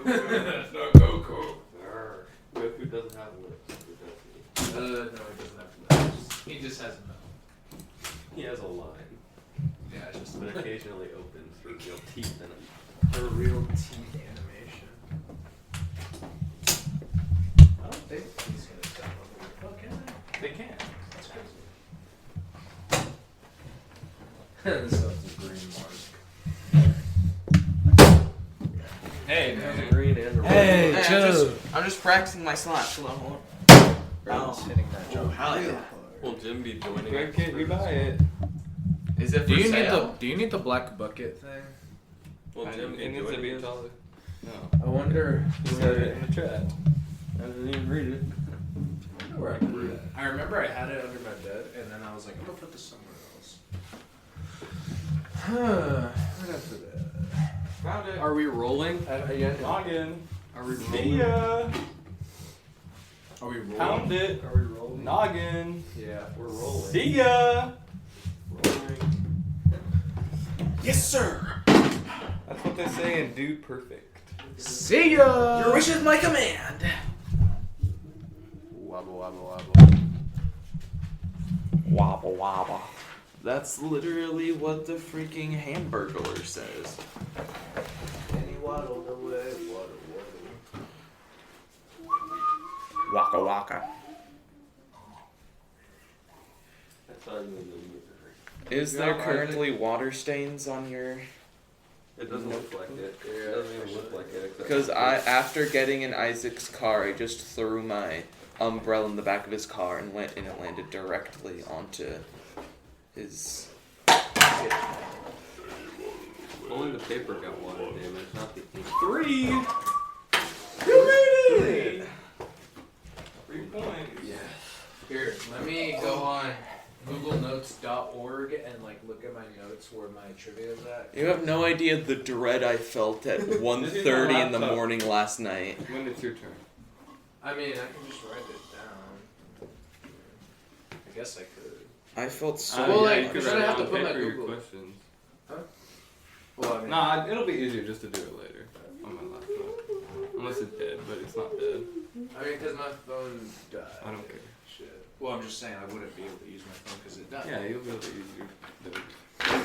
not Goku. Goku doesn't have lips. No, he doesn't have lips. He just has a mouth. He has a line. Yeah, it's just But occasionally opens for real teeth in it. a real teeth animation. I don't think he's gonna step on the fuck, can they? They can. That's crazy. This is a green mark. Hey, There's a green and a red. Hey, Joe. I'm just practicing my slash. Hold on, hold on. Brown's hitting that jump. Hell yeah. Will Jim be joining Where us? can we buy it? Is it for Do you sale? need the black bucket thing? Will Jim be It needs to joining be us? taller. No. I wonder. He said it in the chat. I didn't even read it. Where I put it. I remember I had it under my bed, and then I was like, I'm gonna put this somewhere else. Where'd I put it? Found it. Are we rolling? Yeah. Noggin. Are we See rolling? ya. Are we rolling? Found it. Are we rolling? Noggin. Yeah. We're rolling. See ya. Rolling. Yes, sir. That's what they say in Dude Perfect. See ya! Your wish is my command. Wobble, wobble, wobble. Wobble wobble. That's literally what the freaking Hamburglar says. And he waddled away, waddle. Waka waka. That's not even the movie. Is Yeah, there I currently water stains on your... It doesn't look like it. It doesn't even look like it. except Because for- after getting in Isaac's car, I just threw my umbrella in the back of his car and it landed directly onto his... Only the paper got water damage, not the ink. 3. You made it! 3 points. Yeah. Here, let me go on googlenotes.org and like look at my notes where my trivia is at. You have no idea the dread I felt at 1:30 in the morning last night. When it's your turn. I mean, I can just write it down. I guess I could. I felt so... Well, like, you could then I write have to down put my paper your Google. questions. Well, I mean, Nah, it'll be easier just to do it later on my laptop. Unless it's dead, but it's not dead. I mean, because my phone died. I don't care. Shit. Well, I'm just saying I wouldn't be able to use my phone because it died. Yeah, you'll be able to use your...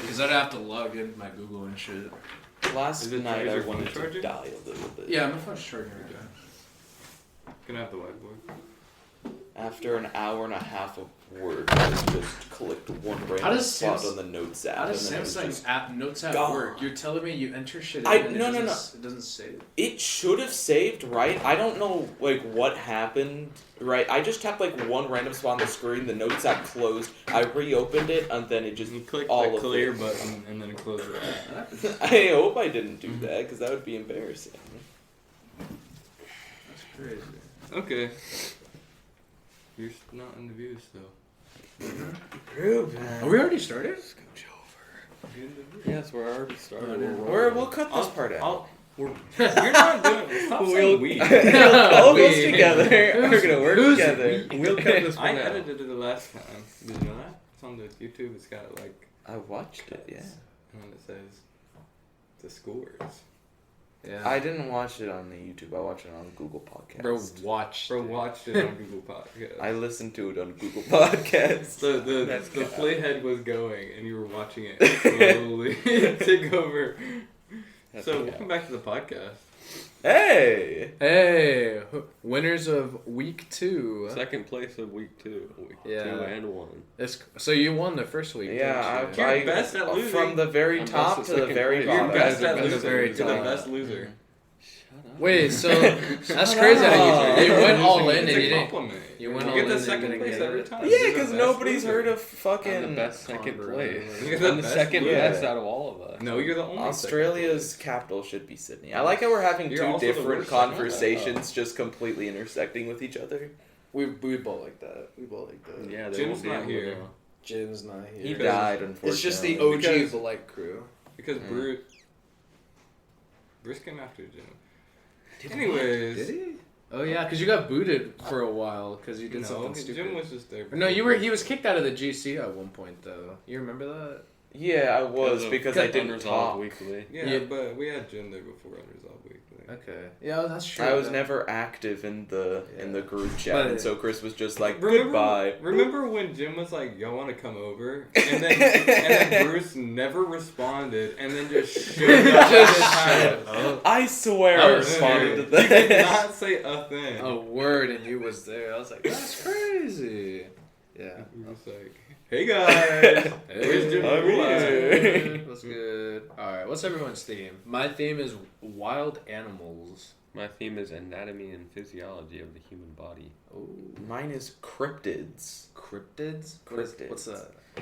Because I'd have to log into my Google and shit. Last Is it night I your wanted phone charger? to die a little bit. Yeah, my phone's charging right now. Can I have the whiteboard? After an hour and a half of work, I just clicked one random does spot Samsung- on the Notes app. How does and then it was Samsung just- app notes at gone. work? You're telling me you enter shit in I- and no, it no, doesn't, it doesn't save? It should have saved, right? I don't know, like, what happened, right? I just tapped, like, one random spot on the screen, the Notes app closed, I reopened it, and then it just... You click all the of clear it. button and then close it. I hope I didn't do that, because that would be embarrassing. That's crazy. Okay. You're not in the views, though. Are we already started? You're in the views. Yes, we're already started. We'll cut this part out. You're not doing it. Stop saying we. All of us We. together are gonna work Who's together. We'll cut this I one out. edited it the last time. Did you know that? It's on the YouTube. It's got like, I watched it, yeah. and then it says the scores. Yeah. I didn't watch it on the YouTube. I watched it on Google Podcast. Bro, watch. Bro, watched it on Google Podcast. I listened to it on Google Podcast. So the That's the God. playhead was going, and you were watching it slowly take over. That's So God. welcome back to the podcast. Hey! Hey, winners of week 2. Second place of week 2. Week Yeah. 2 and 1. So you won the first week. Yeah, didn't you? You're best at losing. From the very I'm top best to at the second very place. You're bottom. best at At the losing. very You're the top. best loser. Shut up. Wait, so that's Shut crazy. up. How you went all in and It's you a didn't. compliment. You went You all get in the and second didn't place get every it. time. Yeah, You're the because best nobody's loser. heard of I'm the fucking best second Conver- place. You're the I'm the best second loser. best out of all of us. No, you're the only. Australia's capital should be Sydney. I like how we're having You're two also the different worst. conversations just completely intersecting with each other. We both like that. We both like that. Yeah, they Jim's won't be not able to here. know. Jim's not here. He Because- died, unfortunately. It's just the OG Because- Blight crew. Because Mm. Bruce came after Jim. Anyways, Did he? Oh yeah, because you got booted for a while because you did no, something stupid. Jim was just there. No, he was kicked out of the GC at one point though. You remember that? Yeah, I was, because I didn't Unresolved talk. weekly. Yeah, Yeah. but we had Jim there before Unresolved Weekly. Okay. Yeah, that's true. I was never active in the group chat, But- and so Chris was just like, Remember, goodbye. remember when Jim was like, "Y'all want to come over?" And then Bruce never responded, and then just showed up at his house. I swear I I was responded to You did that. not say a thing. A word and you was there. I was like, that's crazy. Yeah. You were just like, "Hey guys, where's Jim? I'm here." What's good? Alright, what's everyone's theme? My theme is wild animals. My theme is anatomy and physiology of the human body. Oh. Mine is cryptids. Cryptids? Cryptids. What's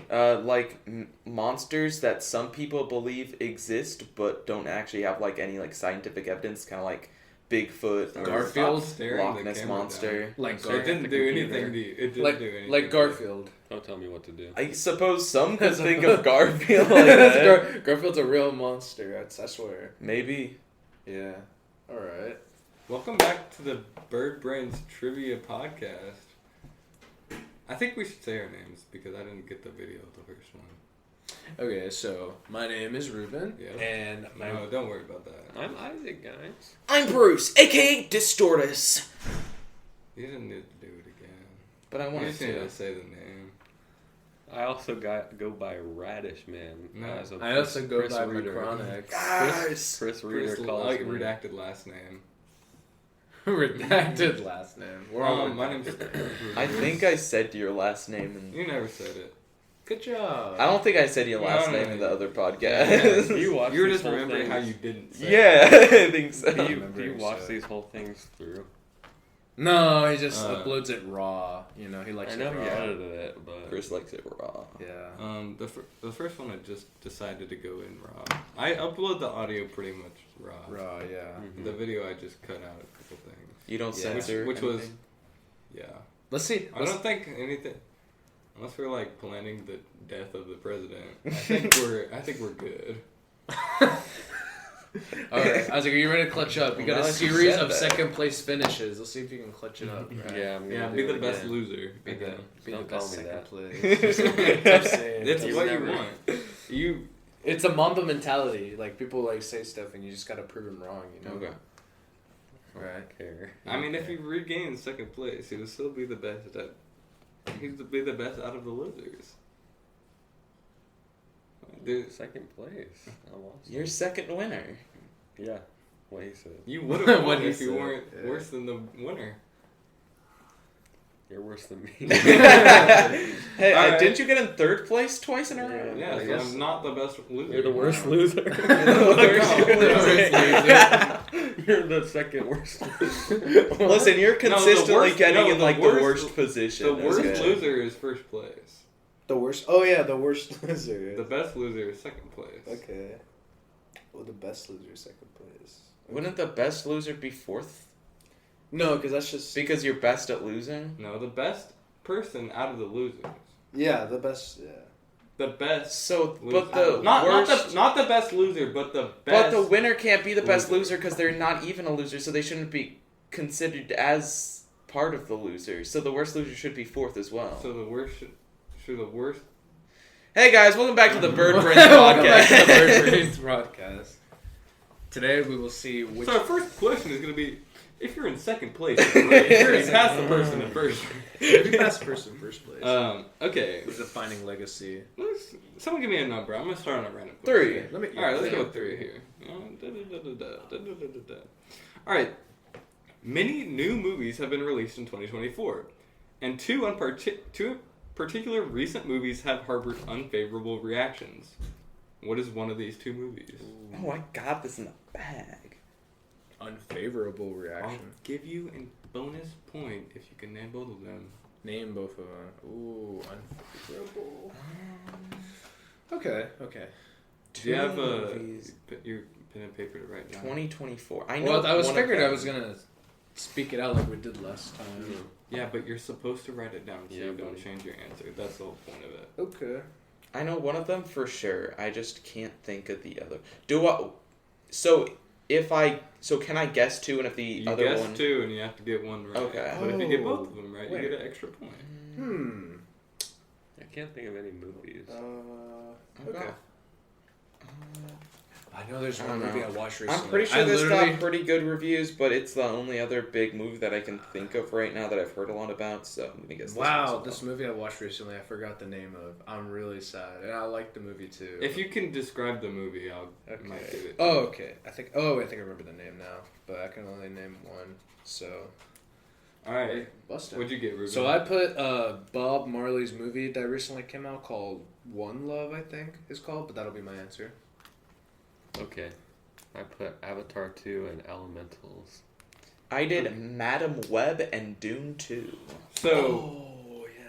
that? Like monsters that some people believe exist but don't actually have like any like scientific evidence, kind of like Bigfoot or Garfield? Stop staring Loch the Ness camera monster. down. Like It Garfield. didn't do anything to you. It didn't do anything. Like to you. Garfield. Don't tell me what to do. I suppose some could think of Garfield like that. Garfield's a real monster, I swear. Maybe. Yeah. Alright. Welcome back to the Bird Brains Trivia Podcast. I think we should say our names because I didn't get the video of the first one. Okay, so my name is Ruben, Yeah. and my No, don't worry about that. I'm Isaac, guys. I'm Bruce, aka Distortus. You didn't need to do it again. But I You wanted just need to. to say the name. I also go by Radish Man. No. as of I also go Chris by Reader. Macronic. Guys. Chris Reader Chris, calls like me. redacted last name. Redacted last name. We're all My name's. I think I said your last name and You never said it. Good job. I don't think I said your last No, name in the other Yeah, podcast. You watch You were these just whole remembering how things. you didn't say it. Yeah, I think so. Do you remembering, watch so- these whole things through? No, he just Uh, uploads it raw. You know, he likes I know it he raw. edited it, but Chris likes it raw. Yeah. The first one I just decided to go in raw. I upload the audio pretty much raw. Raw, yeah. Mhm. The video I just cut out a couple things. You don't Yeah. censor Which was, anything? yeah. Let's see. I don't think anything, unless we're like planning the death of the president. I think we're good. Alright, Isaac, are you ready to clutch up? You got Well, a now that you series said of that. second place finishes. Let's see if you can clutch it up. Right? yeah, I'm gonna Yeah, do be the it best again. loser. Be the, be the Don't call best me second that. place. Tough saying. That's Tough what saying. you want. You It's a Mamba mentality. Like, people like say stuff and you just gotta prove them wrong, you know? Okay. Right. Care. I mean, if you regain second place, he would still be the best at. He'd be the best out of the losers. Dude, Second place. I lost. You're second winner. Yeah, what he said. you would have What won he if you said, weren't yeah. worse than the winner. You're worse than me. Hey, Alright. didn't you get in third place twice in a row? Yeah, I so guess. I'm not the best loser. You're the worst loser. You're the worst loser. You're the second worst. Listen, you're consistently worst- getting no, in the like worst- the worst position. The That's worst good. loser is first place. The worst. Oh, yeah, the worst loser. The best loser is second place. Okay. Well, the best loser is second place. Wouldn't the best loser be fourth? No, because that's just. Because you're best at losing? No, the best person out of the losers. Yeah, the best. Yeah. The best. So, but loser. the not worst... not the best loser, but the But best. the winner can't be the best loser. loser because they're not even a loser, so they shouldn't be considered as part of the loser. So the worst loser should be fourth as well. So the worst should the worst. Hey guys, welcome back to the Bird Brains Welcome back to the Bird podcast. Brains podcast. Today we will see which. So our first question is going to be: if you're in second place, you're past the person in first. Who passed first in first place? Okay. Who's defining legacy? Someone give me a number. I'm gonna start on a random. Three. question. Let me. All right, let's go with 3 here. All right. Many new movies have been released in 2024, and two particular recent movies have harbored unfavorable reactions. What is one of these two movies? Oh, I got this in the bag. Unfavorable I'll reaction. give you a bonus point if you can name both of them. Name both of them. Ooh, unfavorable. Okay. Do you have movies. your pen and paper to write down? 2024. I know. Well, I was one of figured I them. was gonna speak it out like we did last time. Yeah, but you're supposed to write it down so Yeah, you don't buddy. change your answer. That's the whole point of it. Okay. I know one of them for sure. I just can't think of the other. Do I? So can I guess two, and if the You other guess one? 2 and you have to get one right. Okay. But if you get both Oh, of them right, wait. you get an extra point. I can't think of any movies. Okay. I know there's I one don't movie know. I watched recently. I'm pretty sure I this literally- got pretty good reviews, but it's the only other big movie that I can think of right now that I've heard a lot about. So I'm gonna guess. Wow, this this movie I watched recently, I forgot the name of. I'm really sad, and I like the movie too. If you can describe the movie, I'll Okay. might do it. Oh, okay. I think I remember the name now, but I can only name one. So. All right. Busted. What'd you get, Ruben? So I put Bob Marley's movie that recently came out called One Love, I think is called, but that'll be my answer. Okay. I put Avatar 2 and Elementals. I did Madam Web and Dune 2. So Oh yeah.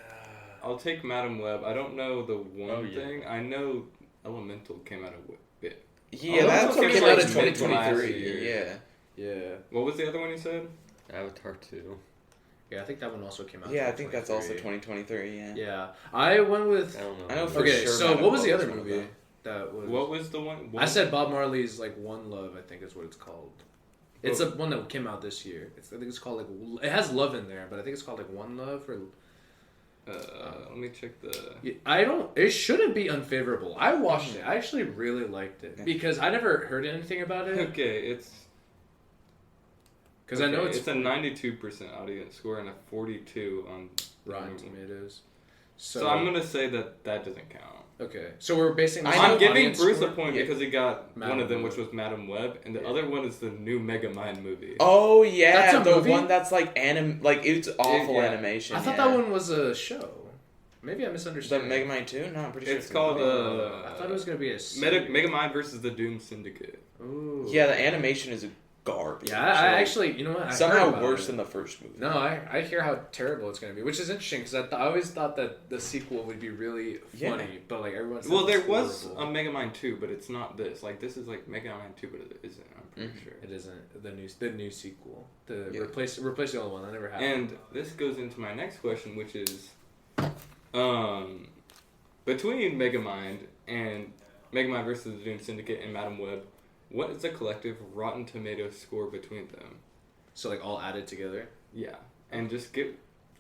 I'll take Madam Web. I don't know the one Oh, yeah. thing. I know Elemental came out a bit. Yeah, Oh, that's okay, what came so out in it's mid- 2023. last Yeah. Yeah. What was the other one you said? Avatar 2. Yeah, I think that one also came out. Yeah, I think that's also 2023. 2023. Yeah. Yeah, I went with. I don't know. I know for Okay, sure so Madam what was Web the other one of movie them. that was? What was the one? I said Bob Marley's like One Love, I think is what it's called. It's Oh. a one that came out this year. I think it's called like it has love in there, but I think it's called like One Love or. Let me check the. Yeah, I don't. It shouldn't be unfavorable. I watched it. I actually really liked it because I never heard anything about it. Okay, it's. Because I know it's a 92% audience score and a 42 on Rotten Google. Tomatoes. So I'm gonna say that doesn't count. Okay, so we're basing. this I'm on giving audience Bruce a score? point Yeah. because he got Madam one of them, Web. which was Madam Web, and the Yeah. other one is the new Megamind movie. Oh yeah, That's a the movie? one that's like like it's awful yeah. animation. I thought yeah. that one was a show. Maybe I The misunderstood. Megamind 2? No, I'm pretty sure It's called I thought it was gonna be a series. Megamind versus the Doom Syndicate. Ooh. Yeah, the animation is garbage. Yeah, I Like, actually, you know what? I heard somehow about worse it. than the first movie. No, I hear how terrible it's gonna be, which is interesting because I always thought that the sequel would be really Yeah. funny, but like everyone. Well, there was a Megamind 2, but it's not this. Like this is like Megamind 2, but it isn't. I'm pretty sure. It isn't the new sequel. The Yeah. replace the old one. That never happened. And this goes into my next question, which is, between Megamind and Megamind versus the Doom Syndicate and Madam Web, what is the collective Rotten Tomatoes score between them? So like all added together. Yeah, and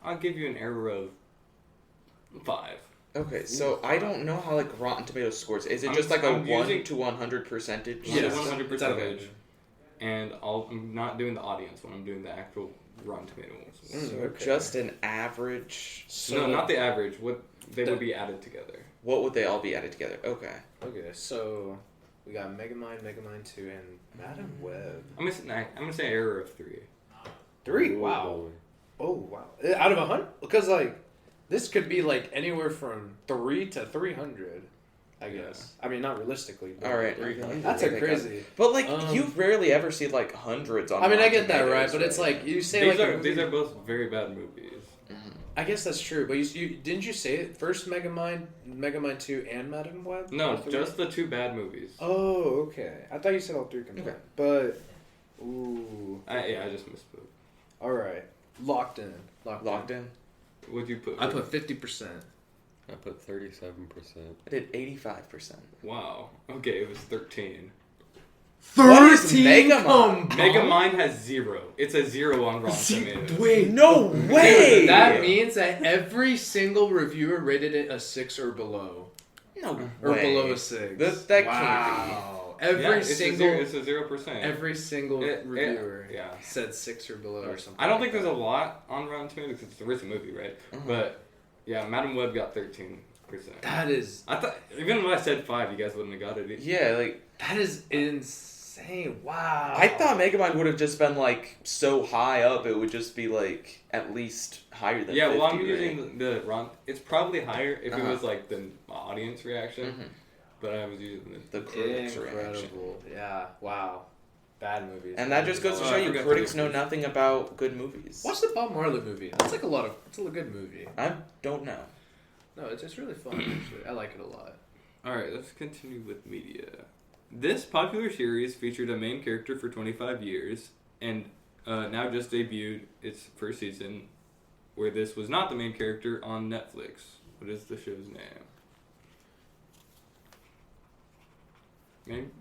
I'll give you an error of 5. Okay, so I don't know how like Rotten Tomatoes scores. Is it I'm- just like a I'm 1 using- to 100 percentage? Yeah, Yes. 100 It's out of percentage. And I'm not doing the audience one. I'm doing the actual Rotten Tomatoes one. So Okay. just an average. No, not the average. What they The- would be added together. What would they all be added together? Okay. Okay, so we got Megamind 2, and Madam Web. I'm gonna say error of 3. 3. Ooh, Wow. boy. Oh wow. Out of 100, because like this could be like anywhere from 3 to 300. I guess. I mean, not realistically. But All right. 300. That's a crazy. But like Um, you rarely ever see like hundreds on. I mean, I Rotten get that Tomatoes, right, but it's like you say These like are a these movie- are both very bad movies. I guess that's true, but you didn't you say it first? Megamind 2, and Madam Web. No, Or 3? just the 2 bad movies. Oh, okay. I thought you said all 3 combined. Okay. But ooh. I just misspoke. All right. Locked in. Locked in. What'd you put? I put 50%. I put 37%. I did 85%. Wow. Okay, it was 13. What is Megamind? Megamind has 0. It's a 0 on Rotten Tomatoes. Wait. No way. That means that every single reviewer rated it a 6 or below. No Or way. below a 6. That can't wow. Every Yeah, it's single it's a 0%. every single reviewer yeah. said 6 or below or something. I don't like think there's a that. lot on Rotten Tomatoes because it's a recent movie, right? Uh-huh. But yeah, Madam Web got 13%. That is I thought even when I said 5, you guys wouldn't have got it. Yeah, like that is insane. Wow. I thought Megamind would have just been like so high up. It would just be like at least higher than. Yeah, 50, well, I'm right? using the Ron. It's probably higher if it Uh-huh. was like the audience reaction, Mhm. but I was using the. the critics' reaction. Incredible. Yeah. Wow. Bad movies. And that just goes to Oh, show I you forgot critics the know difference. nothing about good movies. Watch the Bob Marley movie. That's like it's a good movie. I don't know. No, it's really fun actually. I like it a lot. All right, let's continue with media. This popular series featured a main character for 25 years, and now just debuted its first season, where this was not the main character on Netflix. What is the show's name?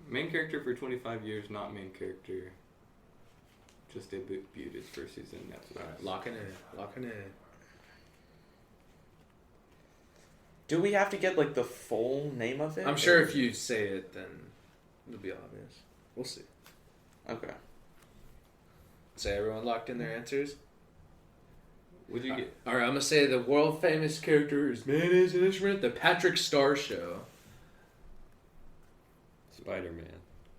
Main character for 25 years, not main character. Just debuted its first season on Netflix. Alright, locking in. Do we have to get like the full name of it? I'm sure if you say it, then It'll be obvious. We'll see. Okay. So everyone locked in their answers? What'd you get? Alright, I'm gonna say the world famous character is Man is an Instrument, the Patrick Star Show. Spider-Man.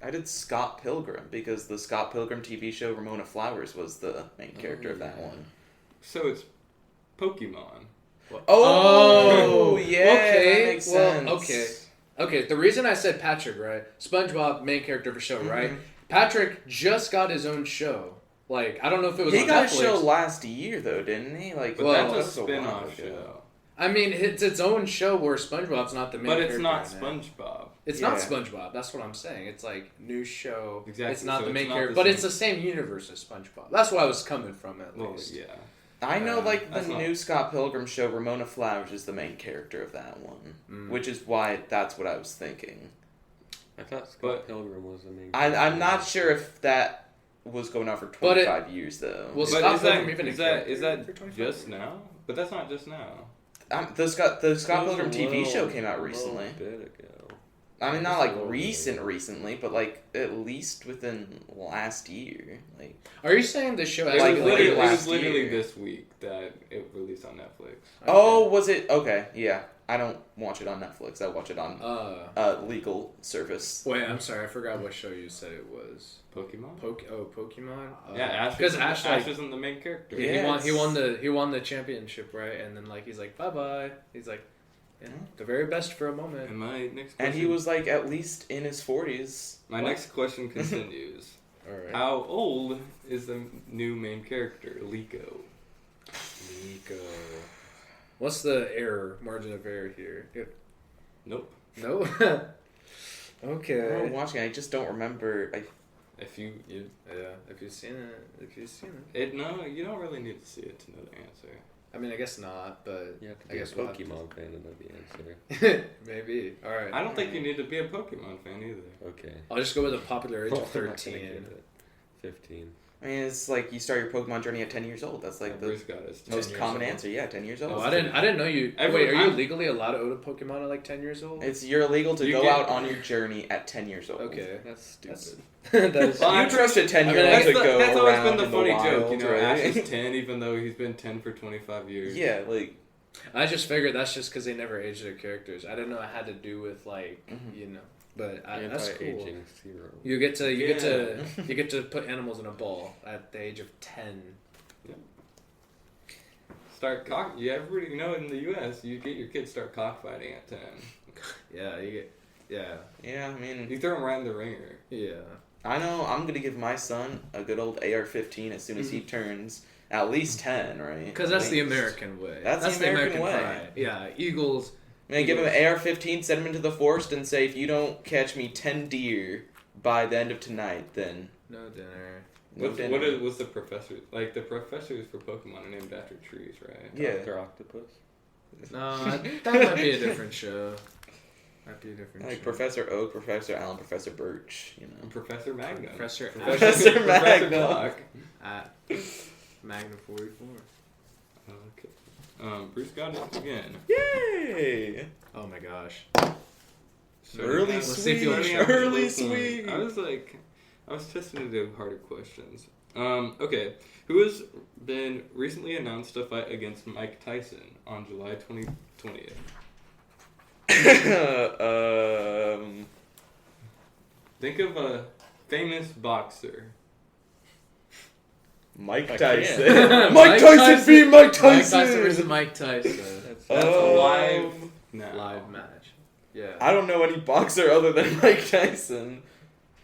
I did Scott Pilgrim because the Scott Pilgrim TV show Ramona Flowers was the main character of that one. So it's Pokemon. Oh, yeah. Okay. That makes sense. Okay, the reason I said Patrick, right? SpongeBob, main character of a show, right? Patrick just got his own show. Like, I don't know if it was He on got Netflix. a show last year, though, didn't he? Like, But Well, that's a while spin-off ago. show. I mean, it's its own show where SpongeBob's not the main But character. it's not in it. SpongeBob. It's not Yeah. SpongeBob. That's what I'm saying. It's like new show. Exactly, It's not so the main it's not character, the but same. it's the same universe as SpongeBob. That's where I was coming from, at Well, least. yeah. I know, like, the that's not- new Scott Pilgrim show, Ramona Flowers is the main character of that one. Which is why that's what I was thinking. I thought Scott But- Pilgrim was the main. I'm not sure if that was going on for But it- 25 years, though. Well, But Scott is that, Pilgrim even a is that character for 25 just years? now? But that's not just now. The Scott It was Pilgrim a TV little- show came out recently. A little bit ago. I mean, not like Slowly. recently, but like at least within last year. Like, Are you saying the show It Like, actually was late literally, last literally year. this week that it released on Netflix. oh, was it? Okay, yeah. I don't watch it on Netflix. I watch it on legal service. Wait, I'm sorry. I forgot what show you said it was. Pokemon? Pokemon? Yeah, Ash, because Ash isn't the main character. Yeah. he won the championship, right? And then like he's like bye bye. He's like, yeah, the very best for a moment. And my next question, And he was like at least in his 40s. My next question continues. All right. How old is the new main character, Liko? Nico. What's the margin of error here? Nope. No. I'm Okay. watching. I just don't remember. If you If you've seen it. no, you don't really need to see it to know the answer. I mean, I guess not, but You have to I be guess a we'll have to- Pokemon fan to know the answer. Maybe. All right. I don't think you need to be a Pokemon fan either. Okay. I'll just go with a popular age of I'm not gonna 13. get it. 15. I mean, it's like you start your Pokemon journey at 10 years old. That's like the Bruce got his 10 most years common old. answer. Yeah, 10 years old. Oh, I didn't know you. Every- Wait, are you I'm- legally allowed to own a Pokemon at like 10 years old? You're illegal to You go get- out on your journey at 10 years old. Okay. That's stupid. That is. Well, You trust a 10-year-old I mean, to go that's always around been the in funny wild, joke, you know. right? Ash is 10, even though he's been 10 for 25 years. Yeah, like I just figured that's just because they never aged their characters. I didn't know it had to do with like but that's cool. Anti-aging 0. You get to put animals in a ball at the age of 10. Start cock. Yeah, everybody, in the U.S., you get your kids start cockfighting at 10. Yeah, yeah. I mean, You throw them right in the ringer. yeah. I know I'm gonna give my son a good old AR-15 as soon as he turns at least 10, right? Because that's the At least. American way. That's the American way. pride. Yeah, Eagles. I mean, give him an AR-15, send him into the forest, and say, if you don't catch me 10 deer by the end of tonight, then No dinner. no dinner. What's the professor? Like, the professors for Pokemon are named after trees, right? Yeah. Dr. Octopus. No, that might be a different show. Might be a different Like show. Professor Oak, Professor Allen, Professor Birch, And Professor Magnum. Professor Professor Magnum. Clock. at Magnum 44. Okay. Bruce got it again. Yay! Oh my gosh. Early Let's see if you'll- sweet, Starting early sweet. I was testing to do harder questions. Okay. Who has been recently announced to fight against Mike Tyson on July 2020th? Think of a famous boxer. Mike I Tyson. can't. Mike Tyson beat Mike Tyson. Mike Tyson versus Mike Tyson. That's Um, live now. Live match. Yeah. I don't know any boxer other than Mike Tyson.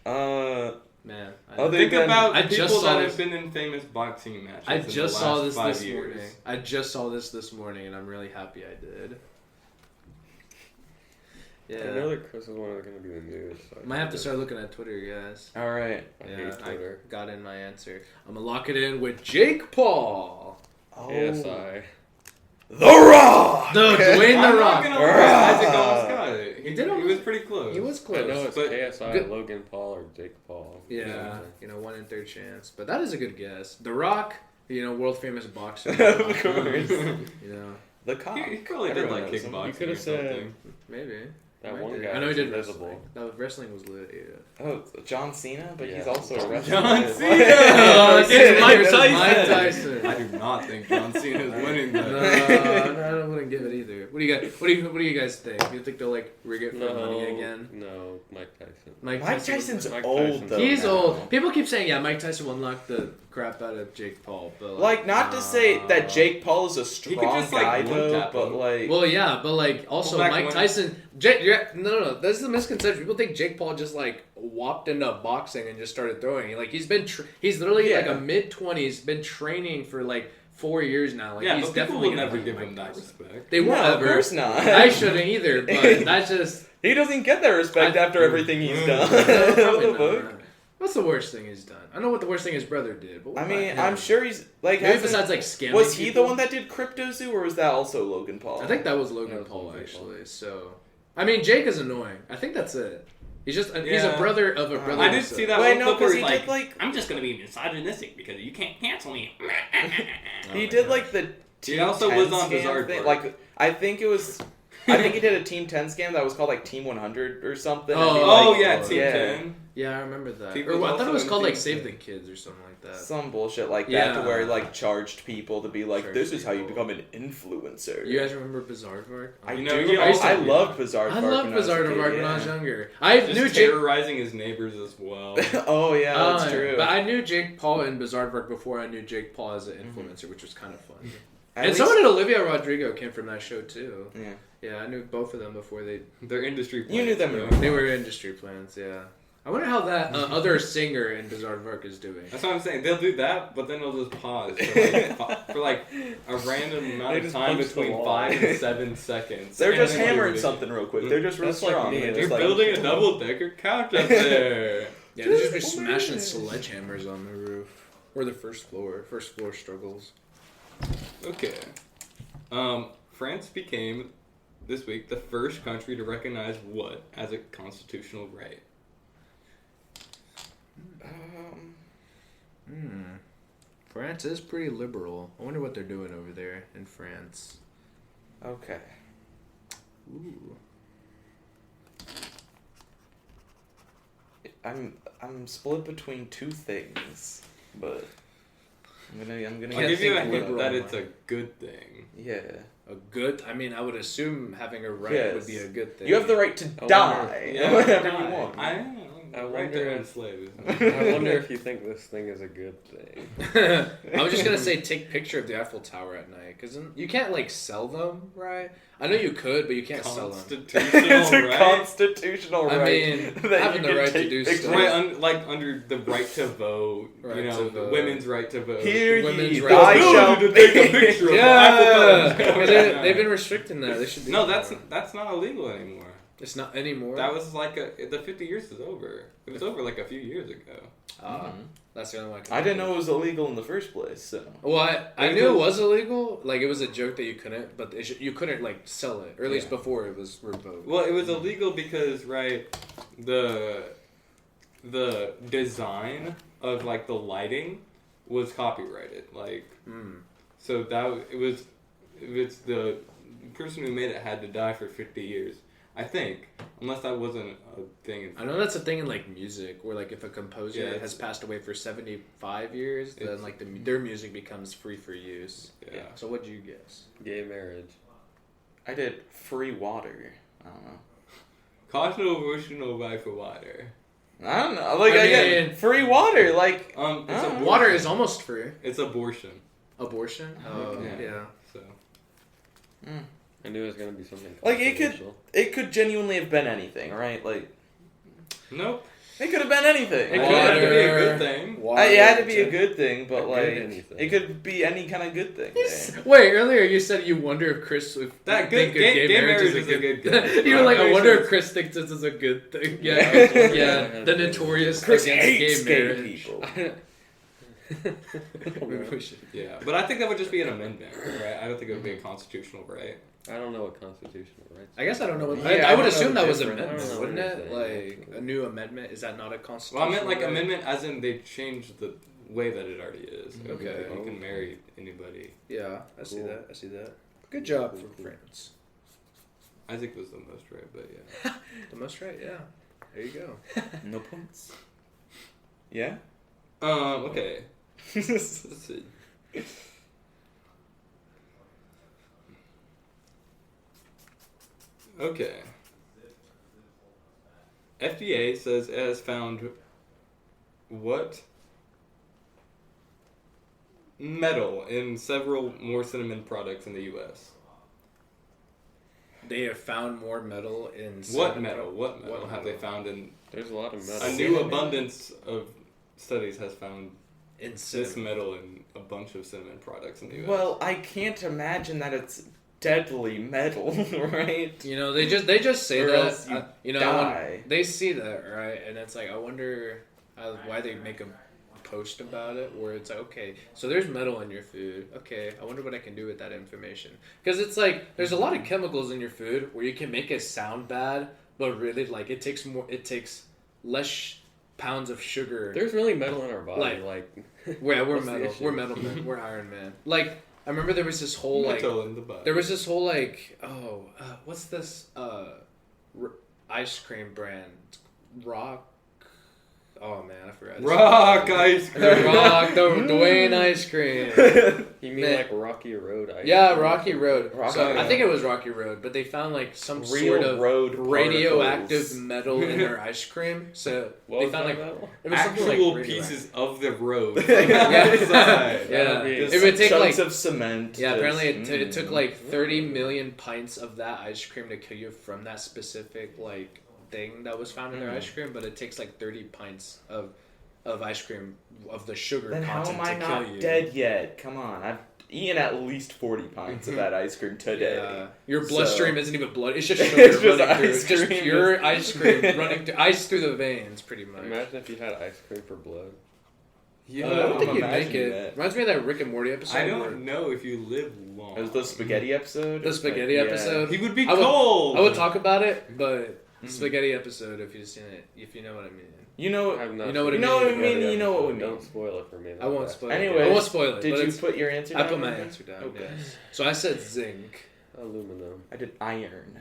Man. Other Think than- about I the just people saw that this- have been in famous boxing matches. I in the just saw last this 5 this years. morning. I just saw this morning, and I'm really happy I did. I Yeah. know that Chris is one of going to be the news. So I Might have to start looking at Twitter, guys. All right. I Yeah, hate Twitter. I got in my answer. I'm gonna lock it in with Jake Paul. Oh. ASI. The Rock. No, Dwayne I'm The not Rock. gonna lie, Isaac almost got it. He did He almost- was pretty close. He was I close. know it's but ASI, good- Logan Paul, or Jake Paul. Yeah, 1 in 3 chance. But that is a good guess. The Rock, world famous boxer. Of course. You know, The cock. He probably did Everyone like knows him. kickboxing You could or have said something. maybe. That Right one there. guy I know he was did invisible. wrestling. No, wrestling was lit. Yeah. Oh, John Cena, but he's Yeah. also a wrestler. John Like- Cena! It's Mike Mike Tyson. Tyson. I do not think John Cena is winning that. No, I wouldn't give it either. What do you guys? What do you guys think? You think they'll like rig it for money again? No, Mike Tyson. Mike Tyson's Mike old Tyson. though. He's now. old. People keep saying, yeah, Mike Tyson will knock the crap out of Jake Paul, but Like, not to say that Jake Paul is a He strong could just, like, guy one though, tap but him. like, Well, yeah, but like also Pull back Mike one. Tyson. No. That's the misconception. People think Jake Paul just like whopped into boxing and just started throwing. Like he's been, he's literally like Yeah. a mid-20s, been training for like 4 years now. Like Yeah, he's but people definitely will gonna never beat give Mike him that Tyson. respect. They won't No, of ever. course not. I shouldn't either, but that's just. he doesn't get that respect after everything he's done. No, probably What the fuck? not. What's the worst thing he's done? I know what the worst thing his brother did, but what I about mean, him? I'm sure he's like. Maybe hasn't- besides like scamming. was he the people? one that did Crypto Zoo, or was that also Logan Paul? I think that was Logan That was Paul Logan actually. So, I mean, Jake is annoying. I think that's it. He's just he's a Yeah. brother of a brother. I did see that Wait, one no, clip where because he's he like, did like I'm just gonna be misogynistic because you can't cancel me. he did like the. He Team also 10 was on scam Bizarre thing. Park. Like I think it was. I think he did a Team 10 scam that was called like Team 100 or something. and he, Oh like, yeah, Team yeah. 10. Yeah, I remember that. He Or was I thought it also was in called like Team Save the 10. Kids or something like that. Some bullshit like that Yeah. to where he like charged people to be like, Charged this is how you people. become an influencer. You guys remember Bizarre Vark? I You know, do. he also- I loved Bizarre. I Vark loved when I was a Bizarre kid, Vark when I yeah. was younger. I Just knew Jake. terrorizing his neighbors as well. Oh yeah, that's true. But I knew Jake Paul and Bizarre Vark before I knew Jake Paul as an influencer, which was kind of fun. At And so least- did Olivia Rodrigo came from that show too. Yeah. Yeah, I knew both of them before Their industry. You knew them. plans, they were industry plants. Yeah, I wonder how that other singer in Bizarre Vark is doing. That's what I'm saying. They'll do that, but then they'll just pause for like a random amount They of just time punch the between wall. 5 and 7 seconds. They're And just then hammering do it. something real quick. They're just real That's like strong. me. They're You're just like, building a double-decker couch up there. Yeah, they just be smashing sledgehammers on the roof or the first floor. First floor struggles. Okay. France became this week the first country to recognize what as a constitutional right? France is pretty liberal. I wonder what they're doing over there in France. Okay. Ooh. I'm split between two things, but I'm gonna I'll give you a think hint liberal that it's mind. a good thing. yeah. A good. I mean, I would assume having a right Yes. would be a good thing. You have the right to I die wonder- whenever die. you want. I right wonder to if- own slaves. I wonder if you think this thing is a good thing. I was just gonna say take picture of the Eiffel Tower at night because you can't like sell them, right? I know you could, but you can't sell them. Constitutional It's a right. constitutional right. I mean, that having you the can right to take do pictures. stuff. Right, like under the right to vote, Right you know, to vote. women's right to vote. Hear Women's ye, right thou to shalt to take a picture of the Yeah, Eiffel Tower. they've been restricting that. They should do No, that that's more. not illegal anymore. It's not anymore. That was like the 50 years is over. It was over like a few years ago. That's the only one. I didn't know it was illegal in the first place. So. Well, I knew it was illegal. Like it was a joke that you couldn't, but you couldn't like sell it, or at least Yeah. before it was revoked. Well, it was illegal because the design of like the lighting was copyrighted. Like so that it's the person who made it had to die for 50 years. I think, unless that wasn't a thing. I know that's a thing in like music, where like if a composer Yeah, has passed away for 75 years, then like their music becomes free for use. Yeah. So what'd you guess? Gay marriage. I did free water. I don't know. Controversial right for water. I don't know. Like I again, mean- free water. Like It's Oh. abortion. Water is almost free. It's abortion. Abortion? Oh, Yeah. yeah. So I knew it was gonna be something. Like, it could- controversial. it could genuinely have been anything, right? Like nope. it could have been anything. It Like, could have to be a Water. good thing. it had to be a good thing, but A good like anything. it could be any kind of good thing. yeah. Wait, earlier you said you wonder if Chris would That think good- gay marriage is a good thing. You were like, I I'm wonder pretty if Chris thinks this is a good thing. Yeah, Yeah. yeah. The notorious Chris against hates gay gay marriage. people. Maybe we should. Yeah, but I think that would just be an amendment, right? I don't think it would be a constitutional right. I don't know what constitutional rights. I guess I don't know. What, Yeah, I I would don't assume know that the was difference. amendment, I don't know wouldn't it? anything, Like actually. a new amendment. Is that not a Well, constitutional? I meant like right? amendment as in they changed the way that it already is. Like, Okay. You can marry anybody. Yeah, I see Cool. that. I see that. Good job for France. Isaac was the most right, but yeah. The most right, yeah. There you go. No points. Yeah. Okay. Let's see. Okay. FDA says it has found what metal in several more cinnamon products in the U.S. They have found more metal in What cinnamon. metal? What metal What have metal? they found in? There's a lot of metal. A new abundance of studies has found In this cinnamon. metal in a bunch of cinnamon products in the U.S. Well, I can't imagine that it's deadly metal, right? You know, they just say Or that. else you You know, die. they see that, right? And it's like, I wonder why they make a post about it, where it's like, okay, so there's metal in your food. Okay, I wonder what I can do with that information. Because it's like, there's a lot of chemicals in your food where you can make it sound bad, but really, like, it takes less pounds of sugar. There's really metal in our body. Like Yeah, we're What's the metal. issue? We're metal men. We're Iron Man. Like, I remember there was this whole like, metal in the body. there was this whole like, what's this ice cream brand? Rock. Oh man, I forgot. Rock ice cream. The Rock, the Dwayne ice cream. you mean Man. like Rocky Road? Yeah, Rocky Road. Rocky So I Road. think it was Rocky Road, but they found like some Real sort of road radioactive particles. metal in their ice cream. So What they was found that like metal? it was something like Actual radioactive. pieces of the road. Yeah. Inside. Yeah. Just It would take chunks like of cement. Yeah, apparently just- it took like 30 million pints of that ice cream to kill you from that specific like thing that was found in their ice cream, but it takes like 30 pints of ice cream of the sugar Then how content am I to kill not you. dead yet? Come on, I've eaten at least 40 pints of that ice cream today. Yeah. Your bloodstream So- isn't even blood; it's just sugar It's just running through. ice It's just cream. pure ice cream running through ice through the veins, pretty much. Imagine if you had ice cream for blood. Yeah, I don't think I'm you'd make imagining it. that. Reminds me of that Rick and Morty episode. I where- don't know if you live long. It was the spaghetti episode. The spaghetti Yeah. episode. He would be I would- cold. I would talk about it, but spaghetti episode. If you've seen it, if you know what I mean. You know, I have not You know what seen I mean? the spaghetti You know what we episode. mean. Don't spoil it for me. I won't that. spoil it. Anyways, I won't spoil it. did but you it's- put your answer I down? put my Okay. answer down. Okay. Yes. So I said zinc. Aluminum. I did iron.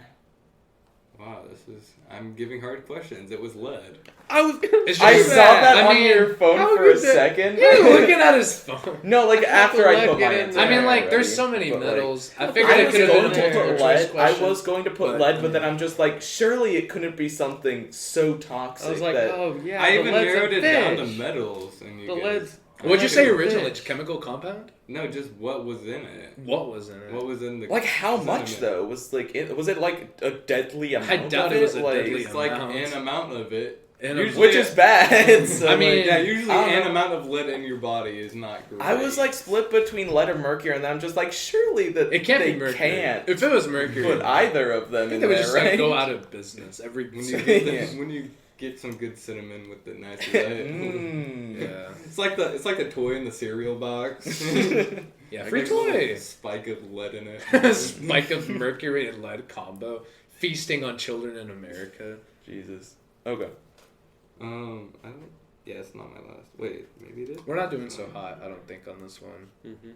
Wow, this is. I'm giving hard questions. It was lead. I was. It's I just saw that I on mean, your phone how for a could that- second. You're looking at his phone. No, like after I lead put my get in answer. I mean, down like, already, there's so many but, like, metals. I figured I it was could have been going a to multiple put choice lead. question. I was going to put but- lead, but then I'm just like, surely it couldn't be something so toxic. I was like, that, oh yeah. I the even lead's narrowed a it down to fish. metals, and you The guys- lead's. What'd you say Fish. originally? Chemical compound? No, just what was in it. What was in it? What was in the? like how much cinnamon? though? Was it like a deadly amount? I doubt of it was a like, deadly It's like amount. an amount of it. In a- Usually- which is bad. So I mean, like, Yeah, usually I don't an know. amount of lead in your body is not great. I was like split between lead and mercury, and then I'm just like, surely that It can't they be mercury. can't If it was mercury, put either of them I think in they would there, just right? like go out of business every. when you get Yeah. when you get some good cinnamon with the nice lead. Mm. Yeah. It's like the toy in the cereal box. Yeah. Like Free a little toy. spike of lead in it. Spike of mercury and lead combo, feasting on children in America. Jesus. Okay. I don't. Yeah, it's not my last. Wait, maybe it is. We're not doing so hot, I don't think, on this one. Mm-hmm.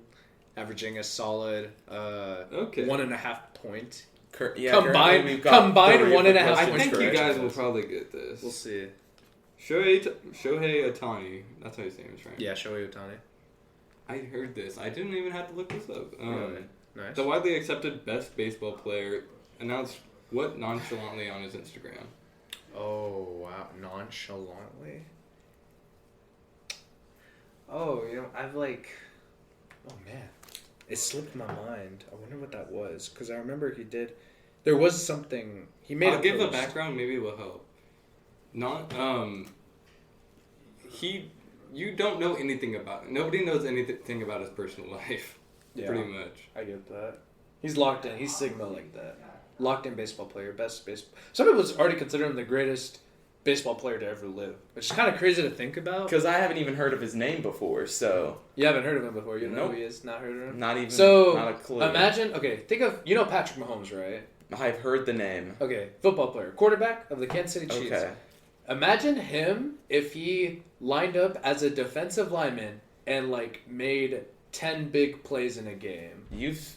Averaging a solid Okay. 1.5 point. Yeah, Combined- currently we've got combined 30 1.5 questions I points think correct. you guys will probably get this. We'll see. Shohei Ohtani. That's how you say it, right? Yeah, Shohei Ohtani. I heard this. I didn't even have to look this up. Really? Nice. The widely accepted best baseball player announced what nonchalantly on his Instagram. Oh, wow. Nonchalantly? Oh, I've like... Oh, man. It slipped my mind. I wonder what that was. Because I remember he did... There was something... He made I'll a give the post. background. Maybe it will help. You don't know anything about it. Nobody knows anything about his personal life. Yeah. Pretty much. I get that. He's locked in. He's Sigma like that. Locked in baseball player. Best baseball... Some people already consider him the greatest baseball player to ever live. Which is kind of crazy to think about. Because I haven't even heard of his name before, so You haven't heard of him before. You know Nope. who he is? Not heard of him? not even So, not a clue. imagine... Okay, think of... You know Patrick Mahomes, right? I've heard the name. Okay, football player. Quarterback of the Kansas City Chiefs. Okay. Imagine him if he lined up as a defensive lineman and, like, made 10 big plays in a game. You've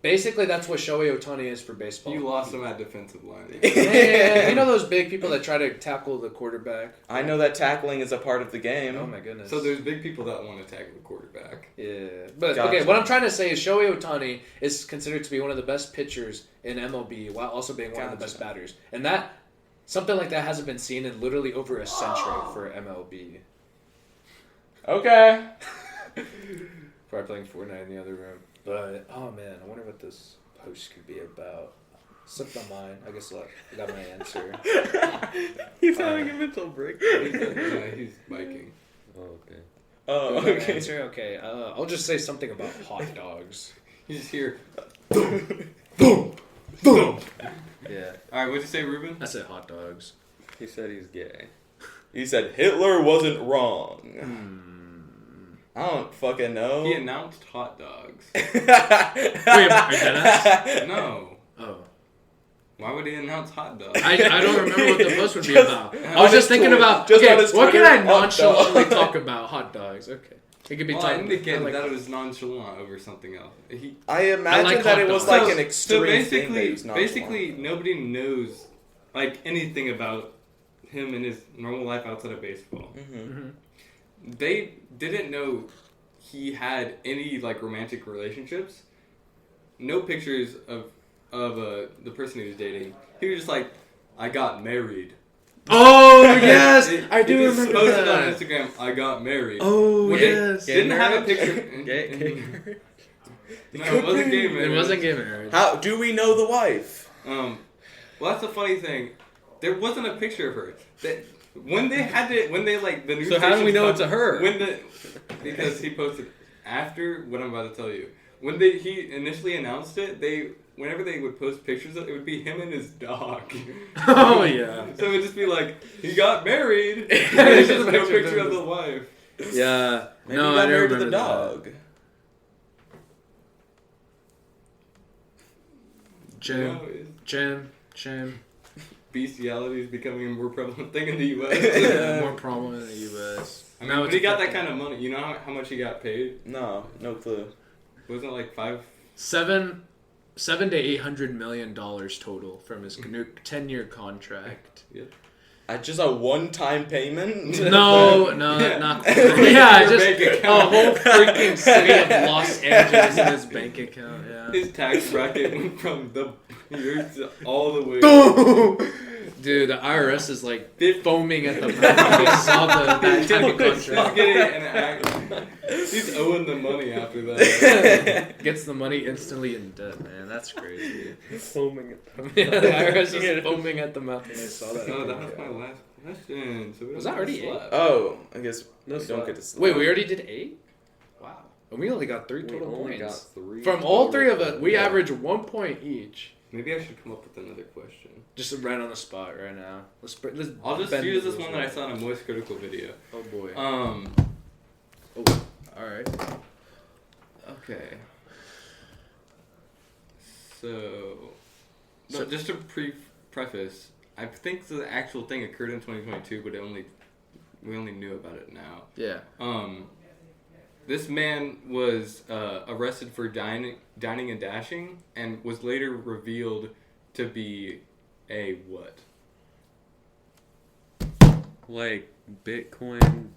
Basically, that's what Shohei Ohtani is for baseball. You lost him at defensive line. Yeah, you know those big people that try to tackle the quarterback? I know that tackling is a part of the game. Oh my goodness. So there's big people that want to tackle the quarterback. Yeah. But, Gotcha. okay, what I'm trying to say is Shohei Ohtani is considered to be one of the best pitchers in MLB while also being one of the best batters. And that, something like that hasn't been seen in literally over a century for MLB. Okay. Probably playing Fortnite in the other room. But, oh man, I wonder what this post could be about. Slipped my mind. I guess look, I got my answer. He's having a mental break. He's biking. Oh, okay. Oh, You got my okay. answer? Okay, I'll just say something about hot dogs. You just hear. Yeah. Alright, what'd you say, Ruben? I said hot dogs. He said he's gay. He said Hitler wasn't wrong. I don't fucking know. He announced hot dogs. Wait, are you dead? No. Oh. Why would he announce hot dogs? I don't remember what the post would be Just about. I on was his just thinking Twitter- about, just okay, on his what can Twitter, I hot nonchalantly dog. talk about? Hot dogs. Okay. It could be Well, I talking indicated like, that it was nonchalant over something else. I imagine like that hot it was dogs. like an extreme thing that he's not. basically, nobody knows like anything about him and his normal life outside of baseball. Mm-hmm. They didn't know he had any like romantic relationships. No pictures of the person he was dating. He was just like, I got married. oh, yes! I He do just remember posted that. on Instagram, I got married. Oh, Well, yes. Didn't have a picture. Gay. No, it wasn't gay marriage. It wasn't gay marriage. How do we know the wife? Well, that's the funny thing. There wasn't a picture of her. When the news So how do we stations know it's a her? Because he posted after what I'm about to tell you. When he initially announced it, whenever they would post pictures of it, would be him and his dog. Oh, yeah. So it would just be like, he got married. There's just no picture of the wife. Yeah. Maybe No, he I got married to remember the that. dog. Jim. Bestiality is becoming a more prevalent thing in the U.S. More prominent in the U.S. I mean, when he got that kind of money, you know how much he got paid? No clue. Wasn't it like $5? $700 to $800 million total from his 10-year contract. Yep. Just a one-time payment? No, Yeah. not Yeah, just bank a account. whole freaking city of Los Angeles in his bank account. Yeah. His tax bracket went from the years all the way. Dude, the IRS is like foaming at the mouth. They saw that kind of He's contract. he's owing the money after that. Gets the money instantly in debt, man. That's crazy. Foaming at Yeah, the IRS is foaming at the mouth when they saw that. No, that was my last question. So we Was don't that already get 8? slapped. Oh, I guess No we don't slap. get to sleep. Wait, we already did 8? Wow. And we only got 3 We total only got points. 3. From all 3 of us, we Yeah. average 1 point each. Maybe I should come up with another question. Just right on the spot right now. Let's I'll just bend use the this rules one that I right. saw in a Moist Critical video. Oh boy. Oh, Alright. okay. So just to preface, I think the actual thing occurred in 2022, but we only knew about it now. Yeah. This man was arrested for dining and dashing, and was later revealed to be a what? Like Bitcoiner.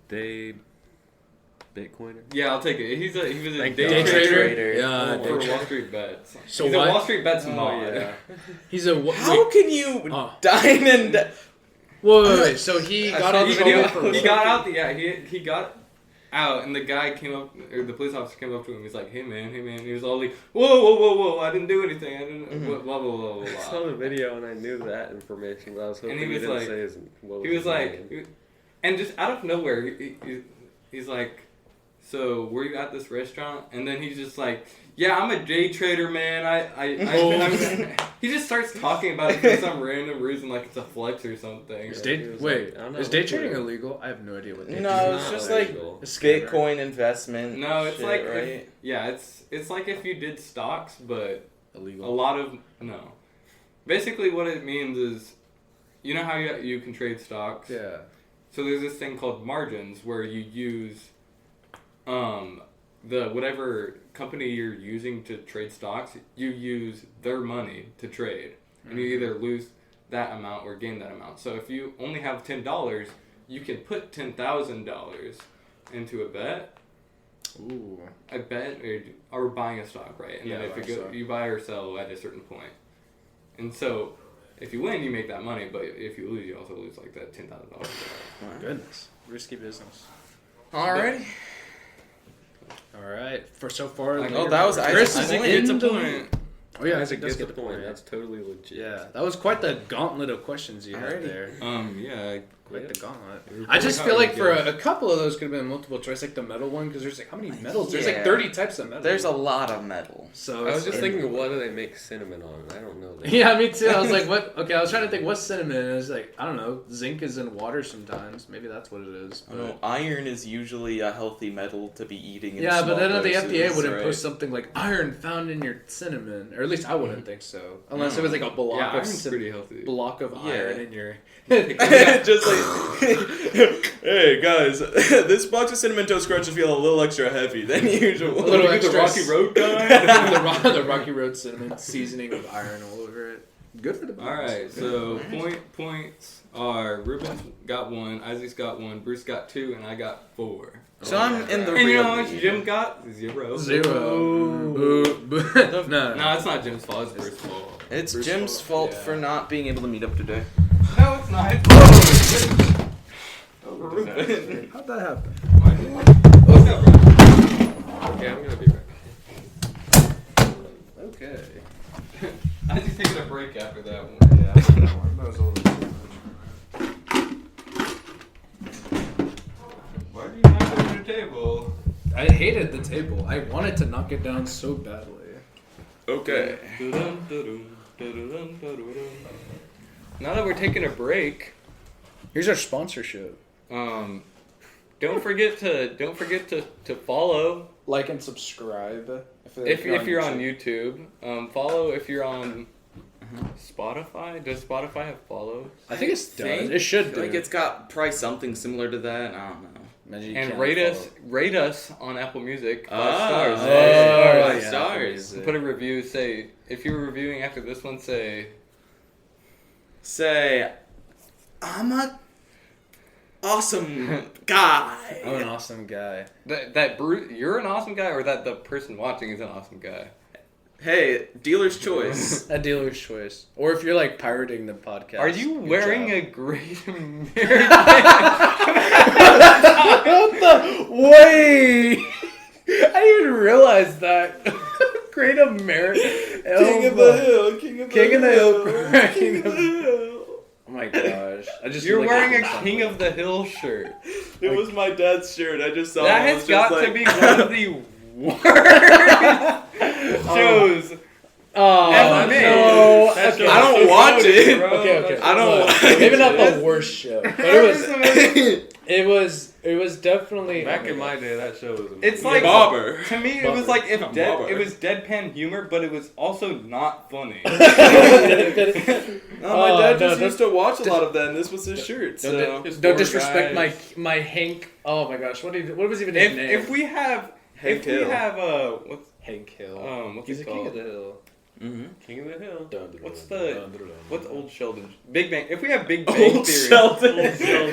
Yeah, I'll take it. He was a Thank day God. trader. Yeah, Oh, day For trader. Wall Street Bets. So He's what? a Wall Street Bets mod. Oh, yeah. He's a How can you Oh. dine and... wait. So he got saw in the trouble video. for He got out. He got out, and the guy came up, or the police officer came up to him. He's like, "Hey man." He was all like, "Whoa! I didn't do anything. I didn't." Mhm. Blah blah blah blah I blah. saw the video and I knew that information, but I was hoping he he was didn't like- say his. What He was his like, name. and just out of nowhere, he's like, "So were you at this restaurant?" And then he's just like, "Yeah, I'm a day trader, man. He just starts talking about it for some random reason, like it's a flex or something. Is He day was wait, like, I don't know, is day it's trading weird. illegal? I have no idea what day No, trading it's is. just Not like illegal. It's scammer. Bitcoin investment. No, it's shit, like right? yeah, it's like if you did stocks, but illegal. a lot of no. Basically, what it means is, you know how you can trade stocks. Yeah. So there's this thing called margins where you use whatever company you're using to trade stocks, you use their money to trade, and you either lose that amount or gain that amount. So if you only have $10, you can put $10,000 into a bet. Ooh. A bet or buying a stock, right? And Yeah, then if buying a stock. you buy or sell at a certain point. And so if you win, you make that money, but if you lose, you also lose like that $10,000. Goodness. Risky business. Alrighty. All right. For so far. Like, Oh, that was Chris Isaac's is point. in It's a the point. Oh yeah, Isaac does gets get the point. That's totally legit. Yeah, that was quite the gauntlet of questions you had Alrighty. there. Yeah. Quite the gauntlet. It was I just pretty feel like hard for to a couple of those could have been multiple choice, like the metal one, because there's like how many metals? There's like Yeah. 30 types of metal. There's a lot of metal. So I was just it's- thinking, what do they make cinnamon on? I don't know. That. Yeah, me too. I was like, what? Okay, I was trying to think what's cinnamon. And I was like, I don't know. Zinc is in water sometimes. Maybe that's what it is. I don't know, iron is usually a healthy metal to be eating in Yeah, small but then the doses, FDA wouldn't right? post something like iron found in your cinnamon, or at least I wouldn't think so, unless it was like a block Yeah, of iron's pretty healthy. block of Yeah. iron in your. Just like, hey guys, this box of cinnamon toast crunches feel a little extra heavy than usual. A little the extra Rocky Road guy. the Rocky Road cinnamon seasoning with iron all over it. Good for the bones. All right, so points are Ruben's got 1, Isaac's got 1, Bruce got 2, and I got 4. So I'm in the And you real know how much lead. Jim got? 0. 0. No. No, it's not Jim's fault. It's Bruce's fault. It's Bruce's Jim's fault, fault yeah. for not being able to meet up today. No, it's not. Ruben. How'd that happen? What's up, bro? Okay, I'm gonna be right. Okay. Isaac's taking a break after that one. Yeah, that was a little too Why do you knock over the table? much. I hated the table. I wanted to knock it down so badly. Okay. Now that we're taking a break, Here's our sponsorship. don't forget to follow Like and subscribe. if you're on YouTube. Follow if you're on Spotify. Does Spotify have follows? I think it does. Think? It should I do. feel like it's got probably something similar to that. I don't know. Imagine you And can't rate us on Apple Music 5 Ah, stars. Oh, Five yeah. stars. Put a review. Say if you're reviewing after this one. Say Say, I'm a awesome guy. I'm an awesome guy. that Bruce. You're an awesome guy, or that the person watching is an awesome guy. Hey, dealer's choice. A dealer's choice. Or if you're like pirating the podcast. Are you good wearing job. a great American? What the? Wait! I didn't even realize that. Great American. King of the hill, king of the King of the hill, hill. king of the hill. Oh my gosh. I just You're feel like wearing eating a something. King of the Hill shirt. It was my dad's shirt. I just saw That it. I has was just got to like- be one of the worst shows Oh, ever made. no. That Okay. show I don't is so watch good, it. bro. Okay. I don't Look, watch maybe not it. the worst show, but it was definitely Back in my day, that show was amazing. It's like Bobber. to me, it was like if Bobber. it was deadpan humor, but it was also not funny. No, my Oh, dad no, just used to watch a lot of that, and this was his shirt. So Don't disrespect my Hank. Oh my gosh, what was even his name? if we have Hank Hill. what's Hank Hill. what's He's it a king called? of the hill. King of the Hill. What's old Sheldon? Big Bang. If we have Big Bang Old Theory. Sheldon. If we Hey,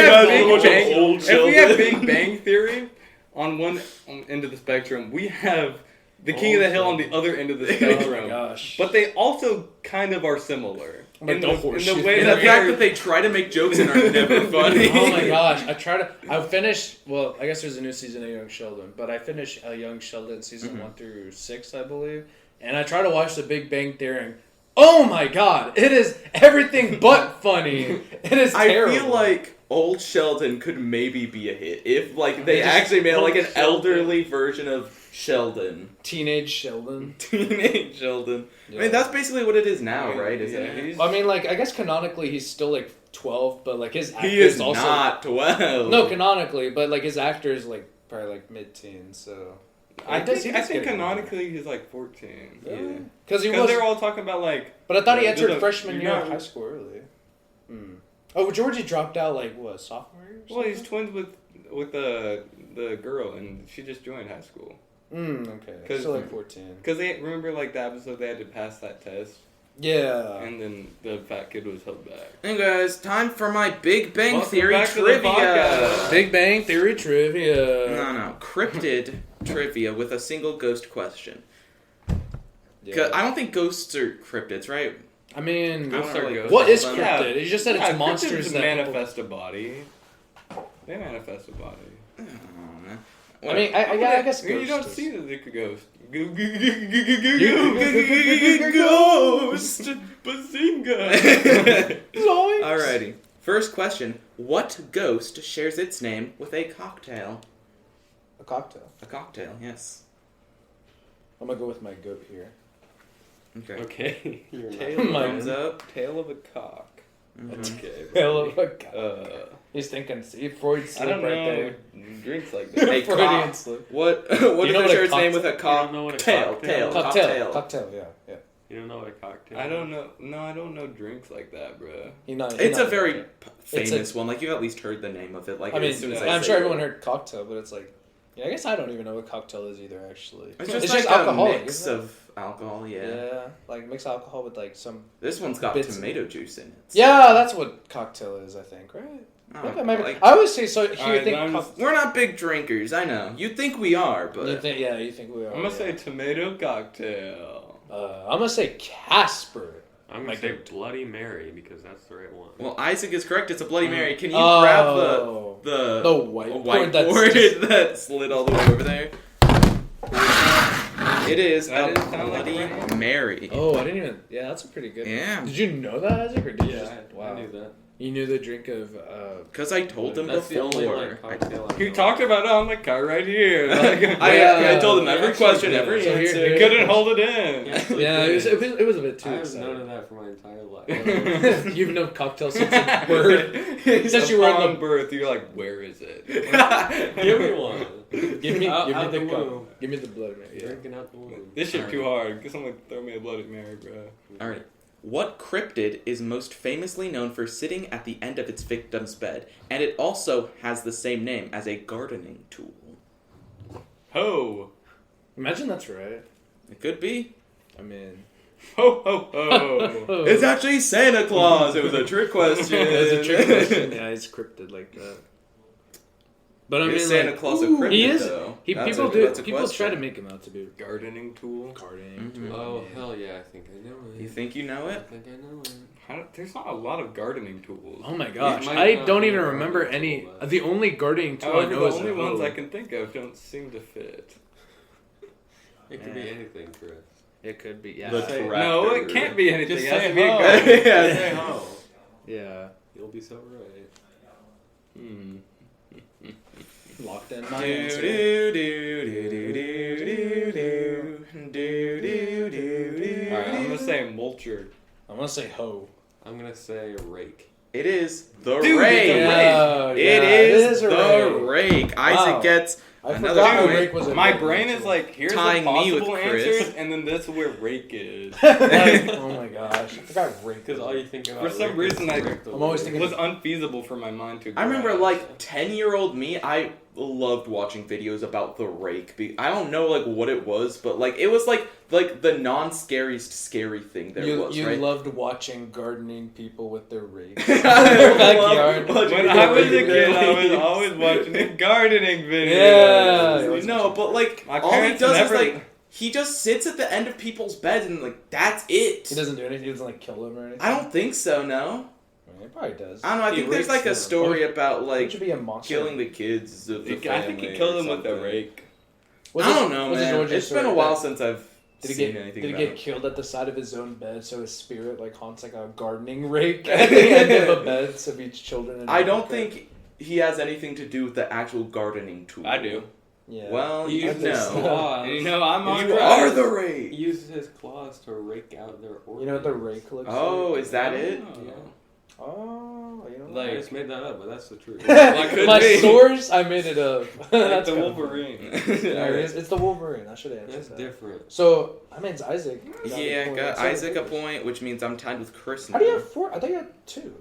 have guys, Big watch Bang- Old if Sheldon. we have Big Bang Theory on one end of the spectrum, we have the King of the Hill on the other end of the Oh my spectrum. gosh. But they also kind of are similar. Like in the the horseshit way And that the fact they're- that they try to make jokes and are never funny. Oh my gosh, I finished, well, I guess there's a new season of Young Sheldon, but I finished Young Sheldon season 1 through 6, I believe, and I tried to watch The Big Bang Theory, and oh my god, it is everything but funny. It is terrible. I feel like Old Sheldon could maybe be a hit if, like, they They just actually made like an Old Sheldon. elderly version of Sheldon, Teenage Sheldon. teenage Sheldon. I mean, that's basically what it is now, right? Isn't it? I mean, like, I guess canonically he's still like 12, but like his actor He is also not 12. no canonically, but like his actor is like probably like mid-teens, so I does- think does get it. canonically he's like 14. Yeah, because he Because was. they're all talking about like. But I thought he Yeah, entered there's a- freshman you're year of not- high school early. Oh, Georgie dropped out like what, sophomore year? Or Well, he's something? twins with with the girl, and she just joined high school. Okay. 'Cause- Still like 14. Cause they remember like the episode they had to pass that test, Yeah. and then the fat kid was held back. Hey guys, time for my Big Bang Welcome Theory back to the trivia. podcast. Big Bang Theory trivia. No, cryptid trivia with a single ghost question. 'Cause Yeah. I don't think ghosts are cryptids, right? I mean, Ghosts are ghosts. what is Yeah. cryptid? You just said it's monsters cryptids that manifest a body. They manifest a body. Oh, man. I mean, I guess you don't ghosts. see the ghost. Ghost. Bazinga. Alrighty. First question: what ghost shares its name with a cocktail? A cocktail. A cocktail, yes. I'm gonna go with my goat here. Okay. Okay. You're not. Tail, My- Thumbs up. tail of a cock. Mhm. Okay. Hell of a cock. He's thinking. See, Freud I slip don't right know there. drinks like that. Hey, Freudian cock. slip. What you does know it what a share its name with a You don't know what a cocktail? cocktail is? Cocktail. Cocktail. Yeah. You don't know what a cocktail I don't know. No, I don't know drinks like that, bro. It's a very It's famous one. Like, you at least heard the name of it. Like, I mean, as soon as I'm say sure it. everyone heard cocktail, but it's like, yeah, I guess I don't even know what cocktail is either. Actually, It's just It's like just a alcoholic, mix isn't it? of alcohol, yeah, like mixed alcohol with like some. This one's got Bits- tomato juice in it. Yeah, that's what cocktail is. I think, right? Oh, Yeah, maybe. like- I always say so. Here, Alright, think. I'm Cock- We're not big drinkers, I know. You'd think we are, but... you think? Yeah, you think we are? I'm gonna yeah. say tomato cocktail. I'm gonna say Casper. I'm My gonna say goat. Bloody Mary because that's the right one. Well, Isaac is correct. It's a Bloody Mary. Can you Oh. grab the The whiteboard. whiteboard that slid all the way over there? It is That a didn't sound like Bloody right. Mary. Oh, I didn't even. Yeah, that's a pretty good. Yeah. Did you know that, Isaac, or did you Yeah, just? I Wow. knew that. You knew the drink of. Because I told him That's the before. only like cocktail. I You know. talked about it on the car right here. Like, I told him every actually question, did. every So here- answer. you couldn't hold it in. Yeah, it was a bit too I have exciting. known of that for my entire life. You've known cocktail since birth. Since you were Upon in the. birth, you're like, where is it? Give me one. Give me, Out- give me out the the cup. womb. Give me the blood, man. Yeah. Drinking out the womb. This shit Alright. too hard. Get someone throw me a Bloody Mary, bro. Alright. What cryptid is most famously known for sitting at the end of its victim's bed, and it also has the same name as a gardening tool? Ho! Imagine that's right. It could be. I mean. Ho ho ho! It's actually Santa Claus. It was a trick question. It's a trick question. Yeah, it's cryptid like that. But I mean, Is Santa like, Claus a cryptid, he is. though? He That's people a- do. that's a People question. try to make him out to be Gardening tool. gardening. Mhm. Oh hell yeah! I think I know it. You think you know I it? think I know it. There's not a lot of gardening tools. Oh my gosh! might I not don't be even a remember gardening any. tool, but- The only gardening tool I However, know the is only a ones hoe. I can think of don't seem to fit. It could be Yeah. anything, Chris. It could be. Yeah. The Say- tractor. No, it can't be anything. Just It has say to be a ho. garden. Yeah. Say ho. Yeah. You'll be so right. Hmm. Locked in my Do answer. do do do do do do do do do. Alright, I'm gonna say mulcher. I'm gonna say hoe. I'm gonna say rake. It is the Dude, rake. it's a Yeah, It yeah, is a the rake. rake. Isaac Wow. gets I another forgot a point. rake was a My gardening brain is tool. like, here's Tying the me with possible Chris. answers, and then this is where rake is. Oh my gosh! I forgot rake. Because all you think about For some rake is reason, I- rake the I'm always wood. It thinking- was unfeasible for my mind to. I remember grasp. like 10-year-old me, I loved watching videos about the rake. I don't know like what it was, but like it was like the non-scariest scary thing there you was, you right? loved watching gardening people with their rakes. I Backyard. loved watching When people I was a with their kid, I was rakes. always watching the gardening videos. Yeah. No, but like My all he parents does never- is like he just sits at the end of people's beds and like that's it. He doesn't do anything. He doesn't like kill them or anything. I don't think so. No, I mean, he probably does. I don't know. I He think there's rakes like a them. story about It like should be a monster. killing the kids of the I family. think he killed or him with a something. rake. Was I his- don't know, was his man. origin It's been a story while that- since I've Did he seen get anything did he about get it. killed at the side of his own bed so his spirit like haunts like a gardening rake at the end of a bed of each children? in I don't Africa? think he has anything to do with the actual gardening tool. I do. Yeah. Well, He you used his know. claws. And you know, I'm on You track. are the He rake. uses his claws to rake out their organs. You know what the rake looks Oh, like? is that it? Yeah. Oh, you know what? I just made that up, but that's the truth. could My be. source, I made it up. Like That's the kinda Wolverine. funny. Yeah, it's the Wolverine. I should answer That's that. different. So I mean, it's Isaac. Yeah, point. got So Isaac a first. point, which means I'm tied with Chris now. How do you have 4? I thought you had 2.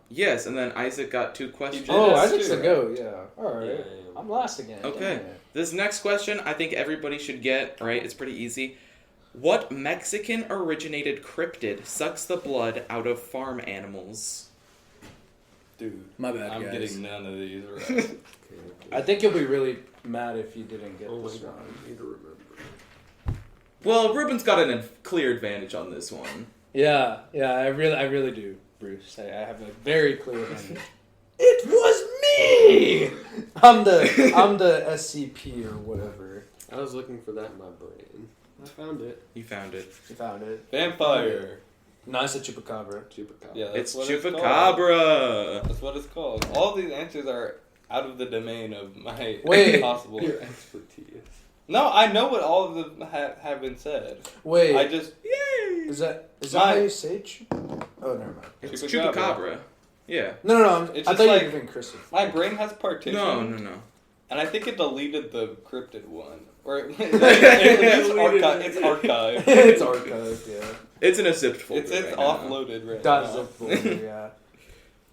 Yes, and then Isaac got 2 questions. did. Oh, that's Isaac's too, the go. Yeah. All right. Yeah. I'm last again. Okay. Dang it. This next question, I think everybody should get, right? It's pretty easy. What Mexican-originated cryptid sucks the blood out of farm animals? Dude, My bad, I'm guys. getting none of these right. I think you'll be really mad if you didn't get Oh this my one. god, I need to remember. Well, Ruben's got a clear advantage on this one. Yeah, I really do, Bruce. I have a very clear advantage. It was me. I'm the SCP or whatever. I was looking for that in my brain. I found it. You found it. You found it. Vampire. No, it's a chupacabra. Chupacabra. Yeah, It's that's what called. Chupacabra. That's what it's called. All these answers are out of the domain of my Wait. possible. Your expertise. No, I know what all of them have been said. Wait, I just is that My- how you say Oh, never mind. It's Chupacabra. Chupacabra. Yeah. No. It's I just thought like- you were doing cursive. my brain has partitions. No. And I think it deleted the cryptid one. Or it's archived. It's archived. It's archived. Yeah. It's in a zipped folder. It's right now. offloaded right Dot now. zip folder. Yeah.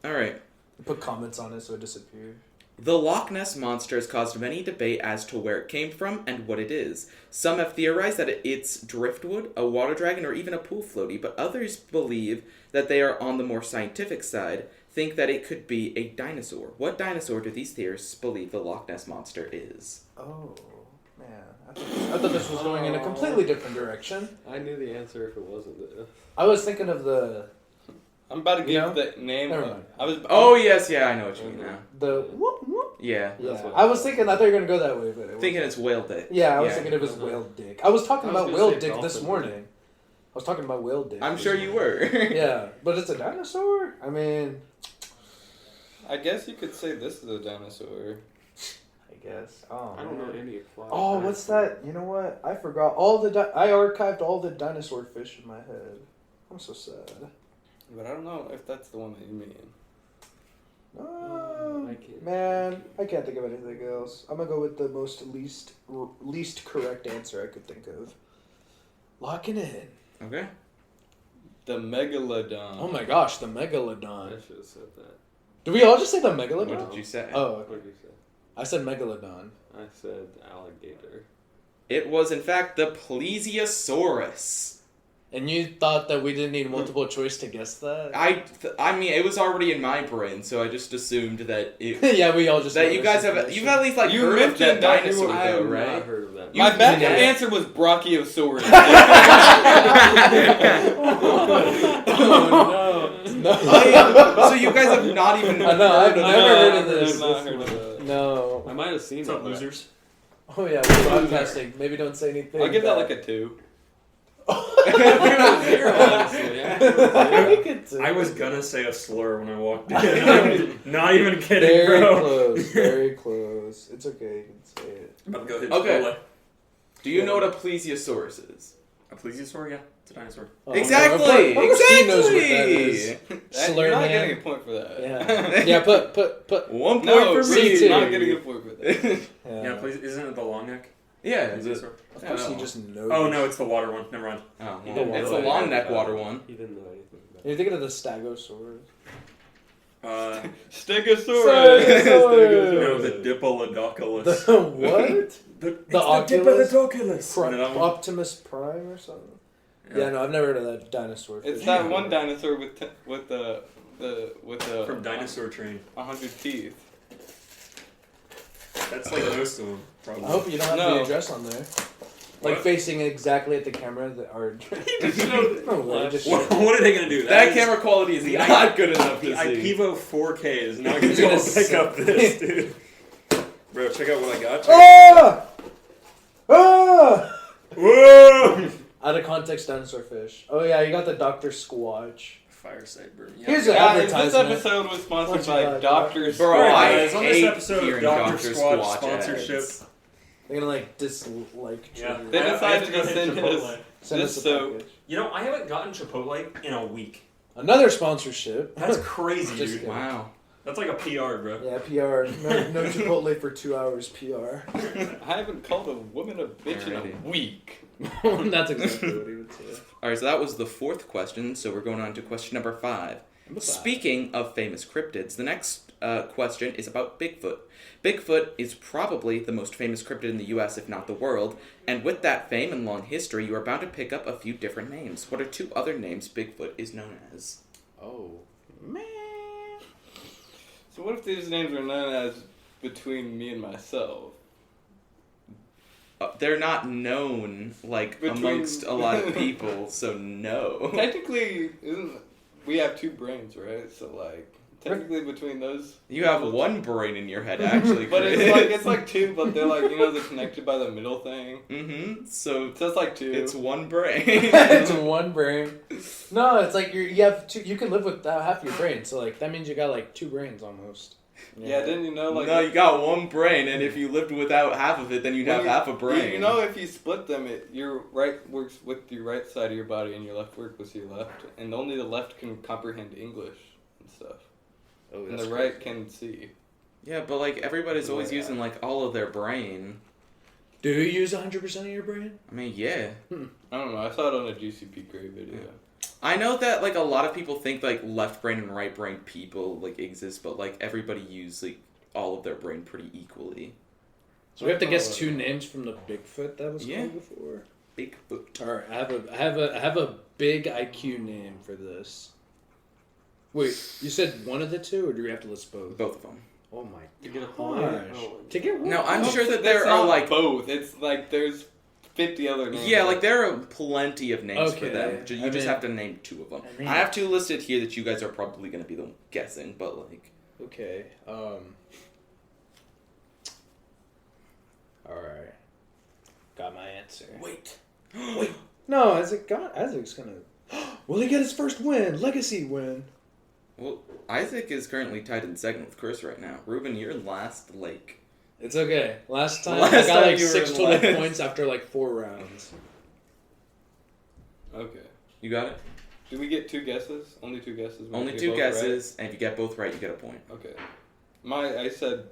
All right. Put comments on it so it disappears. The Loch Ness Monster has caused many debate as to where it came from and what it is. Some have theorized that it's driftwood, a water dragon, or even a pool floaty, but others believe that they are on the more scientific side, think that it could be a dinosaur. What dinosaur do these theorists believe the Loch Ness Monster is? Oh man, I thought this was going in a completely different direction. I knew the answer if it wasn't this. I was thinking of the I'm about to give You know? the name. Never mind. I was. Oh, yes, yeah, I know what you mean now. whoop whoop. Yeah. Yeah, That's what I was thinking. I thought you were gonna go that way, but it Thinking wasn't. it's whale dick. Yeah, I was Yeah. thinking it was whale dick. I was talking I was about gonna whale say dick this dolphin. morning. I was talking about whale dick. I'm this sure you morning. were. Yeah, but it's a dinosaur. I mean, I guess you could say this is a dinosaur. I guess. Oh, I don't know man. any aquatic. Oh, what's that? You know what? I forgot all the. I archived all the dinosaur fish in my head. I'm so sad. But I don't know if that's the one that you mean. Oh, I can't. man, I can't think of anything else. I'm gonna go with the least correct answer I could think of. Locking in. Okay. The megalodon. Oh my gosh, the I megalodon. should have said that. Did we all just say the What megalodon? did you say? Oh, What did you say? I said megalodon. I said alligator. It was, in fact, the Plesiosaurus. And you thought that we didn't need multiple choice to guess that? I mean, it was already in my brain, so I just assumed that it. Yeah, we all just. That know you this guys have, information. you've at least like You heard of that mentioned that dinosaur I though, have right? not heard of that. My backup Yeah. answer was Brachiosaurus. Oh no! No. So you guys have not even. I know. I've heard of never that? heard of this. I've not heard of that. No. I might have seen What's it. up, but- losers? Oh yeah, we're broadcasting. Maybe don't say anything. I'll give that like a 2. I was gonna say a slur when I walked in. Not even kidding, very bro. close. Very close. It's okay. You can say it. I'm about to go hit Okay. Chipotle. Do you know what a plesiosaurus is? A plesiosaur? Yeah, it's a dinosaur. Oh, Exactly. no, of course he knows what that is. Exactly. Slur You're not man. getting a point for that. Yeah. Yeah. Put. 1 point No, for me. C2. you're not getting a point for that. Yeah, please. Isn't it the long neck? Yeah. Is it? Plesiosaur? Of course, he No. just knows. Oh no, it's the water one. Never mind. Oh, The well, water it's the one. long neck water one. He didn't know anything about You're thinking of the Stegosaurus. Stegosaurus. Stegosaurus. No, the Diplodocus. The what? The Oculus? Diplodocus. Pri- You know that one? Optimus Prime or something? Yeah. No, I've never heard of that dinosaur. It's fish. that one dinosaur with the From Dinosaur Train. 100 teeth. That's like most of them, probably. I hope you don't have No. the address on there. Like What? facing exactly at the camera that are. No way, just What are they gonna do? That is- camera quality is not good enough The to see. IPEVO 4K is not gonna He's be able gonna to pick suck. up this, dude. Bro, check out what I got. Ah! Ah! Whoa! Out of context dinosaur fish. Oh yeah, you got the Dr. Squatch. Fireside burn. Yeah. Here's a- Guys, this Advertisement. episode was sponsored What's by your Dr. guys? Bro, Alright, I guys, on this hate episode of hearing Dr. Dr. Squatch Squatch sponsorship. ads. They're gonna like dislike. Yeah. Jimmy. They I have decided to to go hit send Chipotle. us Send this us a so- package. You know, I haven't gotten Chipotle in a week. Another sponsorship. That's crazy, Just dude. kidding. Wow. That's like a PR, bro. Yeah, PR. No Chipotle for 2 hours. PR. I haven't called a woman a bitch in Alrighty. a week. That's exactly what he would say. Alright, so that was the 4th question, so we're going on to question number 5. Speaking of famous cryptids, the next question is about Bigfoot. Bigfoot is probably the most famous cryptid in the US, if not the world, and with that fame and long history, you are bound to pick up a few different names. What are 2 other names Bigfoot is known as? Oh, man. So what if these names are known as between me and myself? They're not known, like, amongst a lot of people, so no. Technically, we have 2 brains, right? So, like, technically between those... You have 1 brain in your head, actually, But Chris. it's like 2, but they're like, they're connected by the middle thing. Mm-hmm, so it's like 2. it's 1 brain. It's 1 brain. No, it's like you have 2. You can live without half your brain, so like that means you got like 2 brains almost. Yeah, didn't you know, like... No, you got 1 brain, and if you lived without half of it, then you'd have half a brain. You know, if you split them, your right works with your right side of your body, and your left works with your left. And only the left can comprehend English and stuff. Oh, And the right can see. Yeah, but like everybody's always using like all of their brain. Do you use 100% of your brain? I mean, yeah. I don't know, I saw it on a GCP Grey video. I know that like a lot of people think like left brain and right brain people like exist, but like everybody uses like all of their brain pretty equally. So we have to guess 2 names from the Bigfoot that was called before. Bigfoot. All right, I have a big IQ name for this. Wait, you said one of the 2, or do we have to list both? Both of them. Oh my To get a point. gosh! To get one? No, I'm No, sure that it's there not are like both. It's like there's 50 other names. yeah, like there are plenty of names for Okay, them. You I just mean- have to name 2 of them. I mean- I have 2 listed here that you guys are probably going to be the one guessing, but like Okay. All right. Got my answer. wait. No, Isaac's gonna. Will he get his first win? Legacy win. Well, Isaac is currently tied in second with Chris right now. Ruben, you're last. Like It's okay. Last time I Last got time like you were 6 in total last. points after like 4 rounds. Okay. you got it. Do we get 2 guesses? Only 2 guesses? We Only get 2 both guesses, and if you get both right, you get a point. Right? Okay. I said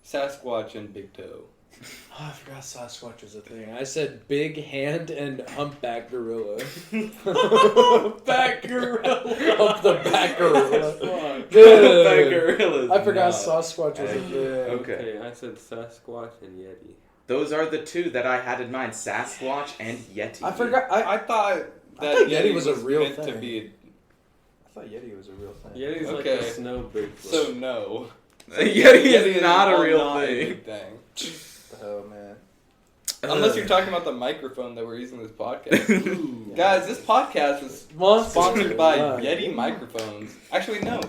Sasquatch and Big Toe. Oh, I forgot Sasquatch was a thing. I said big hand and humpback gorilla. Back gorilla. Hump the back gorilla. Back Good. gorillas. I forgot No. Sasquatch was a thing. Okay. I said Sasquatch and Yeti. Those are the 2 that I had in mind: Sasquatch and Yeti. I forgot. I thought that thought Yeti was a real meant thing. to be. I thought Yeti was a real thing. Yeti's like Okay. the snow Bigfoot. So no. Yeti is not a real not thing. big thing. Oh man. Unless you're talking about the microphone that we're using this podcast. Guys, this podcast is sponsored by Yeti microphones. Actually, no.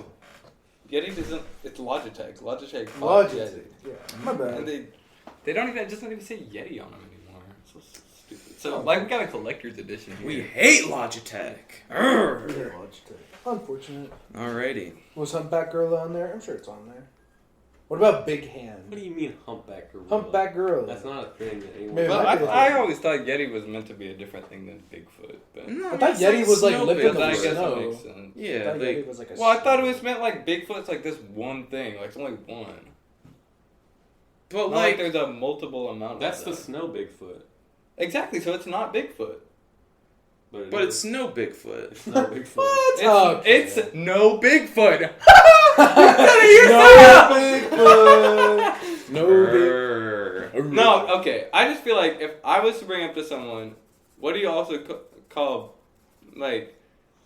Yeti doesn't. It's Logitech. Logitech. bought Yeti. Yeah. My And bad. they don't even say Yeti on them anymore. It's so stupid. So like we got a collector's edition here. We hate Logitech. Urgh. Unfortunate. Alrighty. Was humpback gorilla on there? I'm sure it's on there. What about big hand? What do you mean humpback gorilla? Humpback gorilla. That's not a thing that anyone... Maybe But might be I always thought Yeti was meant to be a different thing than Bigfoot. But No, I thought it's Yeti was, like, snow living but I in Bigfoot. the guess that snow. makes sense. I Yeah, thought they, Yeti was like a Well, I thought it was meant like Bigfoot's like this one thing. Like it's only one. but Not like there's a multiple amount. That's of the them. snow Bigfoot. Exactly. So it's not Bigfoot. but it's no Bigfoot. It's not Bigfoot. What? It's no Bigfoot. No big. No, okay. I just feel like if I was to bring up to someone, what do you also call, like,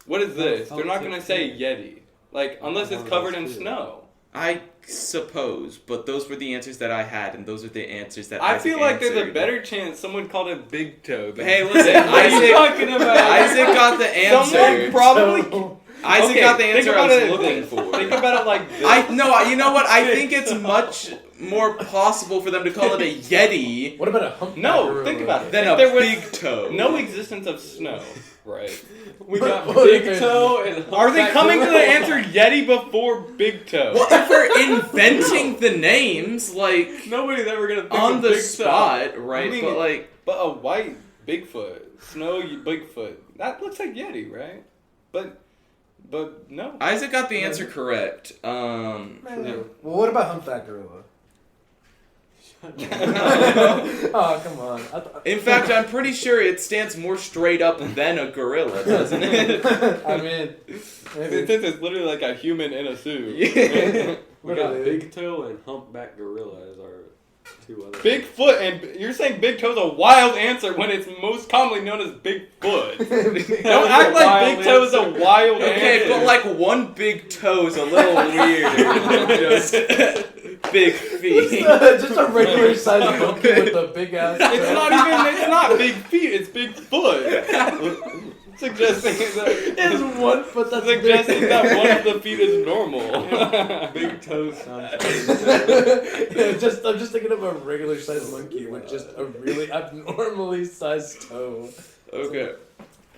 what is this? They're not gonna say Yeti, like, unless it's covered in snow. I suppose, but those were the answers that I had, and those are the answers that I Isaac feel like there's a answered. better chance someone called it Big Toe. Than Hey, listen, what are you Isaac. talking about? Isaac got the answer. Someone probably. Isaac Okay, got the think answer about I was it looking this. for. Think about it like this. You know what? I think it's much more possible for them to call it a Yeti What about a humpback No, gorilla? think about it. than If a there was big toe. no existence of snow, right? We got What Big if Toe and Are they Humpback coming to the Gorilla. answer Yeti before Big Toe? Well, if we're inventing the names, like Nobody's ever gonna think on of the Big spot, right? I mean, but like, But a white Bigfoot, snowy Bigfoot, that looks like Yeti, right? But no. Isaac got the answer correct. Well, what about humpback gorilla? Oh, come on. In fact, I'm pretty sure it stands more straight up than a gorilla, doesn't it? I mean, maybe. Since it's literally like a human in a suit. Yeah. We got Big Toe and Humpback Gorilla as our two other. Bigfoot, and you're saying Big Toe's a wild answer when it's most commonly known as Bigfoot. Don't act like Big Toe's a wild Okay, answer. but like one big toe's a little weirder than just big feet. Just a regular sized monkey with a big ass. It's not big feet, it's Bigfoot. Suggesting It's 1 foot. That's suggesting big. that one of the feet is normal. Big Toe sounds. I'm just thinking of a regular sized monkey with just a really abnormally sized toe. Okay.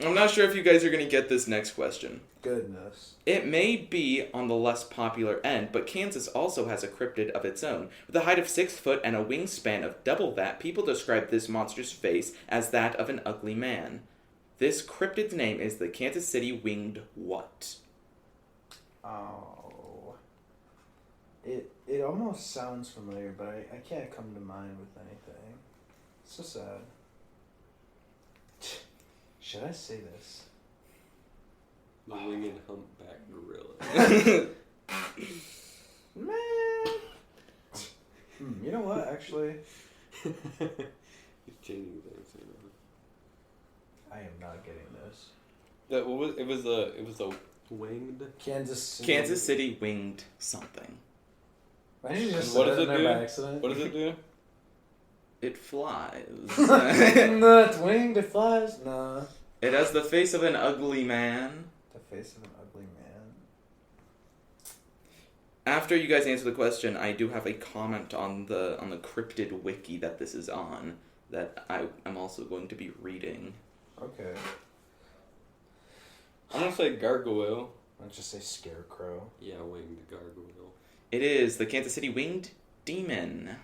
I'm not sure if you guys are going to get this next question. Goodness. It may be on the less popular end, but Kansas also has a cryptid of its own. With a height of 6 foot and a wingspan of double that, people describe this monster's face as that of an ugly man. This cryptid's name is the Kansas City Winged what? Oh. It almost sounds familiar, but I can't come to mind with anything. It's so sad. Should I say this? The winged humpback gorilla. Man. You know what? Actually, He's changing things. I am not getting this. It was a Winged. Kansas City. Kansas City Winged something. Why did you just What say does that it in there do? by accident? What does it do? It flies. No, it's winged. It flies. Nah. It has the face of an ugly man. The face of an ugly man. After you guys answer the question, I do have a comment on the cryptid wiki that this is on that I'm also going to be reading. Okay. I'm gonna say gargoyle. Let's just say scarecrow. Yeah, winged gargoyle. It is the Kansas City Winged Demon.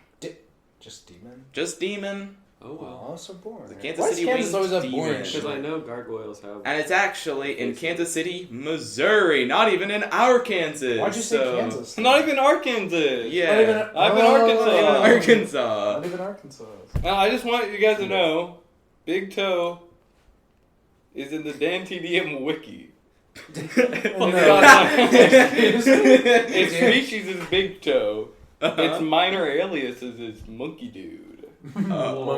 Just demon. Just demon. Oh wow. Oh, so boring. The Kansas Why is City Kansas Winged always have boring Demon. shit? Because I know gargoyles have. And it's actually in Kansas City, Missouri, not even in our Kansas. Why'd you say so- Kansas? Not even Arkansas. Yeah. Not even, I'm in Arkansas. In Not Arkansas. even Arkansas. Now, I just want you guys to know, Big Toe is in the Dan TDM wiki. Its species is Big Toe. Its minor aliases is Monkey Dude. Oh,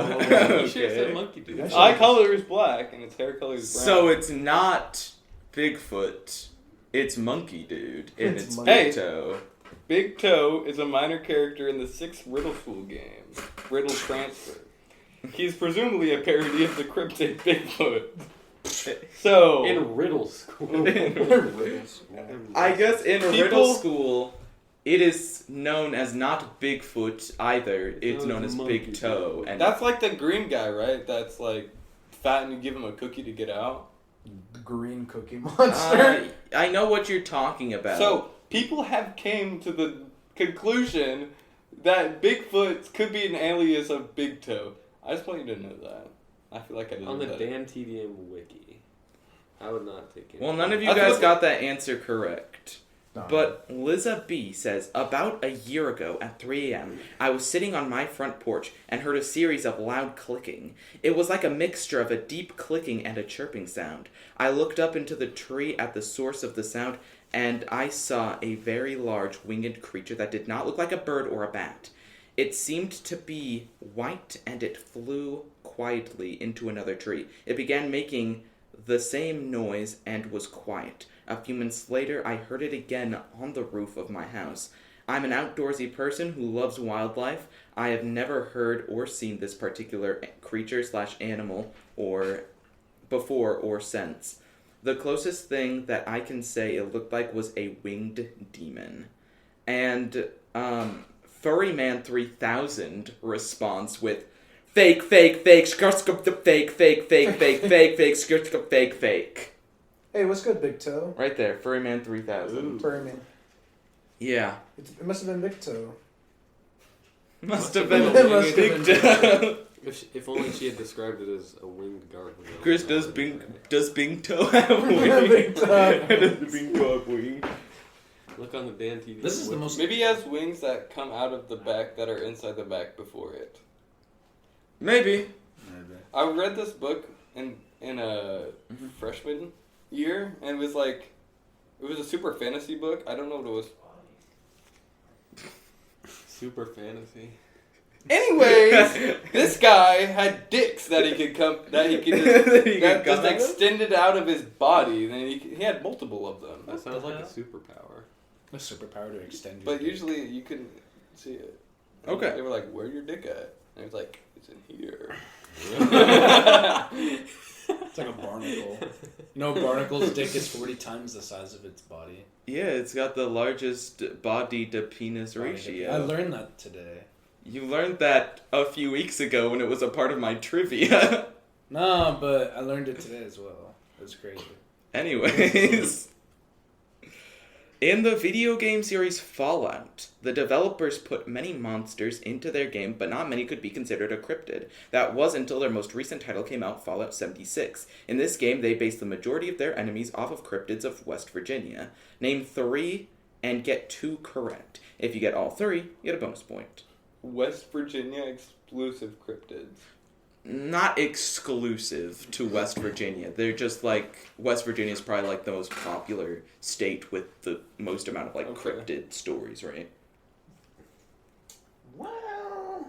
You should have said okay. monkey dude. Yeah, Eye color is black and its hair color is brown. So it's not Bigfoot. It's Monkey Dude, and It's it's Monkey. Big Hey. Toe. Big Toe is a minor character in the 6th Riddle School game, Riddle Transfer. He's presumably a parody of the cryptid Bigfoot. So, In riddle school. I guess in People- riddle school, it is known as not Bigfoot either. It's known as Monkey Big Toe, and that's like the green guy, right? That's like fat and you give him a cookie to get out. The green cookie monster. I know what you're talking about. So, people have came to the conclusion that Bigfoot could be an alias of Big Toe. I just want you to know that. I feel like I didn't On the know that. Dan TDM wiki. I would not take it. well, none of you I guys thought- got that answer correct. No. But Liza B says, about a year ago at 3 a.m., I was sitting on my front porch and heard a series of loud clicking. It was like a mixture of a deep clicking and a chirping sound. I looked up into the tree at the source of the sound, and I saw a very large winged creature that did not look like a bird or a bat. It seemed to be white, and it flew quietly into another tree. It began making the same noise and was quiet. A few minutes later, I heard it again on the roof of my house. I'm an outdoorsy person who loves wildlife. I have never heard or seen this particular creature/animal or before or since. The closest thing that I can say it looked like was a winged demon. And Furryman 3000 responds with fake, fake, fake, skirt, skirt, fake, fake, fake, fake, fake, fake, skirt, skirt, fake, fake. Hey, what's good, Big Toe? Right there, Furryman 3000. Furry man. Yeah. It must have been Big Toe. Must have been It a must have big been. toe. If only she had described it as a winged gargoyle. Chris, does Bing Toe have a wing? Big Toe. Does Bing Toe have a wing? Look on the Dan TV. This is the most. Maybe he has wings that come out of the back that are inside the back before it. Maybe. I read this book in a freshman year, and it was like, it was a super fantasy book. I don't know what it was. Super fantasy. Anyways, this guy had dicks that he could just extended out of his body, and he had multiple of them. That sounds like a superpower. A superpower to extend. But usually you couldn't see it. And Okay. They were like, "Where's your dick at?" And he was like, "It's in here." It's like a barnacle. No, barnacle's dick is 40 times the size of its body. Yeah, it's got the largest body to penis ratio. I learned that today. You learned that a few weeks ago when it was a part of my trivia. No, but I learned it today as well. It was crazy. Anyways. In the video game series Fallout, the developers put many monsters into their game, but not many could be considered a cryptid. That was until their most recent title came out, Fallout 76. In this game, they based the majority of their enemies off of cryptids of West Virginia. Name 3 and get 2 correct. If you get all 3, you get a bonus point. West Virginia exclusive cryptids. Not exclusive to West Virginia. They're just like, West Virginia is probably like the most popular state with the most amount of like cryptid stories, right? Well,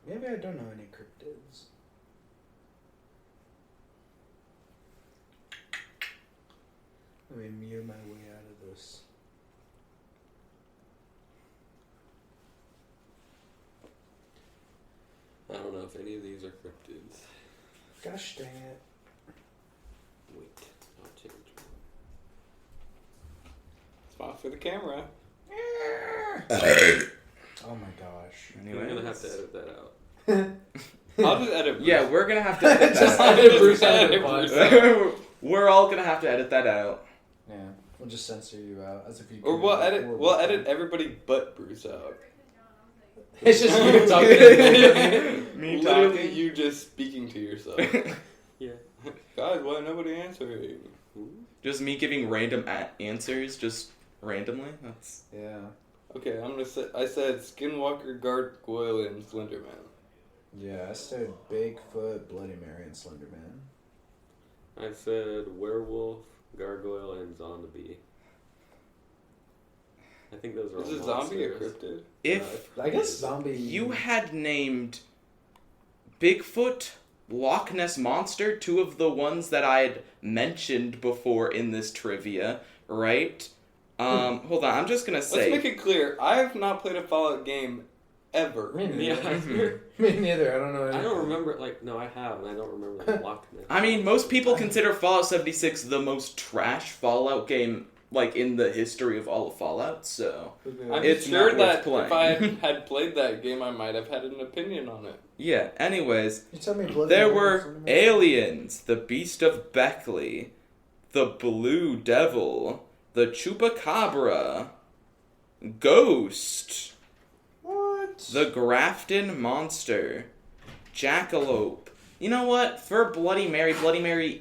maybe I don't know any cryptids. Let me mew my way out of this. I don't know if any of these are cryptids. Gosh dang it. Wait, I'll change Smile for the camera. Oh my gosh. one. I'm gonna have to edit that out. I'll just edit. Yeah, we're gonna have to edit Just that edit Bruce Edit out of the Bruce podcast. We're all gonna have to edit that out. Yeah, we'll just censor you out as if you. Or committed we'll horrible edit crime. everybody but Bruce out. It's just you talking. Me Literally talking. you just speaking to yourself. Yeah. Guys, why nobody answering? Just me giving random answers, just randomly. That's Yeah. Okay, I'm gonna say. I said Skinwalker, Gargoyle, and Slenderman. Yeah, I said Bigfoot, Bloody Mary, and Slenderman. I said werewolf, gargoyle, and zombie. I think those are all Is a zombie a monsters. cryptid? if I guess zombie. you had named Bigfoot, Loch Ness Monster, 2 of the ones that I had mentioned before in this trivia, right? Hold on, I'm just gonna say. Let's make it clear. I have not played a Fallout game ever. Me neither. Yeah, Me neither. I don't know. I Anything. don't remember. Like, no, I have, and I don't remember like Loch Ness. I mean, most people consider Fallout 76 the most trash Fallout game, like, in the history of all of Fallout, so... I'm It's sure not worth that if I playing. had played that game, I might have had an opinion on it. Yeah, anyways, You tell me Bloody there Mary were and Slenderman? aliens, the Beast of Beckley, the Blue Devil, the Chupacabra, Ghost, What? the Grafton Monster, Jackalope. You know what? For Bloody Mary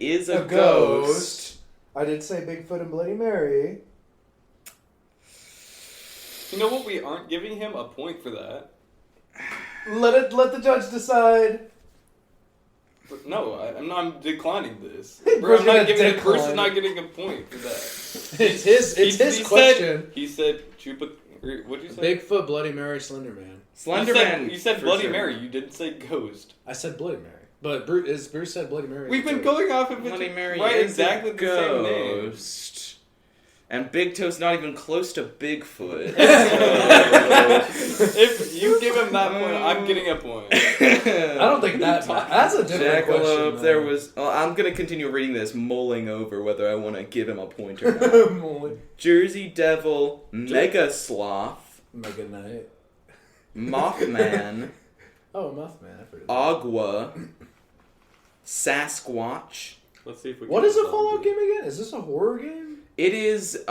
is a ghost. I did say Bigfoot and Bloody Mary. You know what? We aren't giving him a point for that. Let the judge decide. But no, I'm declining this. Bruce Bruce gonna is decline. not getting a point for that. It's his question. He said Chupa. What'd you say? Bigfoot, Bloody Mary, Slenderman. Slenderman. You said for Bloody sure. Mary. You didn't say Ghost. I said Bloody Mary. But Bruce said Bloody Mary. We've been going off of Bloody Mary right is exactly a the same name. ghost. And Big Toe's not even close to Bigfoot. If you give him that point, I'm getting a point. I don't think that's a different question. Jackalope, there was... Well, I'm going to continue reading this, mulling over whether I want to give him a point or not. Molly. Jersey Devil, Mega Sloth, Mega Knight. Mothman, Oh, Mothman. I've heard of that. Agua, Sasquatch. Let's see if we. What can is a zombie. Fallout game again? Is this a horror game? It is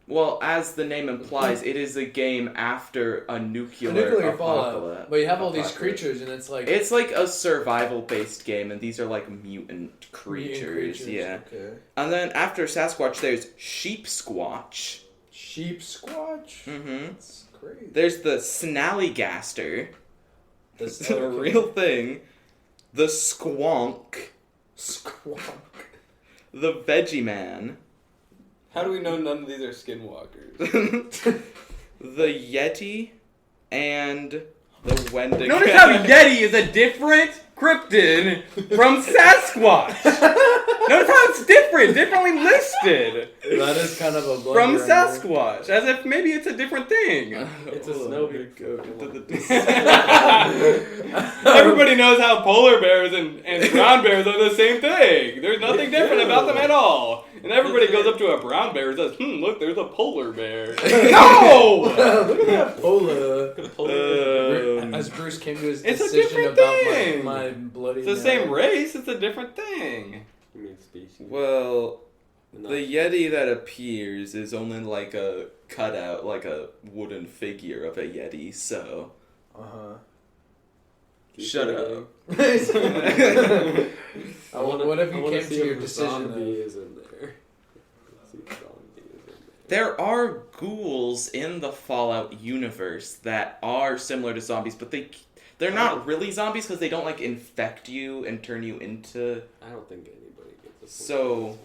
well, as the name implies, it is a game after a nuclear Fallout. apocalypse. But you have all these apocalypse. creatures, and it's like It's like a survival-based game, and these are like mutant creatures. creatures. Yeah. Okay. And then after Sasquatch, there's Sheep Squatch, sheep squatch. Mm-hmm. That's crazy. There's the snallygaster. That's a real thing. The squonk. Squonk. The veggie man. How do we know none of these are skinwalkers? The Yeti. And the Wendigo. Notice how Yeti is a different cryptid from Sasquatch. Notice how it's differently listed That is kind of a from blunder. Sasquatch, as if maybe it's a different thing. It's a snow goat. Everybody knows how polar bears and brown bears are the same thing. There's nothing different about them at all. And everybody goes up to a brown bear and says, look, there's a polar bear. No! Look at that polar. As Bruce came to his It's a decision different about thing. my bloody. It's the same race, it's a different thing. You mean species? Well, No. the Yeti that appears is only like a cutout, like a wooden figure of a Yeti, so... Keep Shut going. up. What have you wanna came see to your if the decision zombie of? is in there. Let's see if the zombie is in there. There are ghouls in the Fallout universe that are similar to zombies, but they're not really zombies because they don't like infect you and turn you into... I don't think anybody gets this. So...